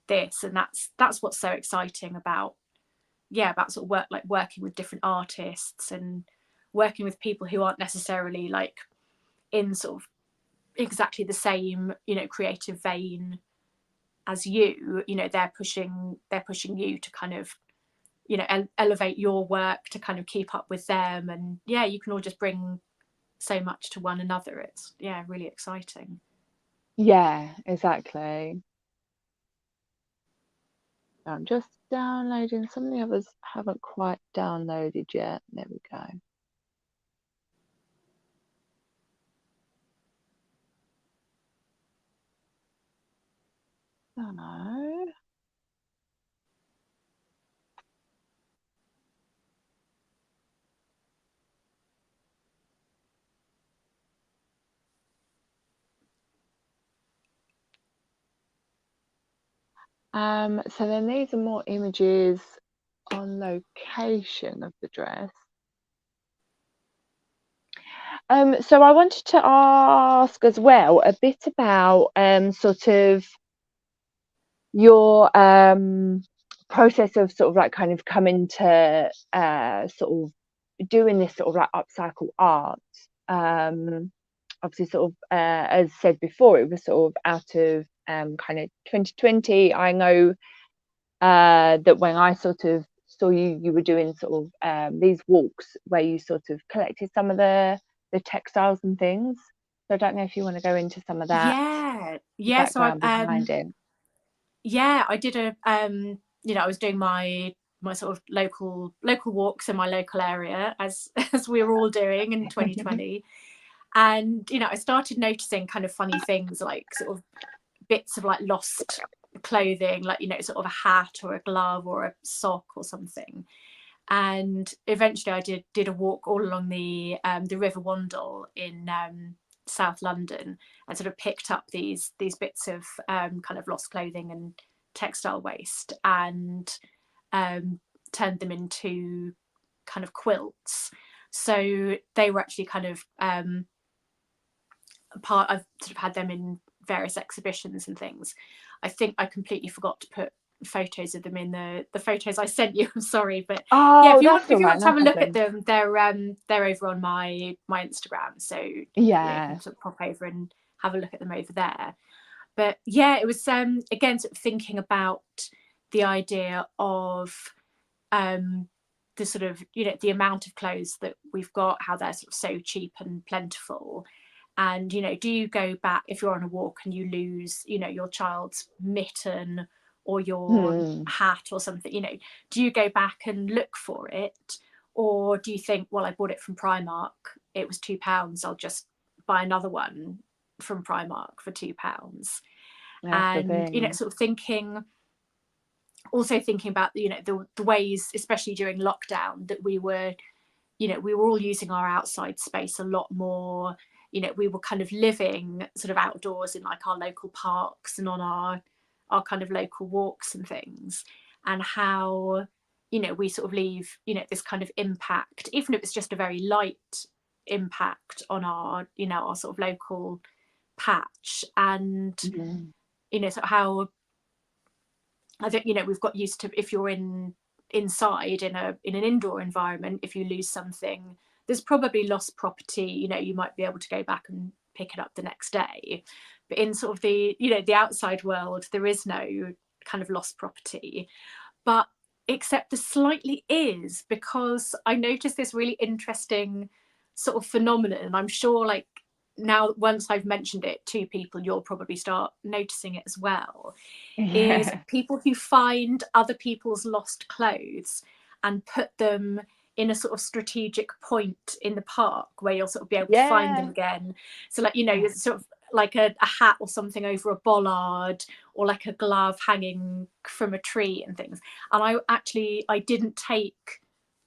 this? And that's what's so exciting about sort of working with different artists and working with people who aren't necessarily like in sort of exactly the same, you know, creative vein as you. You know, they're pushing you to kind of, you know, elevate your work to kind of keep up with them. And yeah, you can all just bring so much to one another. It's really exciting. Yeah, exactly. I'm just downloading. Some of the others haven't quite downloaded yet. There we go. Oh no. So then these are more images on location of the dress. So I wanted to ask as well a bit about sort of your process of sort of like kind of coming to sort of doing this sort of like upcycle art. Obviously sort of as said before, it was sort of out of kind of 2020. I know that when I sort of saw you were doing sort of these walks where you sort of collected some of the textiles and things. So I don't know if you want to go into some of that background behind it. Yeah, I did a you know, I was doing my sort of local walks in my local area, as we were all doing in 2020. And you know, I started noticing kind of funny things, like sort of bits of like lost clothing, like, you know, sort of a hat or a glove or a sock or something. And eventually I did a walk all along the River Wandle in South London, and sort of picked up these bits of kind of lost clothing and textile waste, and turned them into kind of quilts. So they were actually kind of I've sort of had them in various exhibitions and things. I think I completely forgot to put photos of them in the photos I sent you. I'm sorry, but yeah, if you want to have a look at them, they're over on my Instagram. So yeah, you can sort of pop over and have a look at them over there. But yeah, it was again sort of thinking about the idea of the sort of, you know, the amount of clothes that we've got, how they're sort of so cheap and plentiful. And, you know, do you go back, if you're on a walk and you lose, you know, your child's mitten or your hat or something, you know, do you go back and look for it? Or do you think, well, I bought it from Primark, it was £2, I'll just buy another one from Primark for £2? And, you know, sort of thinking about, you know, the ways, especially during lockdown, that we were all using our outside space a lot more. You know, we were kind of living sort of outdoors in like our local parks and on our kind of local walks and things, and how, you know, we sort of leave, you know, this kind of impact, even if it's just a very light impact on our, you know, our sort of local patch. And you know, sort of how I think, you know, we've got used to, if you're inside in an indoor environment, if you lose something, there's probably lost property. You know, you might be able to go back and pick it up the next day, but in sort of the, you know, the outside world, there is no kind of lost property. But except there slightly is, because I noticed this really interesting sort of phenomenon, and I'm sure like now once I've mentioned it to people, you'll probably start noticing it as well. Is people who find other people's lost clothes and put them in a sort of strategic point in the park where you'll sort of be able to find them again. So like, you know, you're sort of like a hat or something over a bollard, or like a glove hanging from a tree and things. And I didn't take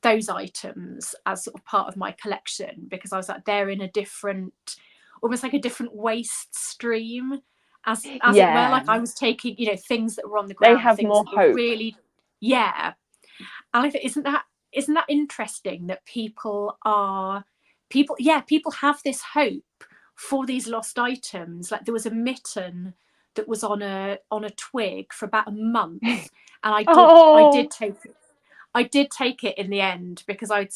those items as sort of part of my collection, because I was like, they're in a different, almost like a different waste stream, as it were. Like I was taking, you know, things that were on the ground, they have things more that were hope. really, yeah. And I think, isn't that interesting that people have this hope for these lost items. Like there was a mitten that was on a twig for about a month, and I did take it in the end, because I'd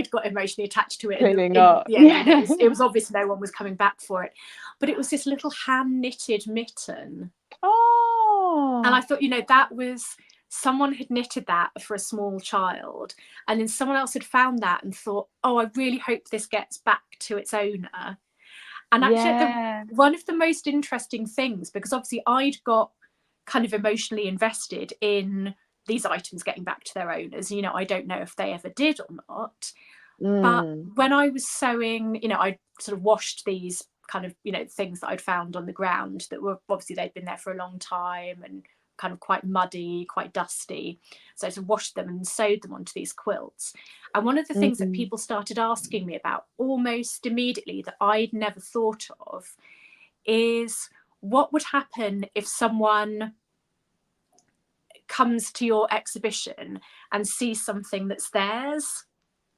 got emotionally attached to it. Clearly In not. the end, you know, it was obvious no one was coming back for it, but it was this little hand knitted mitten. And I thought, you know, that was, someone had knitted that for a small child, and then someone else had found that and thought, oh, I really hope this gets back to its owner. And actually, one of the most interesting things, because obviously I'd got kind of emotionally invested in these items getting back to their owners. You know, I don't know if they ever did or not. But when I was sewing, you know, I sort of washed these kind of, you know, things that I'd found on the ground that were obviously, they'd been there for a long time and kind of quite muddy, quite dusty. So I sort of washed them and sewed them onto these quilts. And one of the things that people started asking me about almost immediately that I'd never thought of is, what would happen if someone comes to your exhibition and sees something that's theirs?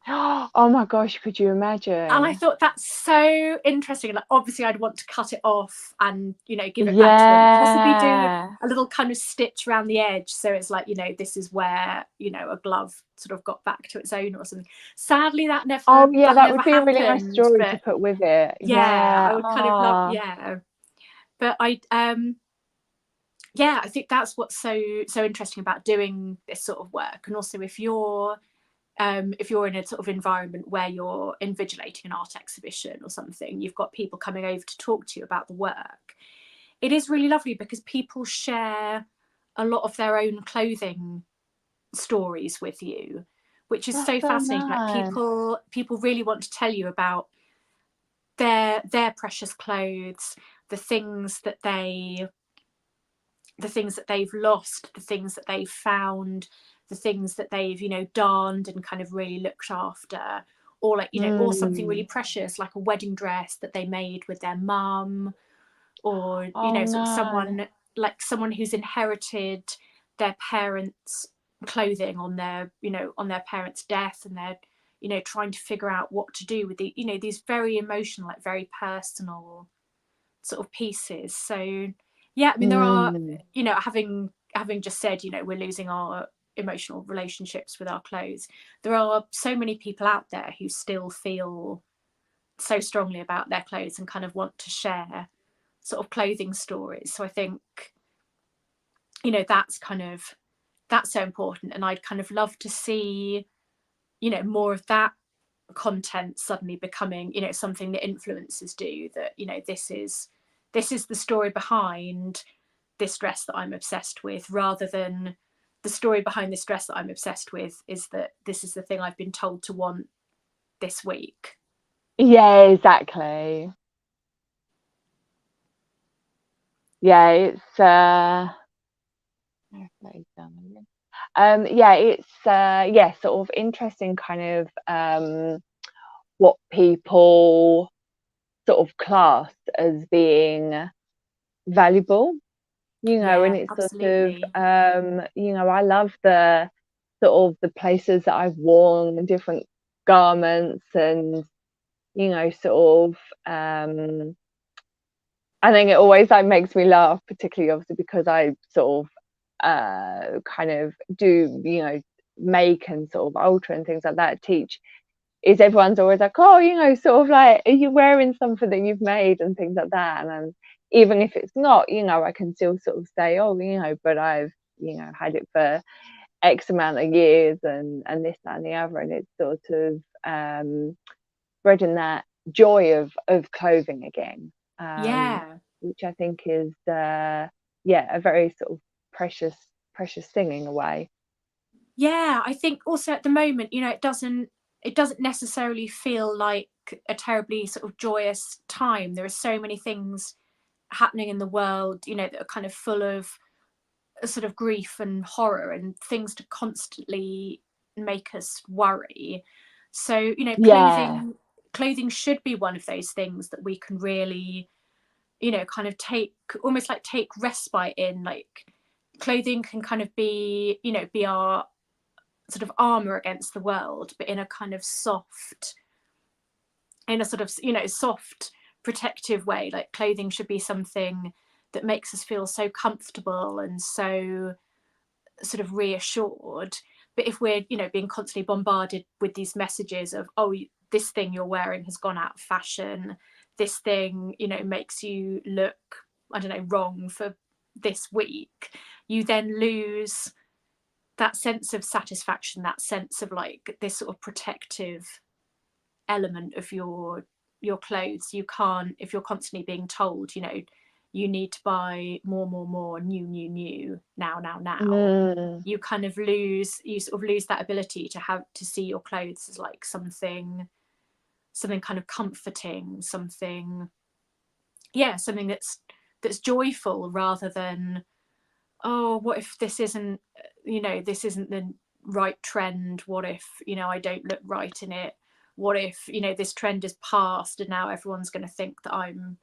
Oh my gosh, could you imagine? And I thought, that's so interesting. Like obviously I'd want to cut it off and, you know, give it back to them, possibly do a little kind of stitch around the edge, so it's like, you know, this is where, you know, a glove sort of got back to its owner or something. Sadly that never that would be happened, a really nice story to put with it. I would kind of love, but I think that's what's so interesting about doing this sort of work. And also if you're in a sort of environment where you're invigilating an art exhibition or something, you've got people coming over to talk to you about the work. It is really lovely because people share a lot of their own clothing stories with you, which is so fascinating. Nice. Like people really want to tell you about their precious clothes, the things that they've lost, the things that they've found, the things that they've, you know, darned and kind of really looked after, or like, you know, or something really precious like a wedding dress that they made with their mum, or you know, sort of someone who's inherited their parents' clothing on their, you know, on their parents' death, and they're, you know, trying to figure out what to do with the, you know, these very emotional, like very personal sort of pieces. So yeah, I mean, there are, you know, having just said, you know, we're losing our emotional relationships with our clothes, there are so many people out there who still feel so strongly about their clothes and kind of want to share sort of clothing stories. So I think, you know, that's so important, and I'd kind of love to see, you know, more of that content suddenly becoming, you know, something that influencers do, that, you know, this is the story behind this dress that I'm obsessed with, rather than the story behind this dress that I'm obsessed with is that this is the thing I've been told to want this week. Yeah, exactly. Yeah, it's it's sort of interesting kind of what people sort of class as being valuable, you know, and it's absolutely. sort of you know, I love the sort of the places that I've worn different garments, and you know, sort of I think it always like makes me laugh, particularly obviously because I sort of kind of do, you know, make and sort of alter and things like that, teach, is everyone's always like, oh, you know, sort of like, are you wearing something that you've made and things like that? And even if it's not, you know, I can still sort of say, oh, you know, but I've, you know, had it for X amount of years and this, that and the other, and it's sort of spreading that joy of clothing again, which I think is a very sort of precious thing in a way. I think also at the moment, you know, it it doesn't necessarily feel like a terribly sort of joyous time. There are so many things happening in the world, you know, that are kind of full of a sort of grief and horror and things to constantly make us worry. So, you know, clothing should be one of those things that we can really, you know, kind of take respite in. Like, clothing can kind of be, you know, be our sort of armor against the world, but in a kind of soft, in a sort of, you know, soft protective way. Like, clothing should be something that makes us feel so comfortable and so sort of reassured. But if we're, you know, being constantly bombarded with these messages of, oh, this thing you're wearing has gone out of fashion, this thing, you know, makes you look, I don't know, wrong for this week, you then lose that sense of satisfaction, that sense of like this sort of protective element of your clothes. You can't, if you're constantly being told, you know, you need to buy more, new, now. You kind of lose, you sort of lose that ability to see your clothes as like something kind of comforting, something that's joyful, rather than, oh, what if this isn't, you know, this isn't the right trend? What if, you know, I don't look right in it? What if, you know, this trend is past and now everyone's going to think that I'm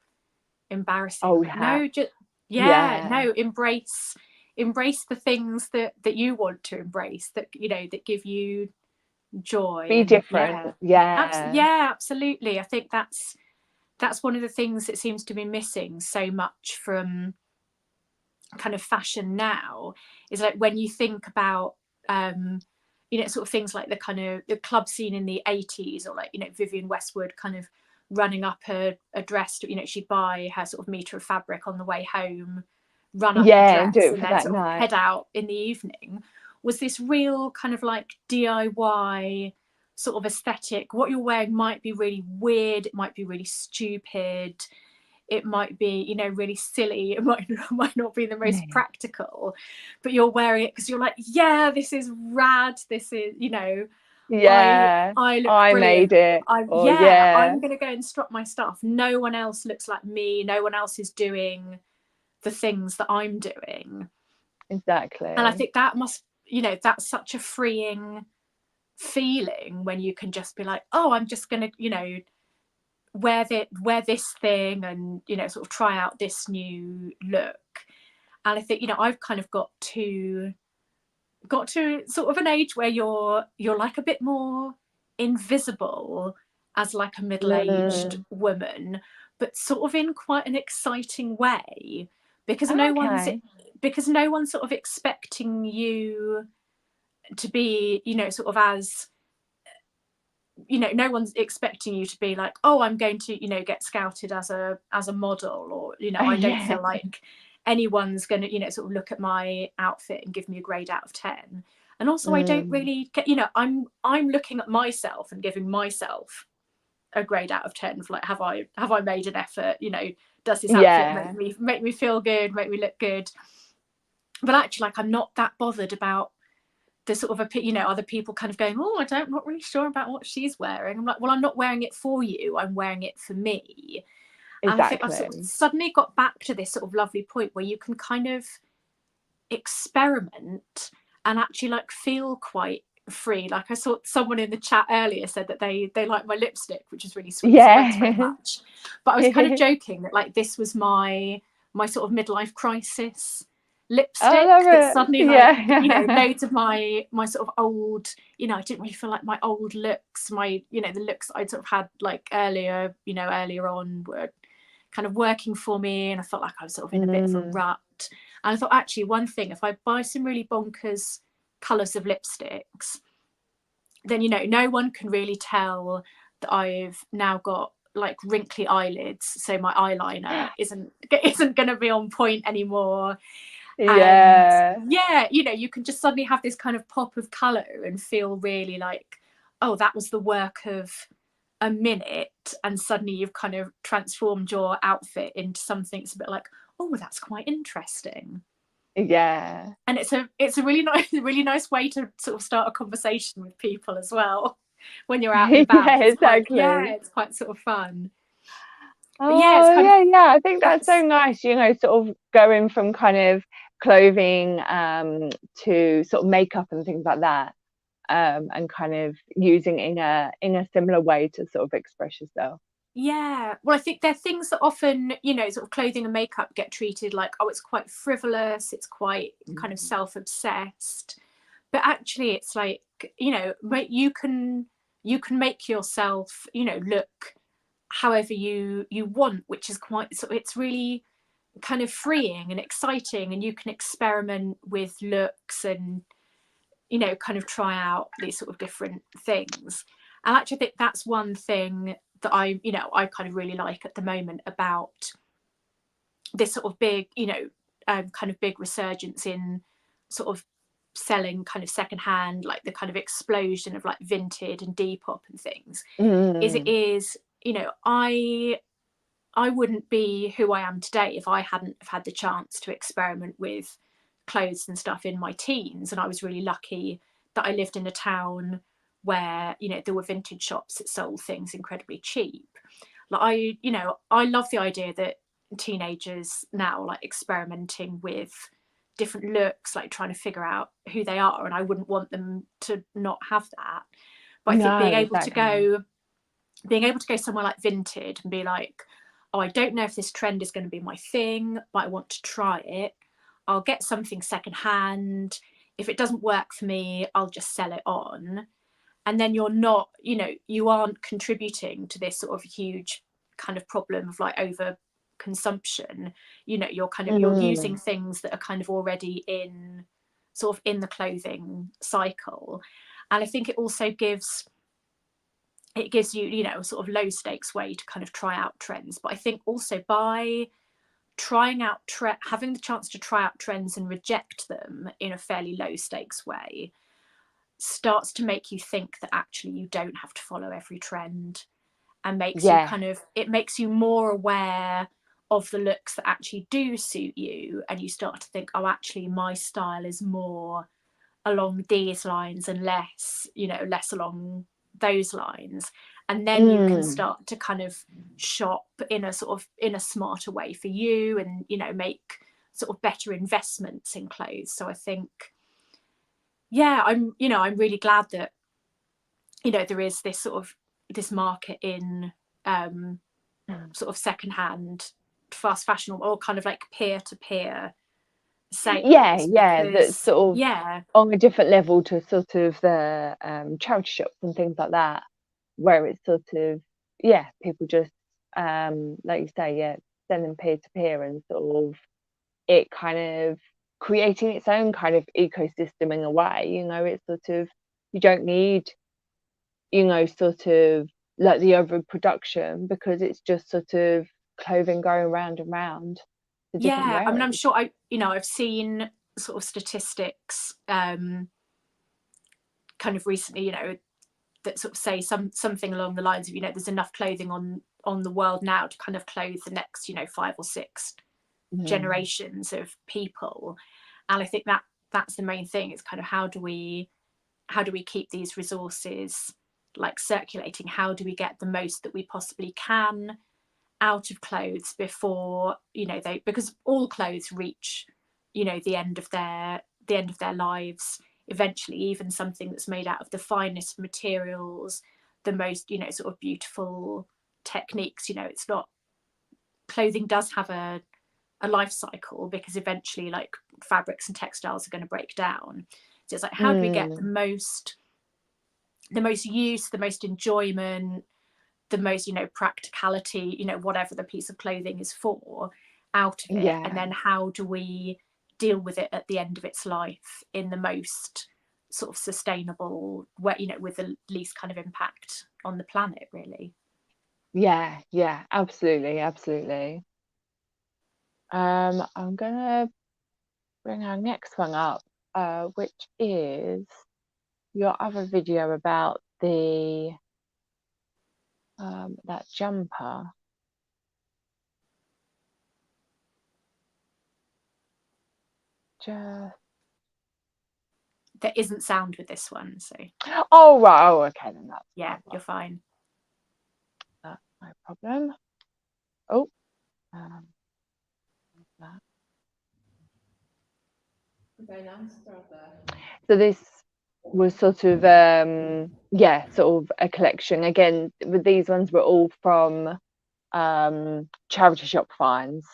embarrassing? Oh, no, just no, embrace the things that you want to embrace, that, you know, that give you joy. Be different. Absolutely. I think that's one of the things that seems to be missing so much from kind of fashion now, is like, when you think about you know, sort of things like the kind of the club scene in the 80s, or like, you know, Vivienne Westwood kind of running up a dress, you know, she'd buy her sort of meter of fabric on the way home, run up a dress, and do it and for then that sort of night. head out in the evening, was this real kind of like DIY sort of aesthetic. What you're wearing might be really weird, it might be really stupid, it might be, you know, really silly, it might not be the most practical, but you're wearing it because you're like, yeah, this is rad, this is, you know, I look brilliant. Made it. I'm gonna go and strut my stuff. No one else looks like me, no one else is doing the things that I'm doing. Exactly. And I think that must, you know, that's such a freeing feeling, when you can just be like, oh, I'm just gonna, you know, wear this thing, and, you know, sort of try out this new look. And I think, you know, I've kind of got to sort of an age where you're like a bit more invisible as like a middle-aged woman, but sort of in quite an exciting way, because no one's sort of expecting you to be, you know, sort of as, you know, no one's expecting you to be like, oh, I'm going to, you know, get scouted as a model, or, you know, I don't feel like anyone's going to, you know, sort of look at my outfit and give me a grade out of 10. And also, I don't really get, you know, I'm looking at myself and giving myself a grade out of 10 for like, have I made an effort? You know, does this outfit make me feel good, make me look good? But actually, like, I'm not that bothered about the sort of, you know, other people kind of going, oh, I'm not really sure about what she's wearing. I'm like, well, I'm not wearing it for you, I'm wearing it for me. Exactly. And I think I've sort of suddenly got back to this sort of lovely point where you can kind of experiment and actually like feel quite free. Like, I saw someone in the chat earlier said that they like my lipstick, which is really sweet. So thanks very much. But I was kind of joking that like this was my sort of midlife crisis lipstick, that suddenly like, you know, loads of my sort of old, you know, I didn't really feel like my old looks, my, you know, the looks I'd sort of had like earlier on were kind of working for me, and I felt like I was sort of in a bit of a rut. And I thought, actually, one thing, if I buy some really bonkers colours of lipsticks, then, you know, no one can really tell that I've now got like wrinkly eyelids, so my eyeliner isn't going to be on point anymore. And you know, you can just suddenly have this kind of pop of colour and feel really like, oh, that was the work of a minute, and suddenly you've kind of transformed your outfit into something that's a bit like, oh, that's quite interesting. And it's a really nice way to sort of start a conversation with people as well. when you're out and about. Yeah, It's quite, exactly. yeah, it's quite sort of fun. But yeah, it's Oh, kind yeah, of yeah. I think that's so nice, you know, sort of going from kind of clothing to sort of makeup and things like that, and kind of using in a similar way to sort of express yourself. yeah. Well, I think there are things that often, you know, sort of clothing and makeup get treated like, oh, it's quite frivolous, it's quite kind of self-obsessed. But actually it's like, you know, you can make yourself, you know, look however you want, which is quite, so it's really kind of freeing and exciting, and you can experiment with looks and, you know, kind of try out these sort of different things. And actually I think that's one thing that I, you know, I kind of really like at the moment about this sort of big, you know, kind of big resurgence in sort of selling kind of secondhand, like the kind of explosion of like vintage and Depop and things, is it is, you know, I wouldn't be who I am today if I hadn't have had the chance to experiment with clothes and stuff in my teens. And I was really lucky that I lived in a town where, you know, there were vintage shops that sold things incredibly cheap. Like you know, I love the idea that teenagers now like experimenting with different looks, like trying to figure out who they are, and I wouldn't want them to not have that. But I think No, exactly. being able to go somewhere like Vinted and be like, oh, I don't know if this trend is going to be my thing, but I want to try it. I'll get something secondhand. If it doesn't work for me, I'll just sell it on. And then you're not, you know, you aren't contributing to this sort of huge kind of problem of like over consumption. You know, you're kind of, you're using things that are kind of already in sort of in the clothing cycle. And I think it also gives you, you know, a sort of low stakes way to kind of try out trends. But I think also by trying out having the chance to try out trends and reject them in a fairly low stakes way starts to make you think that actually you don't have to follow every trend, and makes you Yeah. kind of, it makes you more aware of the looks that actually do suit you, and you start to think, oh, actually my style is more along these lines and less, you know, less along those lines. And then you can start to kind of shop in a sort of in a smarter way for you, and, you know, make sort of better investments in clothes. So I think, yeah, I'm, you know, I'm really glad that, you know, there is this sort of this market in sort of secondhand fast fashion, or kind of like peer-to-peer Yeah, sales, yeah, that's because sort of yeah, on a different level to sort of the charity shops and things like that, where it's sort of, yeah, people just like you say, yeah, selling peer to peer, and sort of it kind of creating its own kind of ecosystem in a way, you know. It's sort of, you don't need, you know, sort of like the overproduction, because it's just sort of clothing going round and round to different yeah. I mean, I'm wearers. sure you know, I've seen sort of statistics kind of recently, you know, that sort of say something along the lines of, you know, there's enough clothing on the world now to kind of clothe the next, you know, 5 or 6 generations of people. And I think that that's the main thing. It's kind of, how do we keep these resources like circulating? How do we get the most that we possibly can out of clothes before, you know, because all clothes reach, you know, the end of their lives eventually. Even something that's made out of the finest materials, the most, you know, sort of beautiful techniques, you know, it's not, clothing does have a life cycle, because eventually like fabrics and textiles are going to break down. So it's like, how do we get the most use, the most enjoyment, the most, you know, practicality, you know, whatever the piece of clothing is for, out of it? And Yeah. then how do we deal with it at the end of its life in the most sort of sustainable way, you know, with the least kind of impact on the planet, really. Yeah, yeah, absolutely, absolutely. I'm gonna bring our next one up, which is your other video about the that jumper. Just there isn't sound with this one, so Oh right. Oh okay, then that's yeah, you're fine. that's no problem. Oh, um, that. So this was sort of yeah, sort of a collection. Again, with these ones were all from charity shop finds.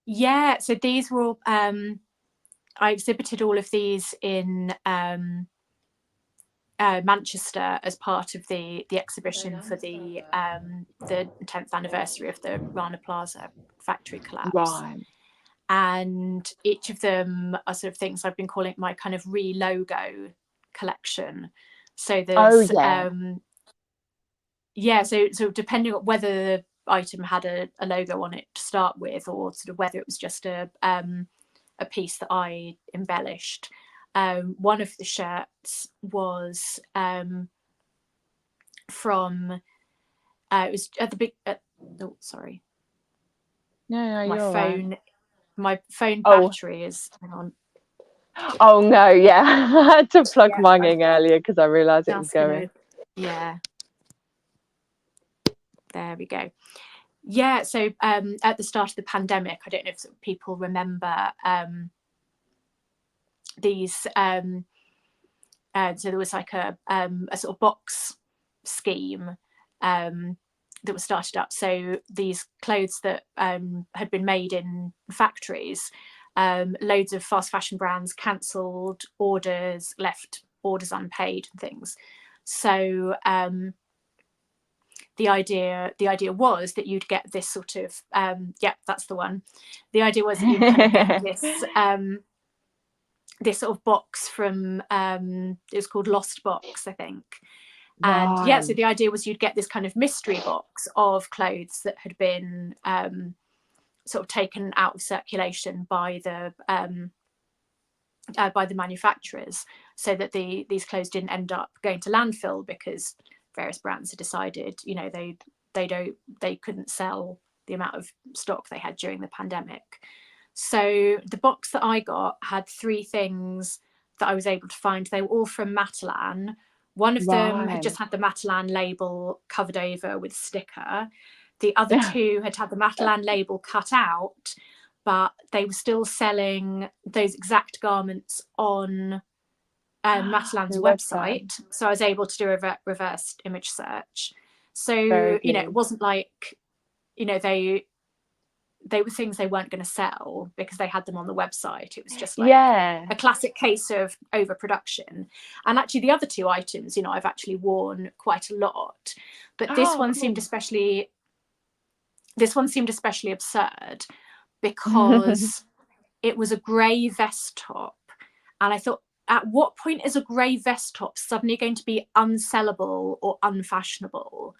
Yeah, so these were all, I exhibited all of these in Manchester as part of the exhibition for the 10th anniversary of the Rana Plaza factory collapse. Right. And each of them are sort of things I've been calling my kind of re-logo collection. So there's so depending on whether the item had a logo on it to start with, or sort of whether it was just a piece that I embellished. One of the shirts was from it was at the big oh sorry, No, my you're phone right. My phone battery is, hang on. Oh no, yeah. I had to plug Yeah, mine in earlier because I realised it was going. Yeah. There we go. Yeah, so at the start of the pandemic, I don't know if people remember these so there was like a sort of box scheme that was started up. So these clothes that had been made in factories, loads of fast fashion brands cancelled orders, left orders unpaid and things. So the idea was that you'd get this sort of yeah, that's the one. The idea was that you'd kind of get this this sort of box from it was called Lost Box, I think. And Right. yeah, so the idea was you'd get this kind of mystery box of clothes that had been sort of taken out of circulation by the manufacturers, so that these clothes didn't end up going to landfill because various brands had decided, you know, they couldn't sell the amount of stock they had during the pandemic. So the box that I got had 3 things that I was able to find. They were all from Matalan. One of them had just had the Matalan label covered over with sticker. The other 2 had the Matalan label cut out, but they were still selling those exact garments on Matalan's website. So I was able to do a reverse image search. So, you know, it wasn't like, you know, they were things they weren't going to sell because they had them on the website. It was just like a classic case of overproduction. And actually the other 2 items, you know, I've actually worn quite a lot, but this one seemed especially absurd because it was a grey vest top. And I thought, at what point is a grey vest top suddenly going to be unsellable or unfashionable?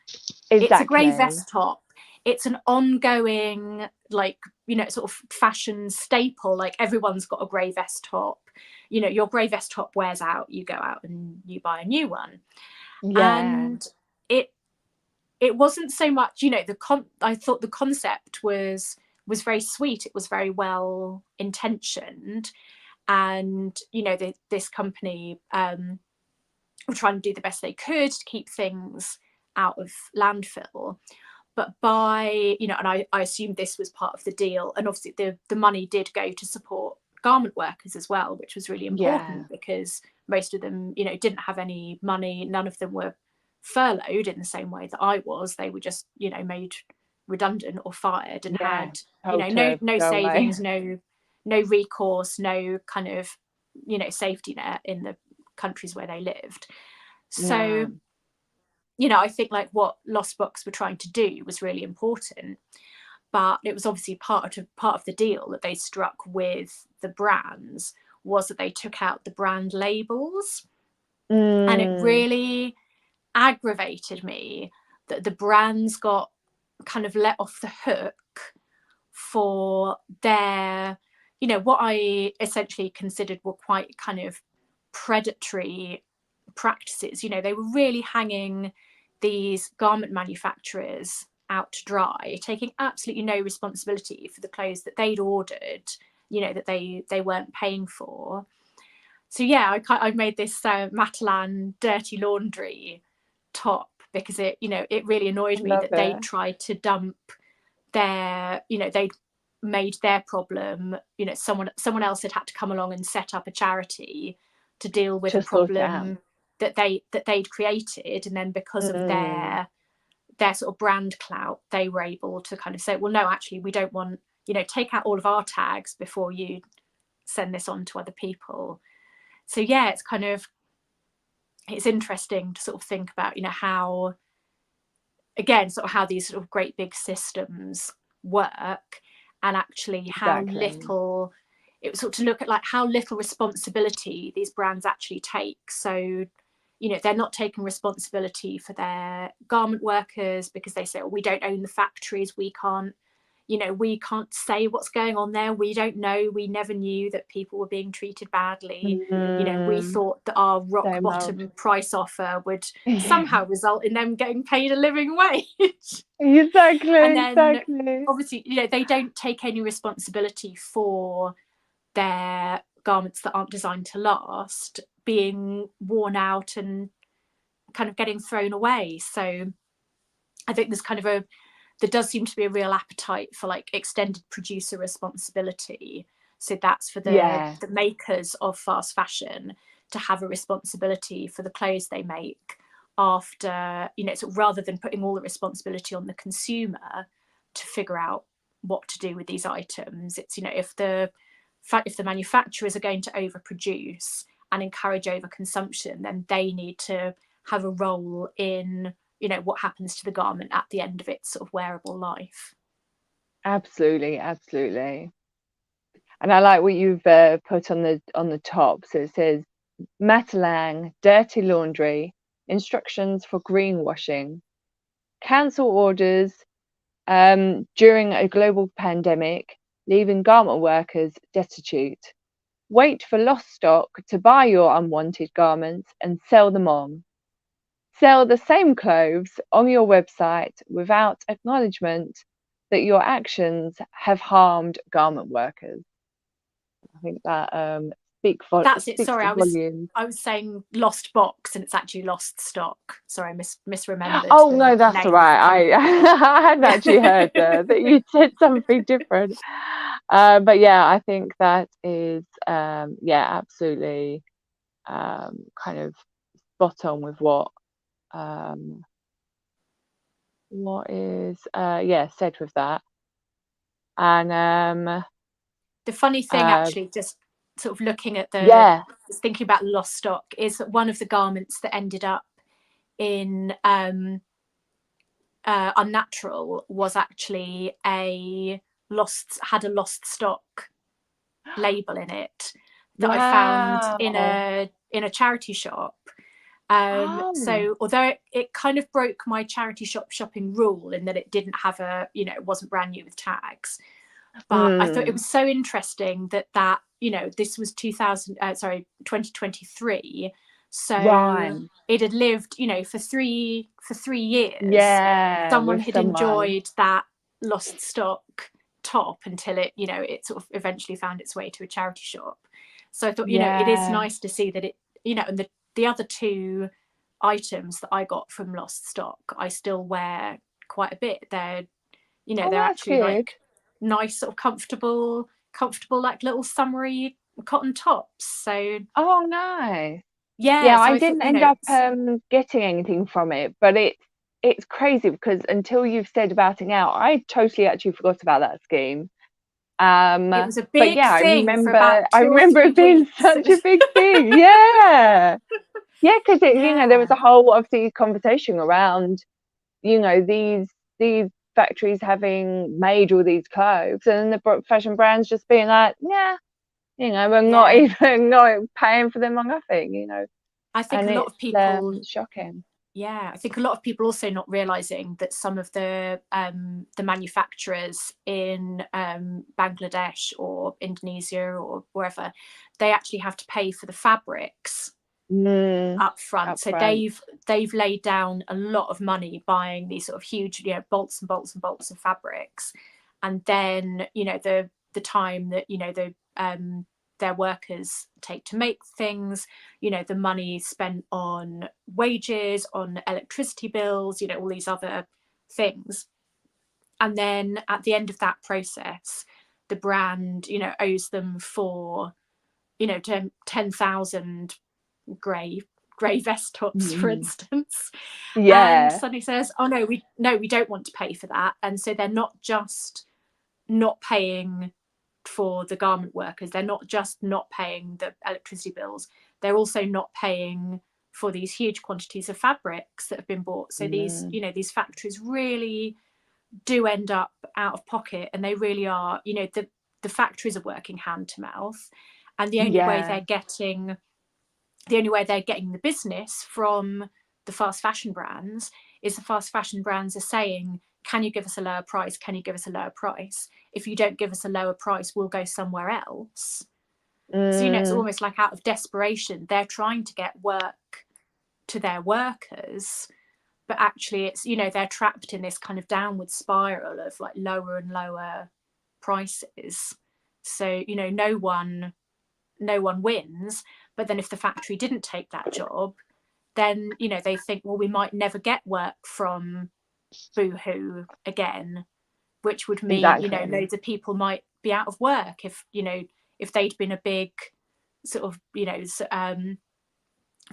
Exactly. It's a grey vest top. It's an ongoing, like, you know, sort of fashion staple. Like, everyone's got a grey vest top. You know, your grey vest top wears out, you go out and you buy a new one. Yeah. And it wasn't so much, you know, I thought the concept was very sweet. It was very well intentioned. And, you know, this company were trying to do the best they could to keep things out of landfill. But by, you know, and I assumed this was part of the deal. And obviously the money did go to support garment workers as well, which was really important because most of them, you know, didn't have any money. None of them were furloughed in the same way that I was. They were just, you know, made redundant or fired and had, you know, no savings, no recourse, no kind of, you know, safety net in the countries where they lived. So you know, I think like what Lost Box were trying to do was really important, but it was obviously part of the deal that they struck with the brands was that they took out the brand labels. And it really aggravated me that the brands got kind of let off the hook for their, you know, what I essentially considered were quite kind of predatory practices. You know, they were really hanging these garment manufacturers out to dry, taking absolutely no responsibility for the clothes that they'd ordered, you know, that they weren't paying for. so yeah, I made this Matalan dirty laundry top because it, you know, it really annoyed me that they tried to dump their, you know, they'd made their problem, you know, someone else had to come along and set up a charity to deal with a problem that they'd created, and then because of their sort of brand clout, they were able to kind of say, well, no, actually, we don't want, you know, take out all of our tags before you send this on to other people. So yeah, it's kind of, it's interesting to sort of think about, you know, how, again, sort of how these sort of great big systems work, and actually how little, it was sort of to look at like how little responsibility these brands actually take. So, you know, they're not taking responsibility for their garment workers because they say, oh, we don't own the factories, we can't, you know, we can't say what's going on there, we don't know, we never knew that people were being treated badly. You know, we thought that our rock bottom price offer would somehow result in them getting paid a living wage. Exactly. And then obviously, you know, they don't take any responsibility for their garments that aren't designed to last being worn out and kind of getting thrown away. So I think there's kind of there does seem to be a real appetite for like extended producer responsibility. So that's for the makers of fast fashion to have a responsibility for the clothes they make after, you know, so rather than putting all the responsibility on the consumer to figure out what to do with these items, it's, you know, if the manufacturers are going to overproduce and encourage overconsumption, then they need to have a role in, you know, what happens to the garment at the end of its sort of wearable life. Absolutely. And I like what you've put on the top. So it says Matalang dirty laundry, instructions for greenwashing, cancel orders during a global pandemic, leaving garment workers destitute. Wait for lost stock to buy your unwanted garments and sell them on. Sell the same clothes on your website without acknowledgement that your actions have harmed garment workers. I think that speaks volumes. I was saying lost box and it's actually lost stock. Sorry, I misremembered. Oh no, that's all right. I hadn't actually heard that you said something different. But yeah, I think that is absolutely kind of spot on with what is said with that. And the funny thing, actually, just sort of looking at thinking about lost stock, is that one of the garments that ended up in Unnatural was actually had a lost stock label in it that I found in a charity shop. So although it kind of broke my charity shopping rule in that it didn't have it wasn't brand new with tags, but I thought it was so interesting that you know, this was 2023, so it had lived, you know, for three years. Someone had enjoyed that lost stock top until it, you know, it sort of eventually found its way to a charity shop. So I thought, you know, it is nice to see that it, you know, and the other two items that I got from lost stock I still wear quite a bit. They're, you know, they're actually good. Like nice sort of comfortable like little summery cotton tops. So nice. So I didn't end up getting anything from it, but it's crazy because until you've said about it out, I totally actually forgot about that scheme. It was a big thing. I remember it being such a big thing. Because you know, there was a whole obviously conversation around, you know, these factories having made all these clothes, and the fashion brands just being like, you know, we're not even paying for them or nothing, you know. I think a lot of people shocking. I think a lot of people also not realizing that some of the manufacturers in Bangladesh or Indonesia or wherever, they actually have to pay for the fabrics up front. So they've laid down a lot of money buying these sort of huge, you know, bolts and bolts and bolts of fabrics, and then, you know, the time that, you know, the their workers take to make things, you know, the money spent on wages, on electricity bills, you know, all these other things. And then at the end of that process, the brand, you know, owes them for, you know, 10,000 grey vest tops, for instance, and suddenly says, oh no, we don't want to pay for that. And so they're not just not paying for the garment workers, they're not just not paying the electricity bills, they're also not paying for these huge quantities of fabrics that have been bought. So these, you know, these factories really do end up out of pocket, and they really are, you know, the factories are working hand to mouth, and the only way they're getting the business from the fast fashion brands is the fast fashion brands are saying, can you give us a lower price? Can you give us a lower price? If you don't give us a lower price, we'll go somewhere else. So, you know, it's almost like out of desperation, they're trying to get work to their workers, but actually it's, you know, they're trapped in this kind of downward spiral of like lower and lower prices. So, you know, no one wins. But then if the factory didn't take that job, then, you know, they think, well, we might never get work from Boohoo again, which would mean, you know, loads of people might be out of work if, you know, if they'd been a big sort of, you know,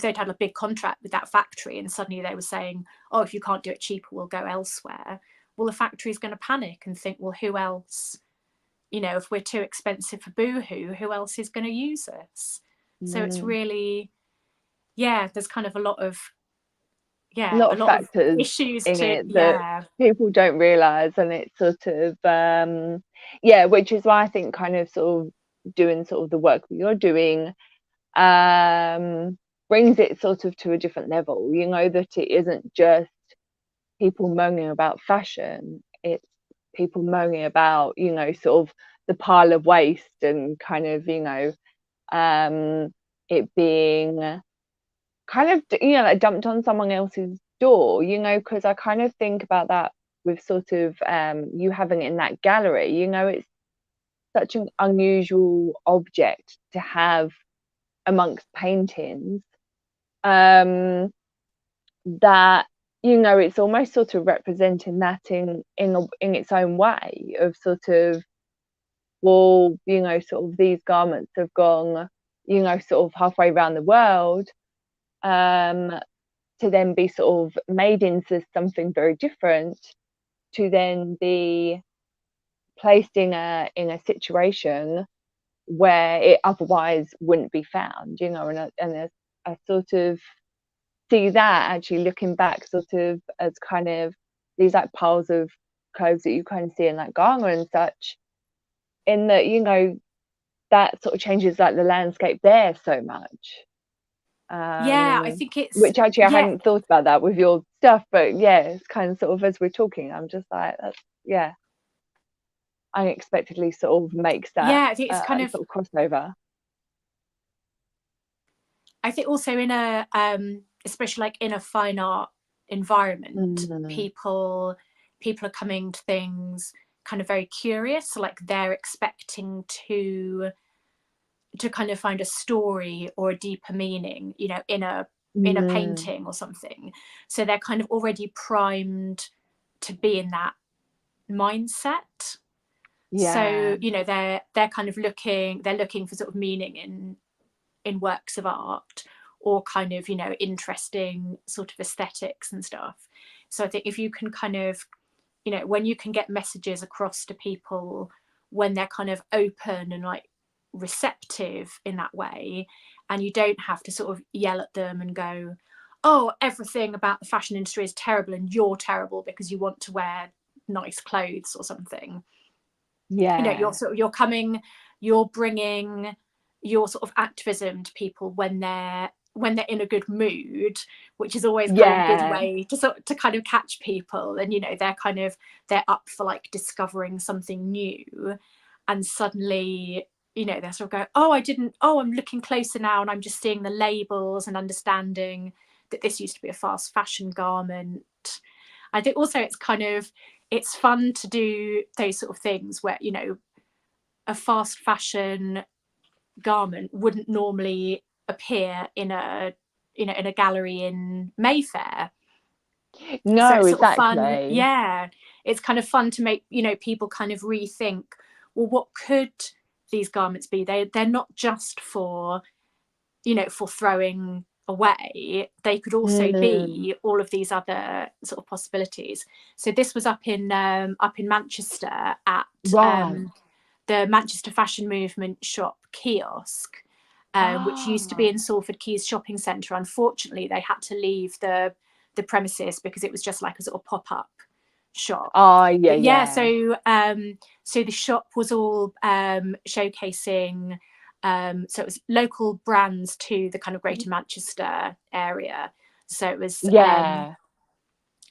they'd had a big contract with that factory, and suddenly they were saying, oh, if you can't do it cheaper, we'll go elsewhere. Well, the factory's going to panic and think, well, who else, you know, if we're too expensive for Boohoo, who else is going to use us? So it's really, there's kind of a lot of factors issues in to it that people don't realize, and it's sort of which is why I think kind of sort of doing sort of the work that you're doing brings it sort of to a different level, you know, that it isn't just people moaning about fashion, it's people moaning about, you know, sort of the pile of waste and kind of, you know, it being kind of, you know, like dumped on someone else's door, you know, because I kind of think about that with sort of you having it in that gallery, you know, it's such an unusual object to have amongst paintings, that, you know, it's almost sort of representing that in its own way of sort of, well, you know, sort of these garments have gone, you know, sort of halfway around the world, to then be sort of made into something very different, to then be placed in a situation where it otherwise wouldn't be found, you know, and I sort of see that actually looking back sort of as kind of these like piles of clothes that you kind of see in like Ghana and such, in that, you know, that sort of changes like the landscape there so much. I think it's, which actually I hadn't thought about that with your stuff, but it's kind of sort of as we're talking, I'm just like, that's unexpectedly sort of makes that I think it's kind of sort of crossover. I think also in a especially like in a fine art environment, people are coming to things kind of very curious, like they're expecting to kind of find a story or a deeper meaning, you know, in a painting or something. So they're kind of already primed to be in that mindset. So, you know, they're kind of looking for sort of meaning in works of art, or kind of, you know, interesting sort of aesthetics and stuff. So I think if you can kind of, you know, when you can get messages across to people when they're kind of open and like receptive in that way, and you don't have to sort of yell at them and go, oh, everything about the fashion industry is terrible and you're terrible because you want to wear nice clothes or something. You know, you're bringing your sort of activism to people when they're in a good mood, which is always kind of a good way to kind of catch people. And, you know, they're up for like discovering something new, and suddenly, you know, they're sort of go, I'm looking closer now and I'm just seeing the labels and understanding that this used to be a fast fashion garment. I think also it's fun to do those sort of things where, you know, a fast fashion garment wouldn't normally appear in a in a gallery in Mayfair. No, So it's sort of fun, exactly. yeah, it's kind of fun to make, you know, people kind of rethink, well, what could these garments be? They're not just for, you know, for throwing away. They could also be all of these other sort of possibilities. So this was up in Manchester at Right. the Manchester Fashion Movement shop kiosk, which used to be Ah, in Salford Quays shopping centre. Unfortunately, they had to leave the premises because it was just like a sort of pop-up shop. oh, yeah, But yeah, yeah. so the shop was all showcasing, so it was local brands to the kind of Greater Manchester area. So it was Yeah.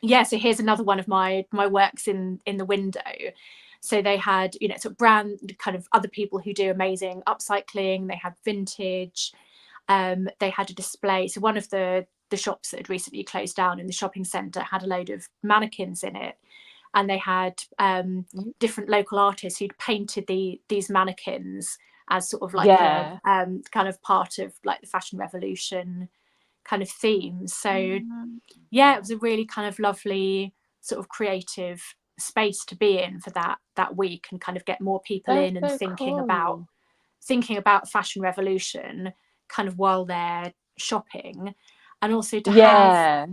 yeah, so here's another one of my works in the window. So they had, you know, sort of brand kind of other people who do amazing upcycling. They had vintage. They had a display. So one of the shops that had recently closed down in the shopping centre had a load of mannequins in it, and they had different local artists who'd painted these mannequins as sort of like Yeah. a kind of part of like the fashion revolution kind of theme. So yeah, it was a really kind of lovely sort of creative space to be in for that week, and kind of get more people That's in and so thinking cool. about fashion revolution kind of while they're shopping. And also Yeah.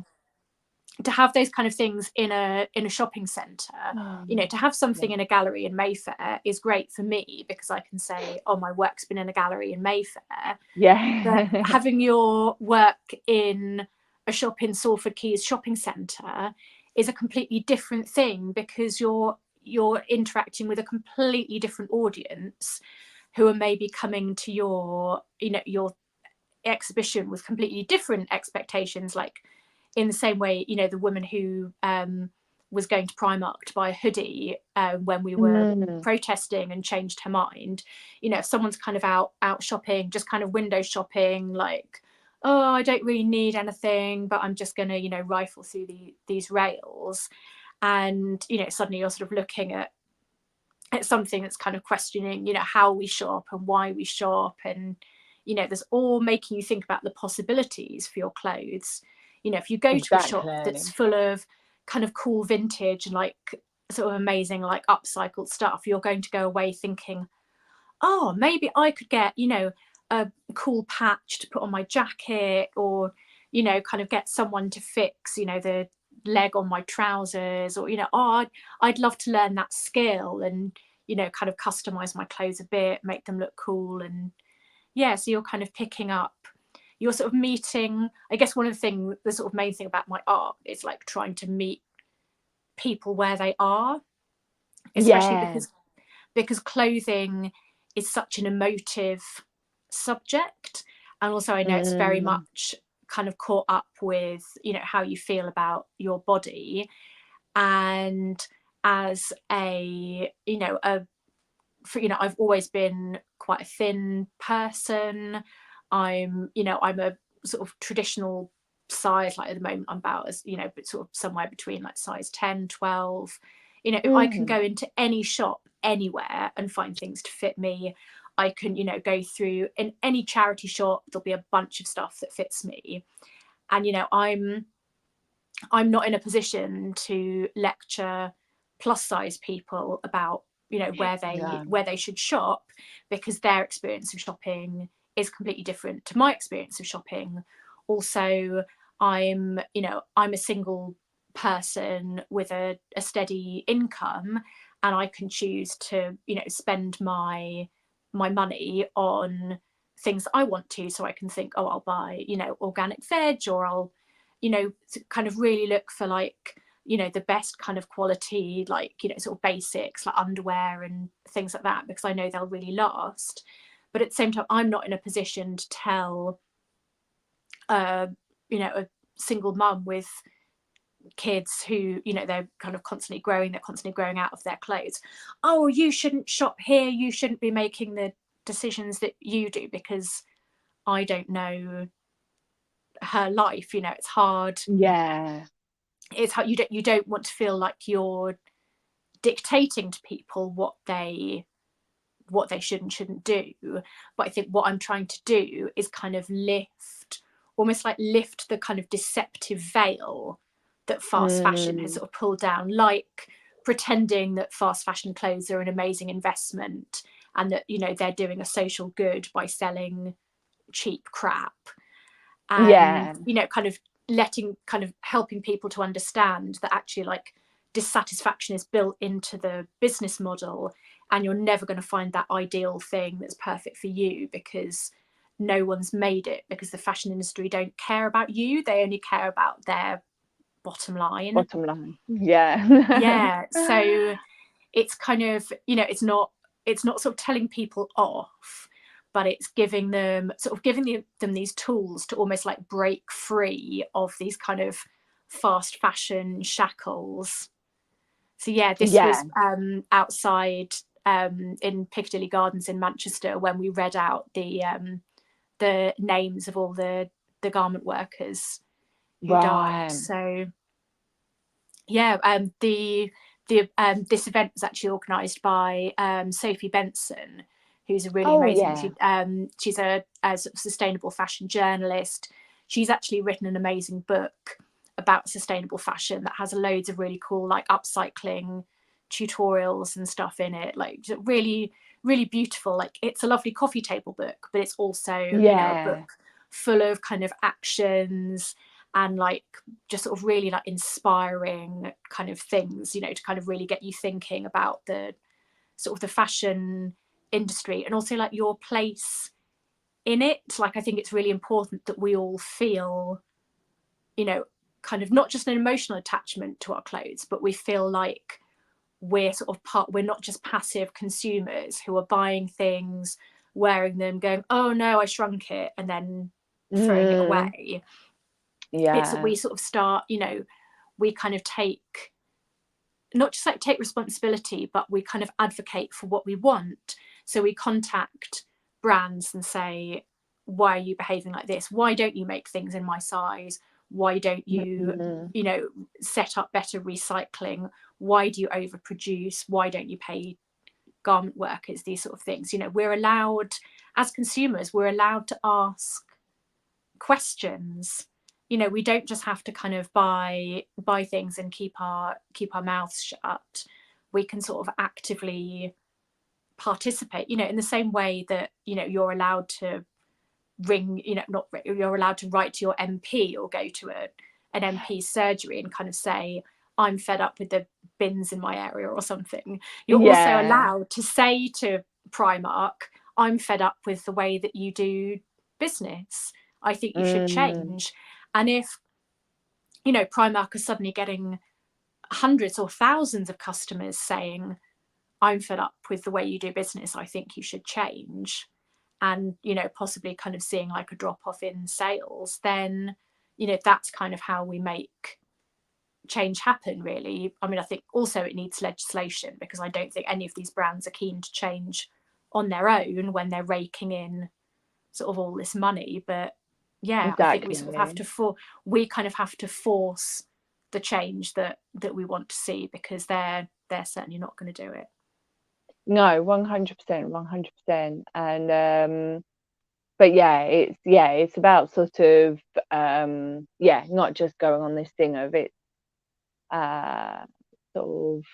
to have those kind of things in a shopping centre, you know, to have something Yeah. in a gallery in Mayfair is great for me because I can say, oh, my work's been in a gallery in Mayfair. But Yeah. having your work in a shop in Salford Quays shopping centre is a completely different thing, because you're interacting with a completely different audience who are maybe coming to your, you know, your exhibition with completely different expectations. Like in the same way, you know, the woman who was going to Primark to buy a hoodie when we were protesting and changed her mind. You know, if someone's kind of out shopping, just kind of window shopping, like, oh, I don't really need anything, but I'm just going to, you know, rifle through these rails. And, you know, suddenly you're sort of looking at something that's kind of questioning, you know, how we shop and why we shop. And, you know, there's all making you think about the possibilities for your clothes. You know, if you go to a shop that's Exactly. full of kind of cool vintage and like sort of amazing like upcycled stuff, you're going to go away thinking, oh, maybe I could get, you know, a cool patch to put on my jacket, or, you know, kind of get someone to fix, you know, the leg on my trousers, or, you know, oh, I'd love to learn that skill and, you know, kind of customize my clothes a bit, make them look cool. And yeah, so you're kind of picking up, you're sort of meeting, I guess one of the sort of main thing about my art is like trying to meet people where they are, especially Yeah. because clothing is such an emotive subject. And also I know it's very much kind of caught up with, you know, how you feel about your body. And as a, you know, I've always been quite a thin person. I'm a sort of traditional size. Like at the moment I'm about, as you know, but sort of somewhere between like size 10, 12. You know, I can go into any shop anywhere and find things to fit me. I can, you know, go through in any charity shop, there'll be a bunch of stuff that fits me. And, you know, I'm not in a position to lecture plus size people about, you know, Yeah. where they should shop, because their experience of shopping is completely different to my experience of shopping. Also, I'm a single person with a steady income, and I can choose to, you know, spend my money on things I want to. So I can think, oh, I'll buy, you know, organic veg, or I'll, you know, kind of really look for like, you know, the best kind of quality, like, you know, sort of basics like underwear and things like that, because I know they'll really last. But at the same time, I'm not in a position to tell you know, a single mum with kids who, you know, they're constantly growing out of their clothes, oh, you shouldn't shop here, you shouldn't be making the decisions that you do, because I don't know her life. You know, it's hard. Yeah. It's hard. You don't want to feel like you're dictating to people what they what they should and shouldn't do. But I think what I'm trying to do is kind of lift the kind of deceptive veil that fast fashion has sort of pulled down, like pretending that fast fashion clothes are an amazing investment and that, you know, they're doing a social good by selling cheap crap. And, you know, kind of helping people to understand that actually, like, dissatisfaction is built into the business model, and you're never going to find that ideal thing that's perfect for you, because no one's made it, because the fashion industry don't care about you, they only care about their bottom line. Yeah. So it's kind of, you know, it's not sort of telling people off, but it's giving them these tools to almost like break free of these kind of fast fashion shackles. So this was outside in Piccadilly Gardens in Manchester, when we read out the names of all the garment workers who died. So this event was actually organised by Sophie Benson, who's a really amazing. She's a sort of sustainable fashion journalist. She's actually written an amazing book about sustainable fashion that has loads of really cool, like, upcycling tutorials and stuff in it, like really, really beautiful. Like, it's a lovely coffee table book, but it's also you know, a book full of kind of actions and like just sort of really like inspiring kind of things, you know, to kind of really get you thinking about the sort of the fashion industry and also like your place in it. Like, I think it's really important that we all feel, you know, kind of not just an emotional attachment to our clothes, but we feel like we're sort of we're not just passive consumers who are buying things, wearing them, going, oh no, I shrunk it, and then throwing it away. It's that we sort of start, you know, we kind of not just like take responsibility, but we kind of advocate for what we want. So we contact brands and say, why are you behaving like this? Why don't you make things in my size? Why don't you, you know, set up better recycling? Why do you overproduce? Why don't you pay garment workers? These sort of things. You know, we're allowed, as consumers, we're allowed to ask questions. You know, we don't just have to kind of buy things and keep our mouths shut. We can sort of actively participate, you know, in the same way that, you know, you're allowed to you're allowed to write to your MP or go to an MP surgery and kind of say, I'm fed up with the bins in my area or something. You're also allowed to say to Primark, I'm fed up with the way that you do business. I think you should change. And if, you know, Primark are suddenly getting hundreds or thousands of customers saying, I'm fed up with the way you do business, I think you should change, and, you know, possibly kind of seeing like a drop off in sales, then, you know, that's kind of how we make change happen, really. I mean, I think also it needs legislation, because I don't think any of these brands are keen to change on their own when they're raking in sort of all this money. But I think we sort of have to we kind of have to force the change that we want to see, because they're certainly not going to do it. No, 100%. And but it's about sort of not just going on this thing of it, sort of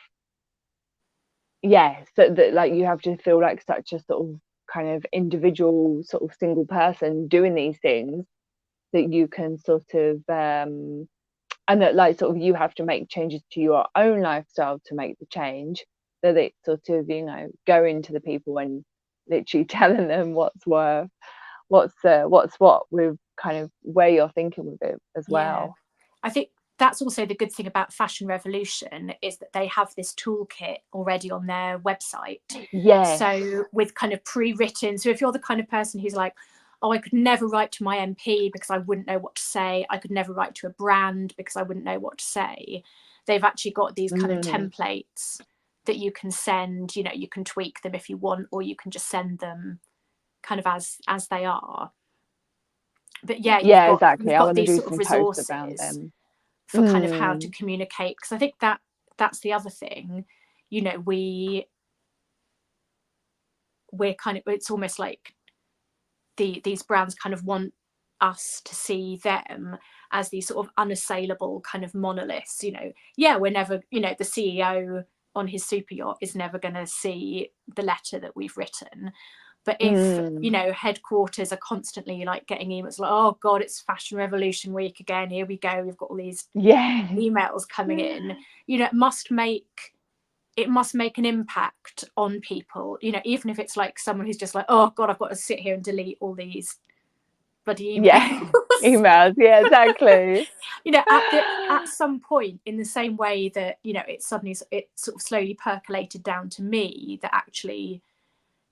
so that like you have to feel like such a sort of kind of individual sort of single person doing these things, that you can sort of and that like sort of you have to make changes to your own lifestyle to make the change, that it's sort of, you know, going to the people and literally telling them what's what with kind of where you're thinking with it as well. I think that's also the good thing about Fashion Revolution, is that they have this toolkit already on their website. So with kind of pre-written, so if you're the kind of person who's like, oh, I could never write to my MP because I wouldn't know what to say, I could never write to a brand because I wouldn't know what to say, they've actually got these kind of templates that you can send. You know, you can tweak them if you want, or you can just send them kind of as they are. But exactly. You've got these sort of resources around them for kind of how to communicate, because I think that's the other thing. You know, we we're kind of, it's almost like these brands kind of want us to see them as these sort of unassailable kind of monoliths. You know, yeah, we're never, you know, the CEO on his super yacht is never going to see the letter that we've written. But if, you know, headquarters are constantly like getting emails like, oh God, it's Fashion Revolution week again, here we go, we've got all these emails coming in, you know, it must make an impact on people, you know, even if it's like someone who's just like, oh God, I've got to sit here and delete all these bloody emails. Emails, yeah, exactly. You know, at some point, in the same way that, you know, it sort of slowly percolated down to me that actually,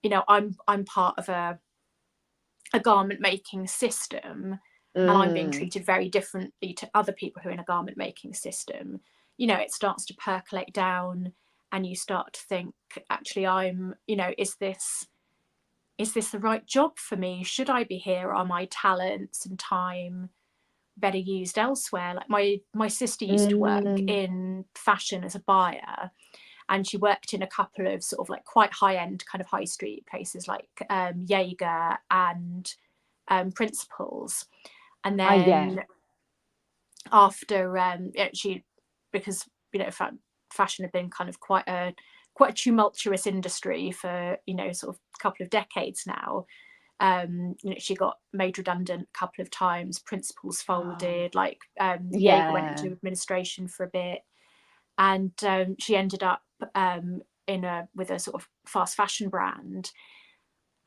you know, I'm part of a garment making system, and I'm being treated very differently to other people who are in a garment making system. You know, it starts to percolate down, and you start to think, actually, I'm, you know, is this the right job for me? Should I be here? Are my talents and time better used elsewhere? Like my sister used to work in fashion as a buyer, and she worked in a couple of sort of like quite high-end kind of high street places like Jaeger and Principles. And then after she, because, you know, fashion had been kind of quite a tumultuous industry for, you know, sort of a couple of decades now. You know, she got made redundant a couple of times. Principles folded. Jaeger went into administration for a bit, and she ended up with a sort of fast fashion brand.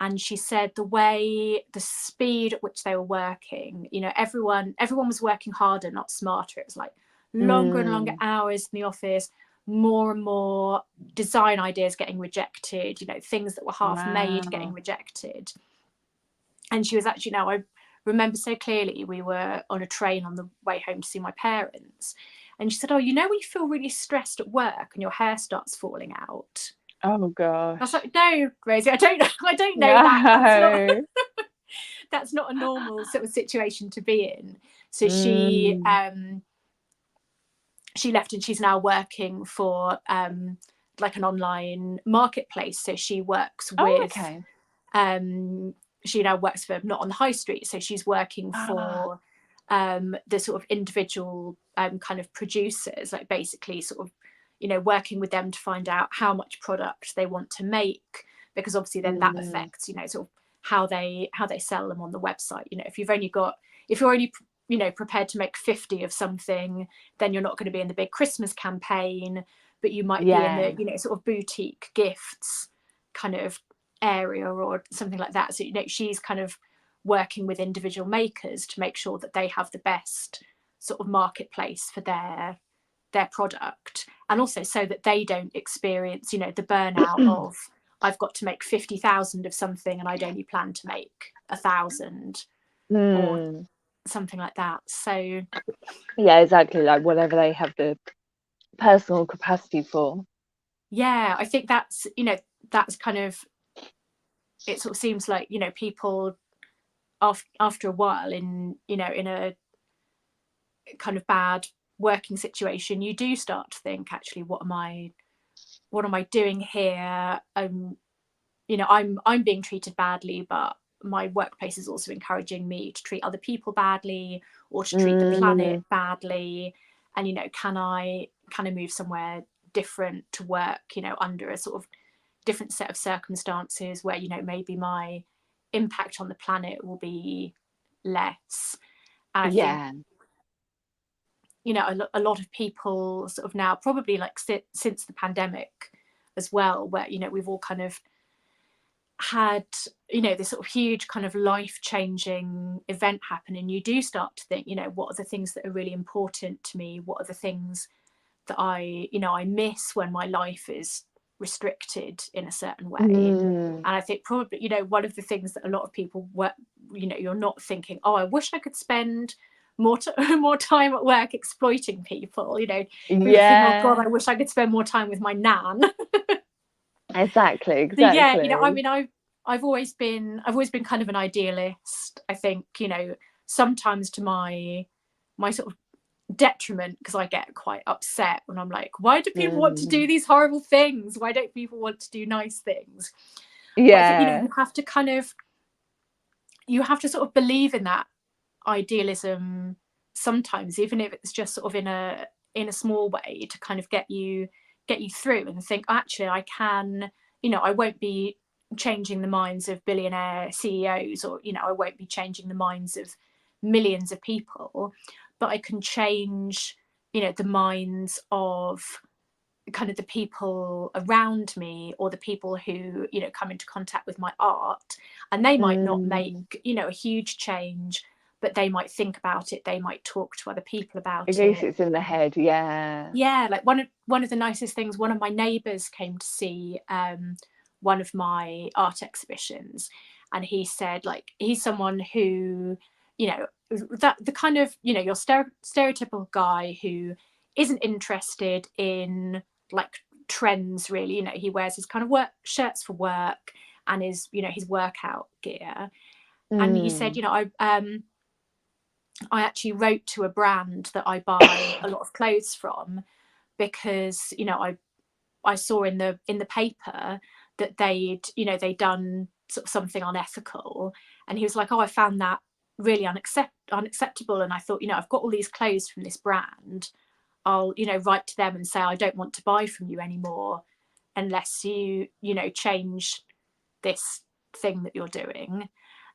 And she said the speed at which they were working, you know, everyone was working harder, not smarter. It was like longer and longer hours in the office, more and more design ideas getting rejected, you know, things that were half made getting rejected. And she was actually, now I remember so clearly, we were on a train on the way home to see my parents, and she said, oh, you know, when you feel really stressed at work and your hair starts falling out. Oh gosh. I was like, no, Rosie, I don't know that. That's not a normal sort of situation to be in. So she left, and she's now working for like an online marketplace. So she works with she now works for, not on the high street, so she's working for the sort of individual kind of producers, like basically sort of, you know, working with them to find out how much product they want to make, because obviously then that affects, you know, sort of how they sell them on the website. You know, if you're only you know, prepared to make 50 of something, then you're not going to be in the big Christmas campaign, but you might be in the, you know, sort of boutique gifts kind of area or something like that. So, you know, she's kind of working with individual makers to make sure that they have the best sort of marketplace for their product, and also so that they don't experience, you know, the burnout of, I've got to make 50,000 of something and I'd only plan to make 1,000 or something like that. So yeah, exactly, like whatever they have the personal capacity for. Yeah, I think that's, you know, that's kind of, it sort of seems like, you know, people after a while in, you know, in a kind of bad working situation, you do start to think, actually, what am I doing here? You know, I'm being treated badly, but my workplace is also encouraging me to treat other people badly, or to treat the planet badly. And, you know, can I move somewhere different to work, you know, under a sort of different set of circumstances where, you know, maybe my impact on the planet will be less. And I think, you know, a lot of people sort of now, probably like since the pandemic as well, where, you know, we've all kind of had, you know, this sort of huge kind of life-changing event happen, and you do start to think, you know, what are the things that are really important to me? What are the things that I miss when my life is restricted in a certain way? And I think probably, you know, one of the things that a lot of people work, you know, you're not thinking, oh, I wish I could spend more time at work exploiting people, you know. Thinking, oh God, I wish I could spend more time with my nan. Exactly. So, yeah, you know, I mean, I've always been kind of an idealist. I think, you know, sometimes to my sort of detriment, because I get quite upset when I'm like, why do people want to do these horrible things? Why don't people want to do nice things? But I think, you know, Yeah. you have to sort of believe in that idealism sometimes, even if it's just sort of in a small way, to kind of get you through and think, actually, I can, you know, I won't be changing the minds of billionaire CEOs, or, you know, I won't be changing the minds of millions of people, but I can change, you know, the minds of kind of the people around me, or the people who, you know, come into contact with my art, and they might not make, you know, a huge change, but they might think about it, they might talk to other people about At least it's in the head. Yeah. Yeah, like one of the nicest things, one of my neighbours came to see one of my art exhibitions, and he said, like, he's someone who, you know, that the kind of, you know, your stereotypical guy who isn't interested in like trends really. You know, he wears his kind of work shirts for work and his, you know, his workout gear. And he said, you know, I actually wrote to a brand that I buy a lot of clothes from, because, you know, I saw in the paper that they'd done sort of something unethical, and he was like, oh, I found that really unacceptable, and I thought, you know, I've got all these clothes from this brand, I'll, you know, write to them and say, I don't want to buy from you anymore unless you know, change this thing that you're doing.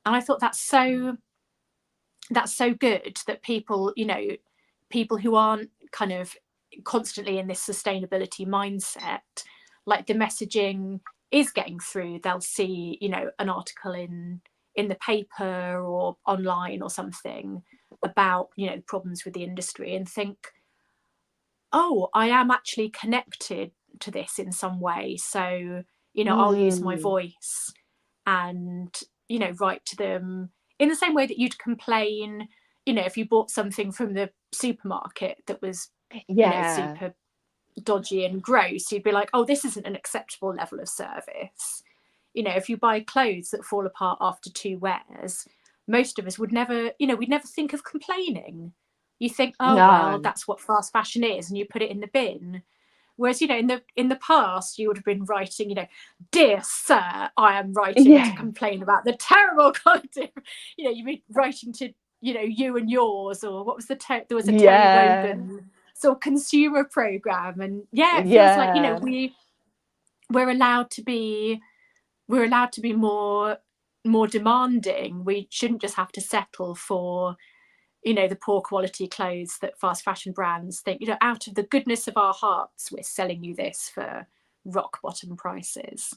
And I thought that's so good that people, you know, people who aren't kind of constantly in this sustainability mindset, like the messaging is getting through. They'll see, you know, an article in the paper or online or something about, you know, problems with the industry, and think, oh, I am actually connected to this in some way. So, you know, I'll use my voice and, you know, write to them in the same way that you'd complain, you know, if you bought something from the supermarket that was, you know, super dodgy and gross, you'd be like, oh, this isn't an acceptable level of service. You know, if you buy clothes that fall apart after 2 wears, most of us would never, you know, we'd never think of complaining. You think, oh, well, that's what fast fashion is, and you put it in the bin. Whereas, you know, in the past, you would have been writing, you know, dear sir, I am writing to complain about the terrible quality. You know, you'd be writing to, you know, you and yours, or what was there was a Terry Wogan sort of consumer program, and it feels like, you know, we're allowed to be more demanding. We shouldn't just have to settle for, you know, the poor quality clothes that fast fashion brands think, you know, out of the goodness of our hearts, we're selling you this for rock bottom prices.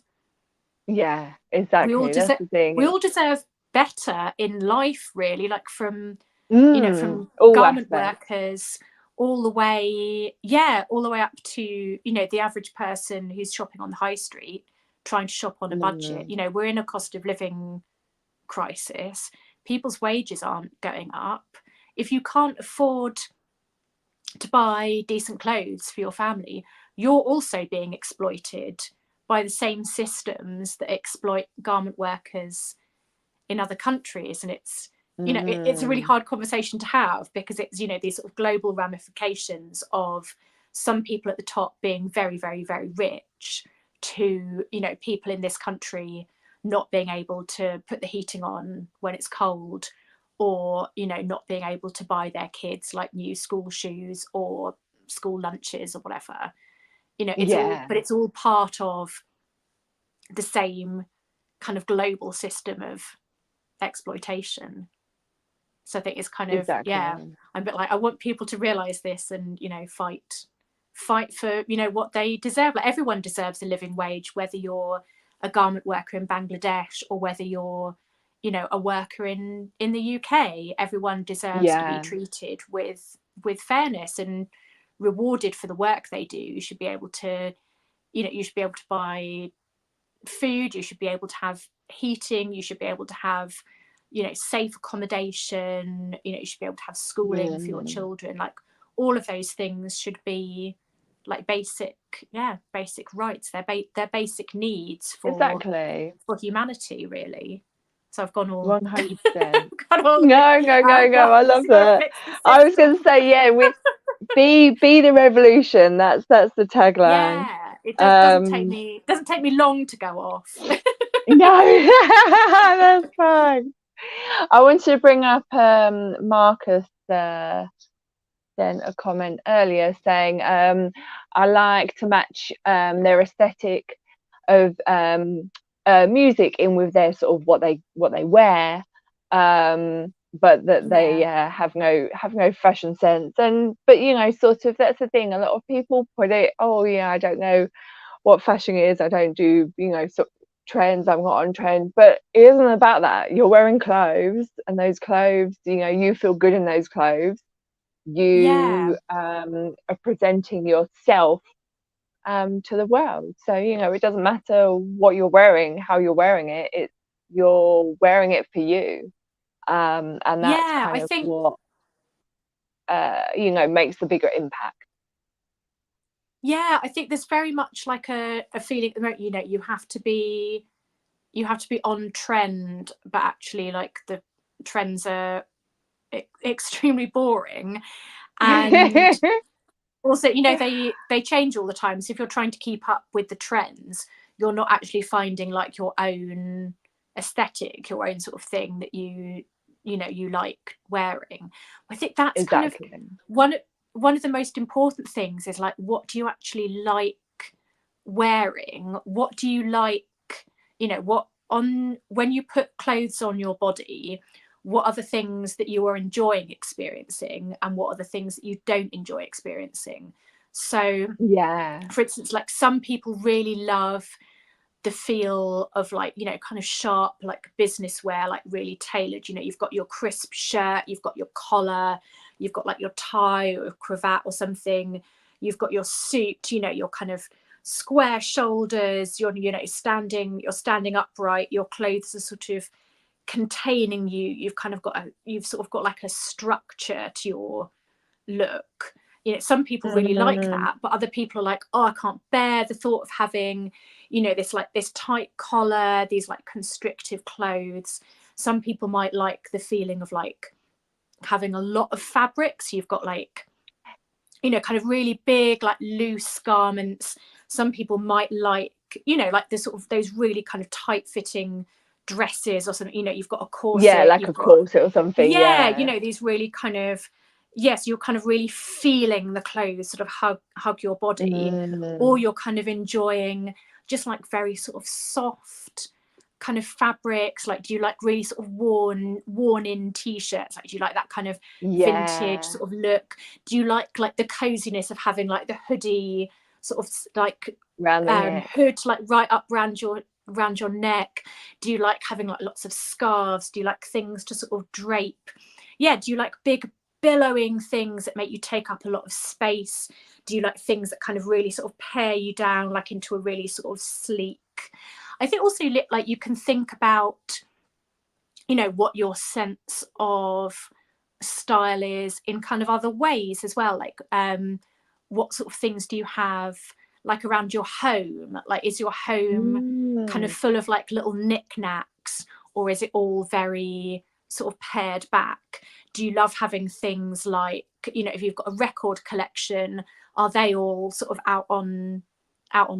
Yeah, exactly. That's the thing. We all deserve better in life, really, like from, you know, from garment workers all the way up to, you know, the average person who's shopping on the high street, trying to shop on a budget. You know, we're in a cost of living crisis. People's wages aren't going up. If you can't afford to buy decent clothes for your family, you're also being exploited by the same systems that exploit garment workers in other countries. And it's, you know, it's a really hard conversation to have, because it's, you know, these sort of global ramifications of some people at the top being very, very, very rich, to, you know, people in this country not being able to put the heating on when it's cold, or, you know, not being able to buy their kids like new school shoes or school lunches or whatever. You know, it's all, but it's all part of the same kind of global system of exploitation. So I think it's kind of, I'm a bit like, I want people to realize this, and, you know, fight for, you know, what they deserve. Like, everyone deserves a living wage, whether you're a garment worker in Bangladesh or whether you're, you know, a worker in the UK. Everyone deserves to be treated with fairness and rewarded for the work they do. You should be able to, you know, you should be able to buy food, you should be able to have heating, you should be able to have, you know, safe accommodation, you know, you should be able to have schooling for your children. Like, all of those things should be like basic rights. They're basic needs for humanity, really. So I've gone all 100%. Go. I love that. I was going to say, we be the revolution. That's the tagline. Yeah, it doesn't take me long to go off. No, that's fine. I wanted to bring up Marcus sent a comment earlier saying I like to match their aesthetic of music in with their sort of what they wear, but that they have no fashion sense. And but you know, sort of that's the thing. A lot of people put it, oh yeah, I don't know what fashion is. I don't do, you know, sort of trends. I'm not on trend. But it isn't about that. You're wearing clothes, and those clothes, you know, you feel good in those clothes. You are presenting yourself to the world. So, you know, it doesn't matter what you're wearing, how you're wearing it, you're wearing it for you. And that's kind of what you know, makes the bigger impact. Yeah, I think there's very much like a feeling at the moment, you know, you have to be on trend, but actually like the trends are extremely boring. And also, you know, they change all the time. So if you're trying to keep up with the trends, you're not actually finding like your own aesthetic, your own sort of thing that you know you like wearing. I think that's exactly. kind of one of the most important things is like, what do you actually like wearing? What do you like, you know, what on when you put clothes on your body, what are the things that you are enjoying experiencing and what are the things that you don't enjoy experiencing? So for instance, like some people really love the feel of like, you know, kind of sharp like business wear, like really tailored, you know, you've got your crisp shirt, you've got your collar, you've got like your tie or cravat or something, you've got your suit, you know, your kind of square shoulders, you're, you know, you're standing upright, your clothes are sort of containing you, you've sort of got like a structure to your look. You know, some people really like that, but other people are like, oh, I can't bear the thought of having, you know, this tight collar, these like constrictive clothes. Some people might like the feeling of like having a lot of fabrics. You've got like, you know, kind of really big like loose garments. Some people might like, you know, like the sort of those really kind of tight fitting dresses or something, you know, you've got a corset, like a corset or something. You know, these really kind of, yes, you're kind of really feeling the clothes sort of hug your body, or you're kind of enjoying just like very sort of soft kind of fabrics. Like, do you like really sort of worn in t-shirts? Like, do you like that kind of vintage sort of look? Do you like the coziness of having like the hoodie sort of like hood like right up around your neck? Do you like having like lots of scarves? Do you like things to sort of drape? Do you like big billowing things that make you take up a lot of space? Do you like things that kind of really sort of pare you down like into a really sort of sleek? I think also like you can think about, you know, what your sense of style is in kind of other ways as well. Like what sort of things do you have like around your home? Like, is your home kind of full of like little knickknacks, or is it all very sort of pared back? Do you love having things like, you know, if you've got a record collection, are they all sort of out on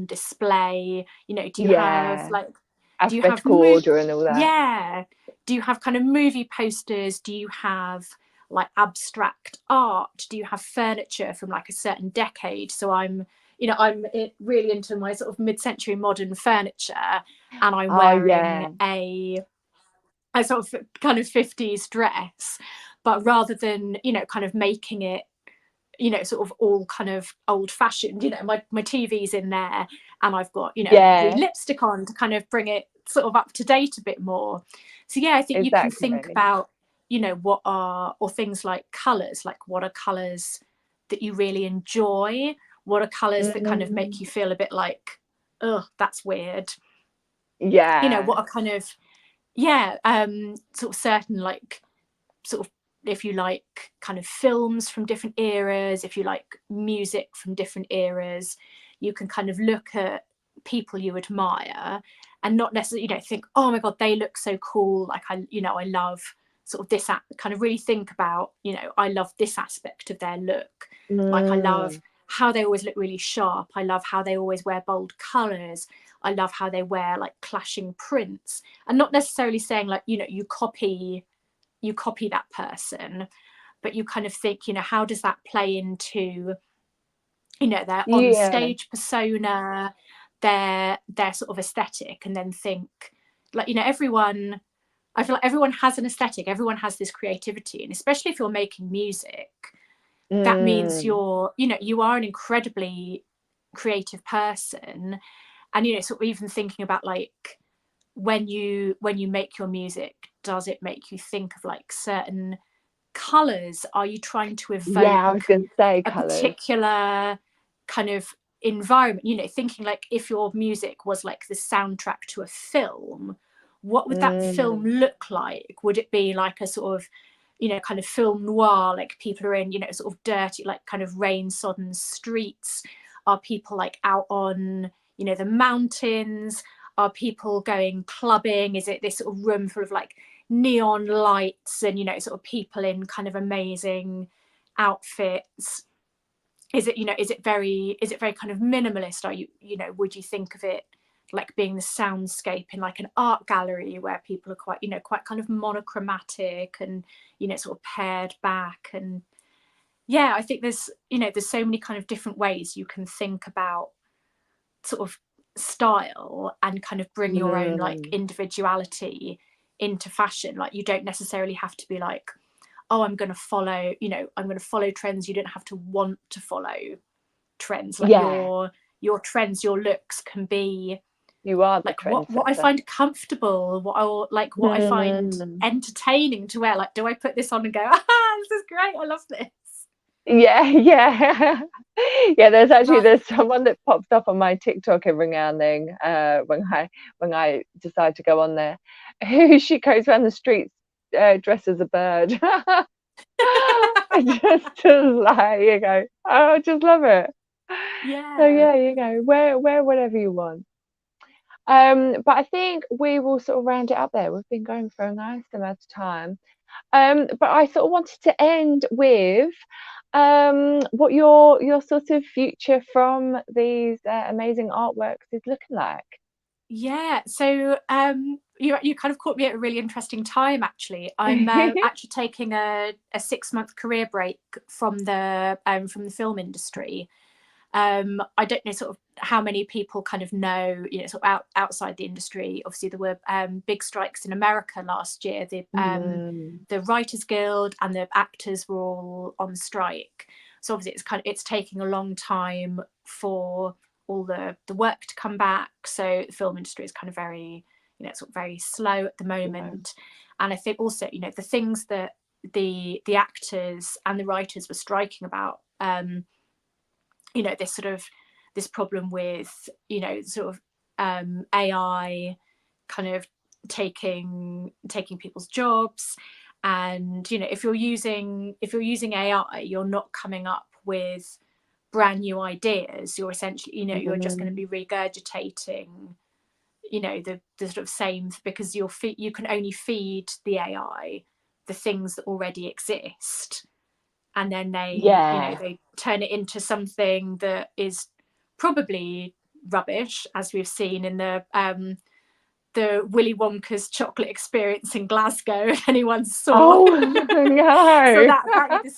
display? You know, do you have like alphabetical order and all that? Do you have kind of movie posters? Do you have like abstract art? Do you have furniture from like a certain decade? So I'm really into my sort of mid-century modern furniture, and I'm wearing a sort of kind of 50s dress, but rather than, you know, kind of making it, you know, sort of all kind of old fashioned, you know, my TV's in there and I've got, you know, lipstick on to kind of bring it sort of up to date a bit more. So I think you can think about, you know, or things like colours, like what are colours that you really enjoy? What are colours that kind of make you feel a bit like, oh, that's weird? You know, what are kind of sort of certain like sort of, if you like kind of films from different eras, if you like music from different eras, you can kind of look at people you admire and not necessarily, you know, think, oh my god, they look so cool, like I love sort of this kind of really think about, you know, I love this aspect of their look. Like I love how they always look really sharp. I love how they always wear bold colors. I love how they wear like clashing prints, and not necessarily saying like, you know, you copy that person, but you kind of think, you know, how does that play into, you know, their on stage persona, their sort of aesthetic, and then think like, you know, I feel like everyone has an aesthetic, everyone has this creativity, and especially if you're making music, that means you're, you know, you are an incredibly creative person. And, you know, sort of even thinking about like, when you make your music, does it make you think of like certain colors? Are you trying to evoke I was going to say a colours. particular kind of environment? You know, thinking like, if your music was like the soundtrack to a film, what would that film look like? Would it be like a sort of, you know, kind of film noir, like people are in, you know, sort of dirty, like kind of rain-sodden streets? Are people like out on, you know, the mountains? Are people going clubbing? Is it this sort of room full of like neon lights and, you know, sort of people in kind of amazing outfits? Is it, you know, is it very kind of minimalist? Are you, you know, would you think of it like being the soundscape in like an art gallery where people are quite, you know, quite kind of monochromatic and, you know, sort of pared back? And yeah, I think there's, you know, there's so many kind of different ways you can think about sort of style and kind of bring your own like individuality into fashion. Like, you don't necessarily have to be like, oh, I'm going to follow, you know, I'm going to follow trends. You don't have to want to follow trends. Like your trends, your looks can be, you are the like what I find comfortable, what I find entertaining to wear. Like, do I put this on and go, this is great, I love this? Yeah. There's someone that pops up on my TikTok every now and then when I decide to go on there, who she goes around the streets dressed as a bird. just like, you go, oh, I just love it. So yeah, you go, wear whatever you want. But I think we will sort of round it up there. We've been going for a nice amount of time. But I sort of wanted to end with what your sort of future from these amazing artworks is looking like. Yeah, so you kind of caught me at a really interesting time, actually. I'm actually taking a 6-month career break from the film industry. I don't know sort of how many people kind of know, you know, sort of outside the industry. Obviously, there were big strikes in America last year. The Writers Guild and the actors were all on strike. So obviously, it's taking a long time for all the work to come back. So the film industry is kind of very, you know, sort of very slow at the moment. And I think also, you know, the things that the actors and the writers were striking about, you know, this problem with, you know, sort of AI kind of taking people's jobs. And, you know, if you're using AI, you're not coming up with brand new ideas. You're essentially, you know, you're just going to be regurgitating, you know, the sort of same, because you can only feed the AI the things that already exist, and then they you know, they turn it into something that is probably rubbish, as we've seen in the Willy Wonka's chocolate experience in Glasgow, if anyone saw. Oh no. So that apparently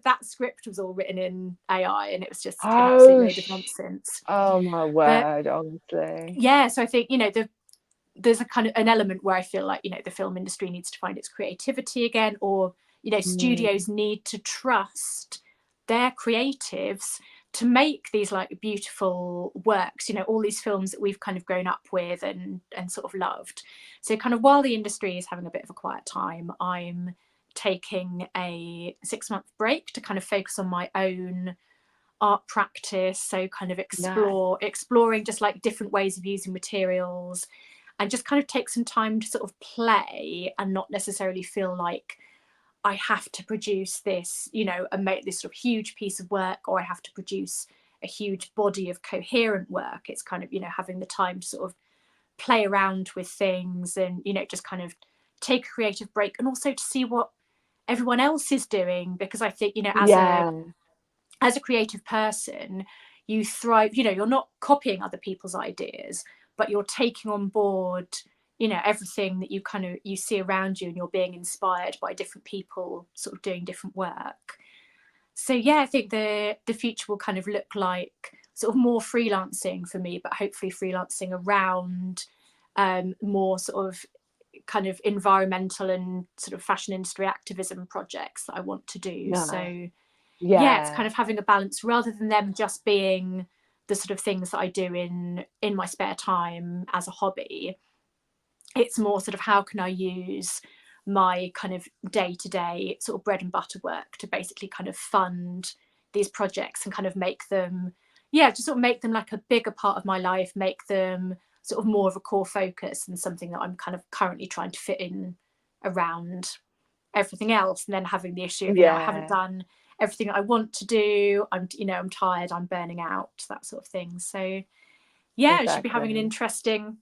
that script was all written in AI, and it was just an absolute load of nonsense. Oh my word, honestly. Yeah, so I think, you know, there's a kind of an element where I feel like, you know, the film industry needs to find its creativity again, or, you know, studios need to trust their creatives to make these like beautiful works, you know, all these films that we've kind of grown up with and sort of loved. So kind of while the industry is having a bit of a quiet time, I'm taking a 6-month break to kind of focus on my own art practice. So kind of exploring just like different ways of using materials, and just kind of take some time to sort of play and not necessarily feel like I have to produce this, you know, and make this sort of huge piece of work, or I have to produce a huge body of coherent work. It's kind of, you know, having the time to sort of play around with things and, you know, just kind of take a creative break, and also to see what everyone else is doing. Because I think, you know, as a creative person, you thrive, you know, you're not copying other people's ideas, but you're taking on board, you know, everything that you see around you, and you're being inspired by different people sort of doing different work. So yeah, I think the future will kind of look like sort of more freelancing for me, but hopefully freelancing around more sort of kind of environmental and sort of fashion industry activism projects that I want to do. Nice. So yeah, it's kind of having a balance rather than them just being the sort of things that I do in my spare time as a hobby. It's more sort of how can I use my kind of day-to-day sort of bread and butter work to basically kind of fund these projects and kind of make them, yeah, just sort of make them like a bigger part of my life, make them sort of more of a core focus and something that I'm kind of currently trying to fit in around everything else, and then having the issue of, you know, I haven't done everything I want to do, I'm tired, I'm burning out, that sort of thing. So yeah, I should be having an interesting,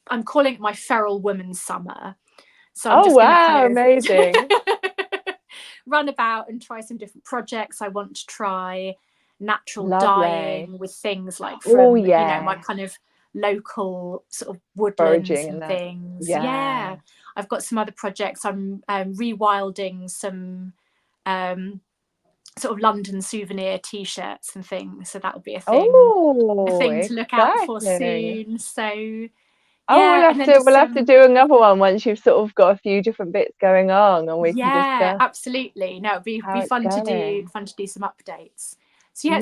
I'm calling it my feral woman summer. So I'm just wow, amazing. run about and try some different projects. I want to try natural dyeing with things like from you know, my kind of local sort of woodlands and things. Yeah, I've got some other projects. I'm rewilding some sort of London souvenir t-shirts and things, so that'll be a thing to look out for soon. So yeah, we'll have to do another one once you've sort of got a few different bits going on, and we can discuss. Absolutely. No, it'd be fun to do some updates. So yeah,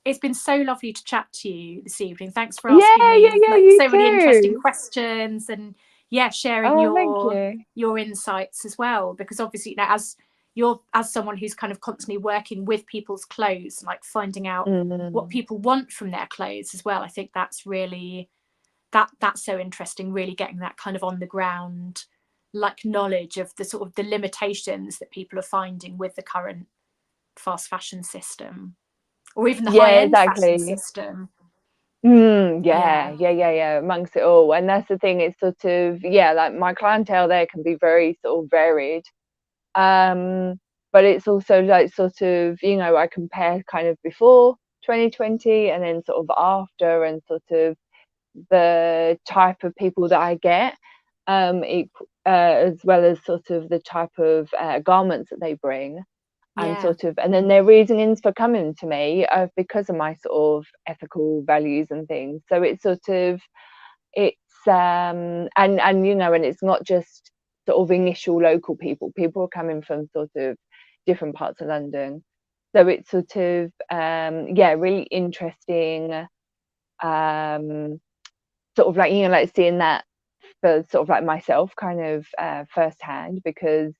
it's been so lovely to chat to you this evening. Thanks for asking me so many interesting questions, and sharing your insights as well, because obviously, you know, as someone who's kind of constantly working with people's clothes, like finding out what people want from their clothes as well, I think that's really that's so interesting, really getting that kind of on the ground like knowledge of the sort of the limitations that people are finding with the current fast fashion system, or even the high-end fashion system. Amongst it all. And that's the thing, it's sort of like my clientele there can be very sort of varied, but it's also like sort of, you know, I compare kind of before 2020 and then sort of after, and sort of the type of people that I get, as well as sort of the type of garments that they bring, and sort of, and then their reasonings for coming to me because of my sort of ethical values and things. So it's sort of, it's and you know, and it's not just sort of initial local people are coming from sort of different parts of London. So it's sort of really interesting, sort of like, you know, like seeing that for sort of like myself kind of firsthand, because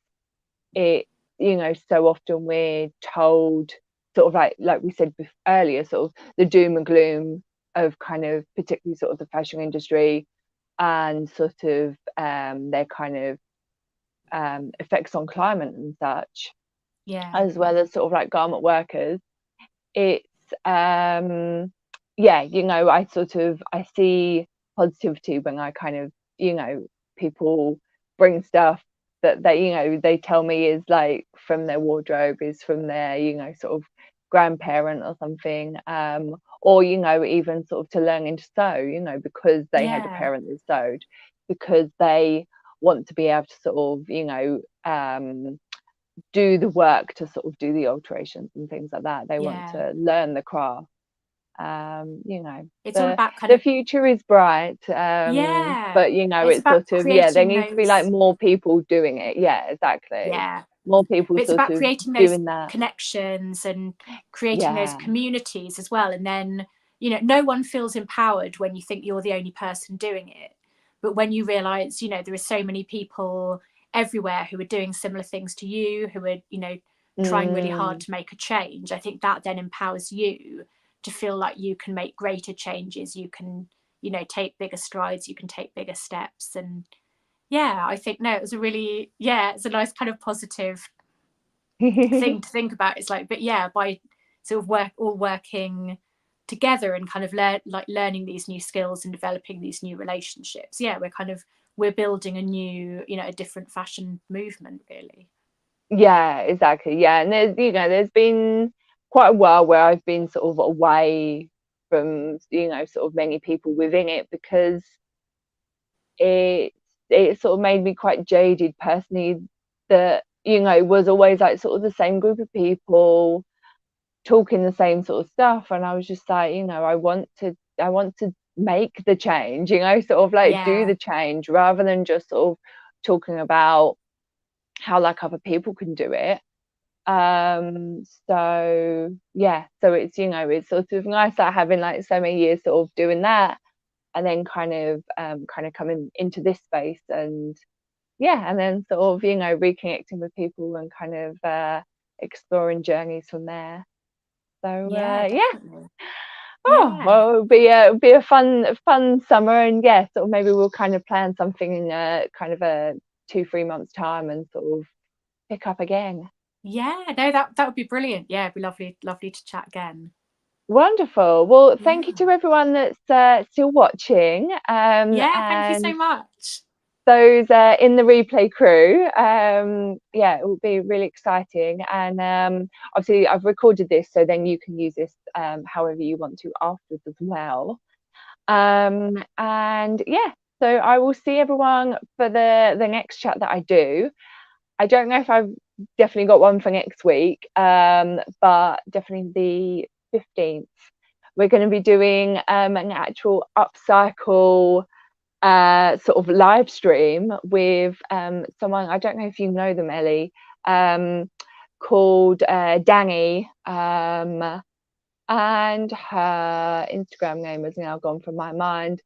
it, you know, so often we're told sort of like we said earlier, sort of the doom and gloom of kind of particularly sort of the fashion industry and sort of their kind of effects on climate and such, as well as sort of like garment workers. It's you know, I see positivity when I kind of, you know, people bring stuff that they, you know, they tell me is like from their wardrobe, is from their, you know, sort of grandparent or something, or, you know, even sort of to learning to sew, you know, because they had a parent that sewed, because they want to be able to sort of, you know, do the work to sort of do the alterations and things like that. They want to learn the craft. You know, it's all about the future is bright, but you know, it's sort of there needs to be like more people doing it. More people but it's sort about of creating those doing that connections and creating those communities as well. And then, you know, no one feels empowered when you think you're the only person doing it, but when you realize, you know, there are so many people everywhere who are doing similar things to you, who are, you know, trying really hard to make a change, I think that then empowers you to feel like you can make greater changes, you can, you know, take bigger strides, you can take bigger steps. And I think it was a really it's a nice kind of positive thing to think about. It's like, but by sort of working together and kind of learning these new skills and developing these new relationships, we're building a new, you know, a different fashion movement, really. Exactly. And there's, you know, there's been quite a while where I've been sort of away from, you know, sort of many people within it, because it sort of made me quite jaded personally, that, you know, it was always like sort of the same group of people talking the same sort of stuff, and I was just like, you know, I want to make the change, you know, sort of like do Yeah. the change, rather than just sort of talking about how like other people can do it. So yeah, so it's, you know, it's sort of nice that having like so many years sort of doing that, and then kind of coming into this space, and yeah, and then sort of, you know, reconnecting with people and kind of exploring journeys from there. So Yeah, yeah. definitely. Oh, Yeah. well, it'll be a fun summer, and yeah, sort of maybe we'll kind of plan something in kind of a 2-3 months time, and sort of pick up again. Yeah, no, that would be brilliant. Yeah, it'd be lovely to chat again. Wonderful. Well, thank you Yeah. to everyone that's still watching. Yeah, thank you so And much. those in the replay crew. Yeah, it will be really exciting. And obviously, I've recorded this, so then you can use this however you want to afterwards as well. And yeah, so I will see everyone for the next chat that I do. I don't know if I've definitely got one for next week, but definitely the 15th. We're going to be doing an actual upcycle sort of live stream with someone, I don't know if you know them, Elly, called Danny, and her Instagram name has now gone from my mind.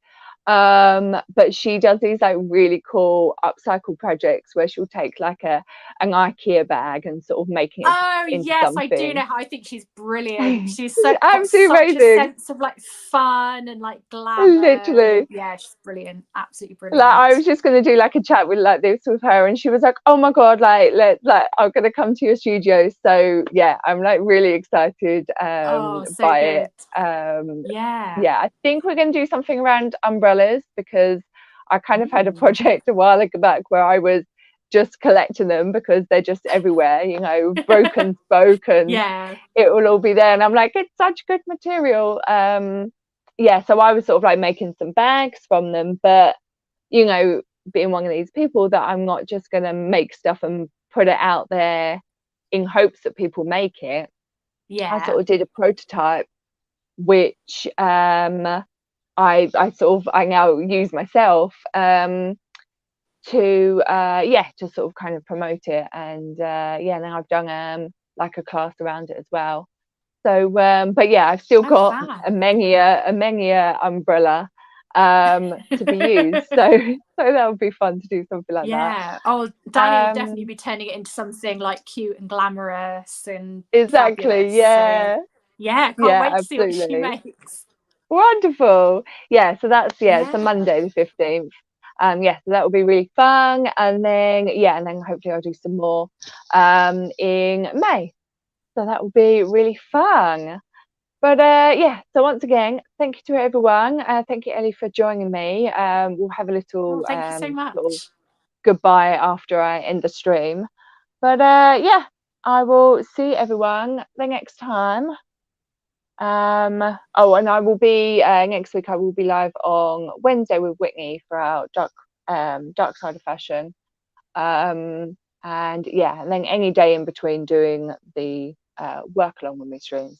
But she does these like really cool upcycle projects where she'll take like an IKEA bag and sort of making it Oh into yes, I do something. know how. I think she's brilliant. She's got Absolutely such a amazing. sense of like fun and like Literally. glamour. Yeah, she's brilliant. Absolutely brilliant. Like, I was just going to do like a chat with like this with her, and she was like, oh my god, like I'm going to come to your studio. So yeah, I'm like really excited Oh, so by good. it. Yeah. Yeah, I think we're going to do something around umbrellas, because I kind of had a project a while back where I was just collecting them because they're just everywhere, you know, broken spoken. Yeah. It will all be there, and I'm like, it's such good material. Yeah, so I was sort of like making some bags from them, but you know, being one of these people that I'm not just going to make stuff and put it out there in hopes that people make it. Yeah. I sort of did a prototype, which I now use myself to sort of kind of promote it, and yeah, now I've done like a class around it as well. So but yeah, I've still got a Menhir umbrella to be used, so that would be fun to do something like that. Yeah. Oh, Danny will definitely be turning it into something like cute and glamorous and Exactly. fabulous. Yeah. So, yeah, can't Yeah, wait to see what she absolutely. makes. Wonderful. Yeah, so that's it's a Yeah. Monday the 15th. Yeah, so that will be really fun, and then hopefully I'll do some more in May. So that will be really fun. But yeah, so once again, thank you to everyone. Thank you, Elly, for joining me. We'll have a little Oh, thank you so much. sort of goodbye after I end the stream. But yeah, I will see everyone the next time. Oh, and I will be next week. I will be live on Wednesday with Whitney for our dark side of fashion. And yeah, and then any day in between doing the work along with me streams.